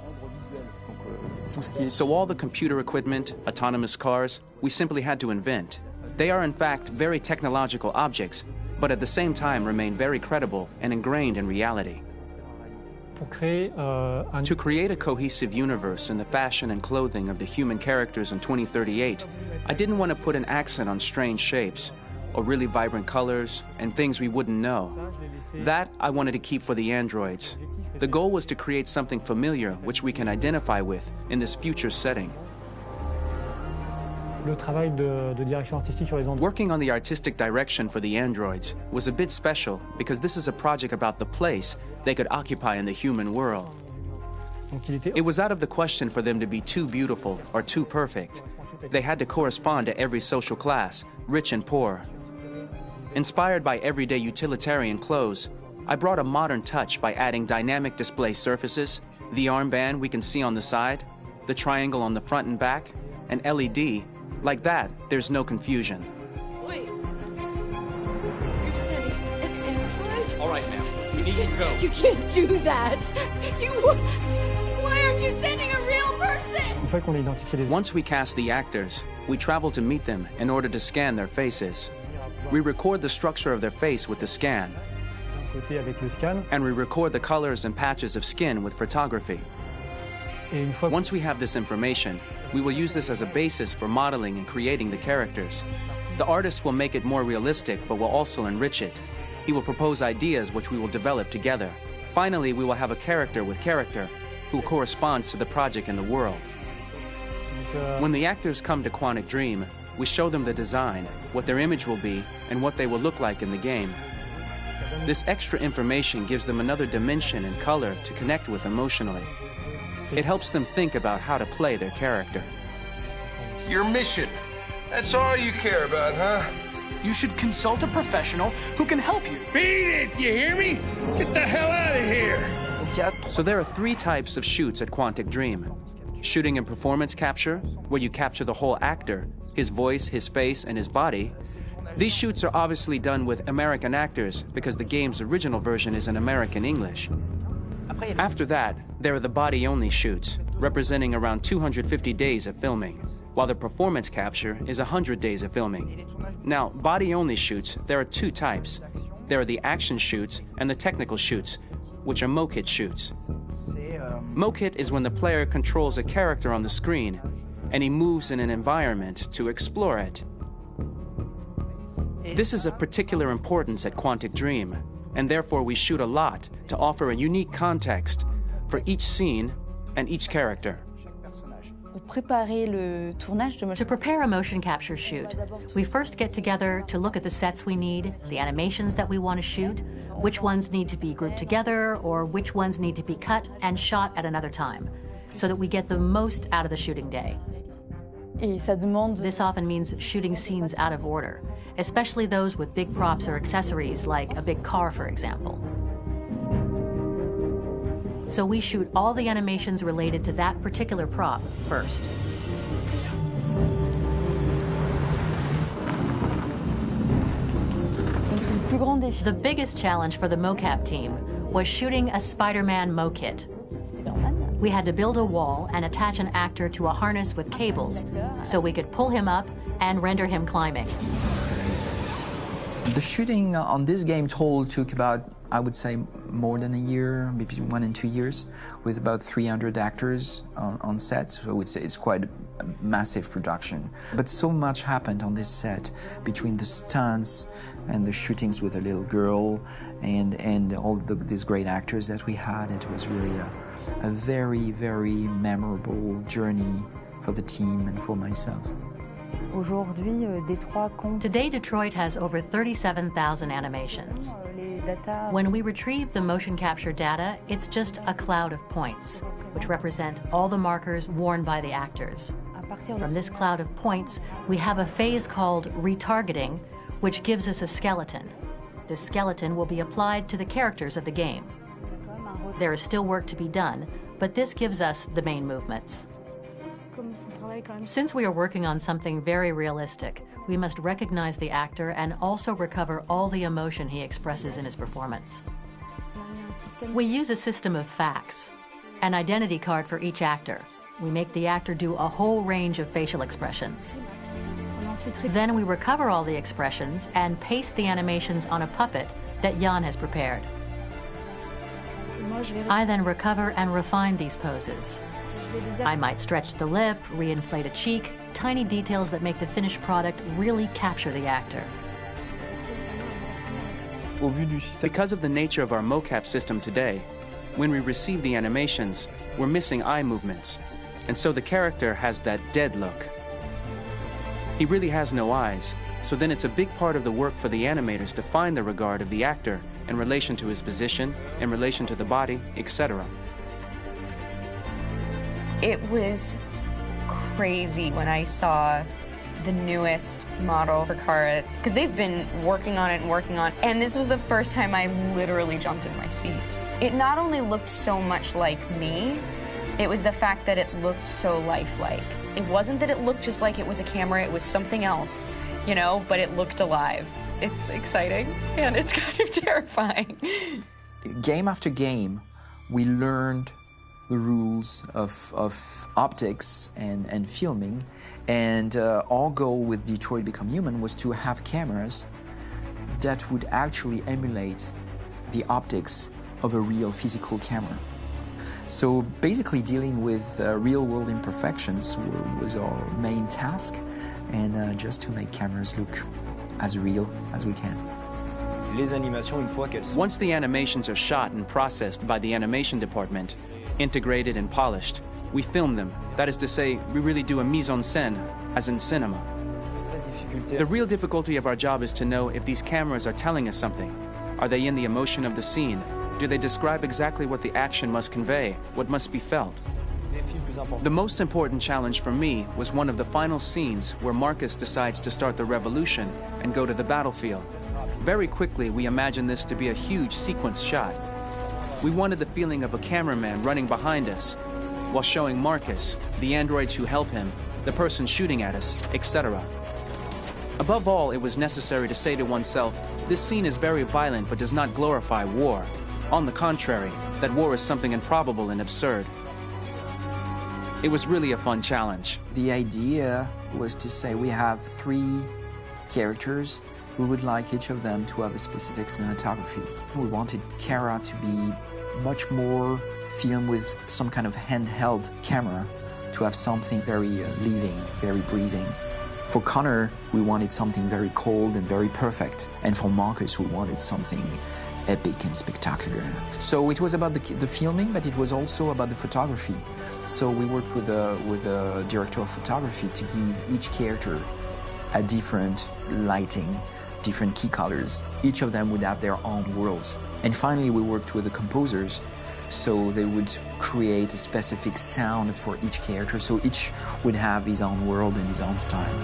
So all the computer equipment, autonomous cars, we simply had to invent. They are in fact very technological objects, but at the same time remain very credible and ingrained in reality. To create a cohesive universe in the fashion and clothing of the human characters in 2038, I didn't want to put an accent on strange shapes, or really vibrant colors, and things we wouldn't know. That I wanted to keep for the androids. The goal was to create something familiar which we can identify with in this future setting. Working on the artistic direction for the androids was a bit special because this is a project about the place they could occupy in the human world. It was out of the question for them to be too beautiful or too perfect. They had to correspond to every social class, rich and poor. Inspired by everyday utilitarian clothes, I brought a modern touch by adding dynamic display surfaces, the armband we can see on the side, the triangle on the front and back, an LED. Like that, there's no confusion. Wait. You're sending an android? All right, ma'am. We need to go. You can't do that. Why aren't you sending a real person? Once we cast the actors, we travel to meet them in order to scan their faces. We record the structure of their face with the scan. And we record the colors and patches of skin with photography. Once we have this information, we will use this as a basis for modeling and creating the characters. The artist will make it more realistic, but will also enrich it. He will propose ideas which we will develop together. Finally, we will have a character with character who corresponds to the project and the world. When the actors come to Quantic Dream, we show them the design, what their image will be, and what they will look like in the game. This extra information gives them another dimension and color to connect with emotionally. It helps them think about how to play their character. Your mission. That's all you care about, huh? You should consult a professional who can help you. Beat it, you hear me? Get the hell out of here! So there are 3 types of shoots at Quantic Dream. Shooting and performance capture, where you capture the whole actor, his voice, his face, and his body. These shoots are obviously done with American actors because the game's original version is in American English. After that, there are the body-only shoots, representing around 250 days of filming, while the performance capture is 100 days of filming. Now, body-only shoots, there are 2 types. There are the action shoots and the technical shoots, which are mokit shoots. Mokit is when the player controls a character on the screen, and he moves in an environment to explore it. This is of particular importance at Quantic Dream, and therefore we shoot a lot to offer a unique context for each scene and each character. To prepare a motion capture shoot, we first get together to look at the sets we need, the animations that we want to shoot, which ones need to be grouped together, or which ones need to be cut and shot at another time, so that we get the most out of the shooting day. This often means shooting scenes out of order, especially those with big props or accessories, like a big car, for example. So we shoot all the animations related to that particular prop first. The biggest challenge for the mocap team was shooting a Spider-Man mo-kit. We had to build a wall and attach an actor to a harness with cables so we could pull him up and render him climbing. The shooting on this game total took about, I would say, more than a year, maybe 1 and 2 years, with about 300 actors on set. So I would say it's quite a massive production. But so much happened on this set between the stunts and the shootings with a little girl and all these great actors that we had. It was really a very, very memorable journey for the team and for myself. Today, Detroit has over 37,000 animations. When we retrieve the motion capture data, it's just a cloud of points, which represent all the markers worn by the actors. From this cloud of points, we have a phase called retargeting, which gives us a skeleton. This skeleton will be applied to the characters of the game. There is still work to be done, but this gives us the main movements. Since we are working on something very realistic, we must recognize the actor and also recover all the emotion he expresses in his performance. We use a system of facts, an identity card for each actor. We make the actor do a whole range of facial expressions. Then we recover all the expressions and paste the animations on a puppet that Jan has prepared. I then recover and refine these poses. I might stretch the lip, reinflate a cheek, tiny details that make the finished product really capture the actor. Because of the nature of our mocap system today, when we receive the animations, we're missing eye movements, and so the character has that dead look. He really has no eyes, so then it's a big part of the work for the animators to find the regard of the actor in relation to his position, in relation to the body, etc. It was crazy when I saw the newest model for Kara, because they've been working on it and working on it, and this was the first time I literally jumped in my seat. It not only looked so much like me, it was the fact that it looked so lifelike. It wasn't that it looked just like it was a camera, it was something else, you know, but it looked alive. It's exciting, and it's kind of terrifying. Game after game, we learned the rules of optics and filming, and our goal with Detroit Become Human was to have cameras that would actually emulate the optics of a real physical camera. So basically dealing with real-world imperfections was our main task, and just to make cameras look as real as we can. Once the animations are shot and processed by the animation department, integrated and polished, we film them. That is to say, we really do a mise en scène, as in cinema. The real difficulty of our job is to know if these cameras are telling us something. Are they in the emotion of the scene? Do they describe exactly what the action must convey, what must be felt? The most important challenge for me was one of the final scenes where Marcus decides to start the revolution and go to the battlefield. Very quickly, we imagined this to be a huge sequence shot. We wanted the feeling of a cameraman running behind us while showing Marcus, the androids who help him, the person shooting at us, etc. Above all, it was necessary to say to oneself, this scene is very violent but does not glorify war. On the contrary, that war is something improbable and absurd. It was really a fun challenge. The idea was to say we have 3 characters. We would like each of them to have a specific cinematography. We wanted Kara to be much more filmed with some kind of handheld camera, to have something very living, very breathing. For Connor, we wanted something very cold and very perfect. And for Marcus, we wanted something epic and spectacular. So it was about the filming, but it was also about the photography. So we worked with a director of photography to give each character a different lighting, different key colors. Each of them would have their own worlds. And finally, we worked with the composers, so they would create a specific sound for each character, so each would have his own world and his own style.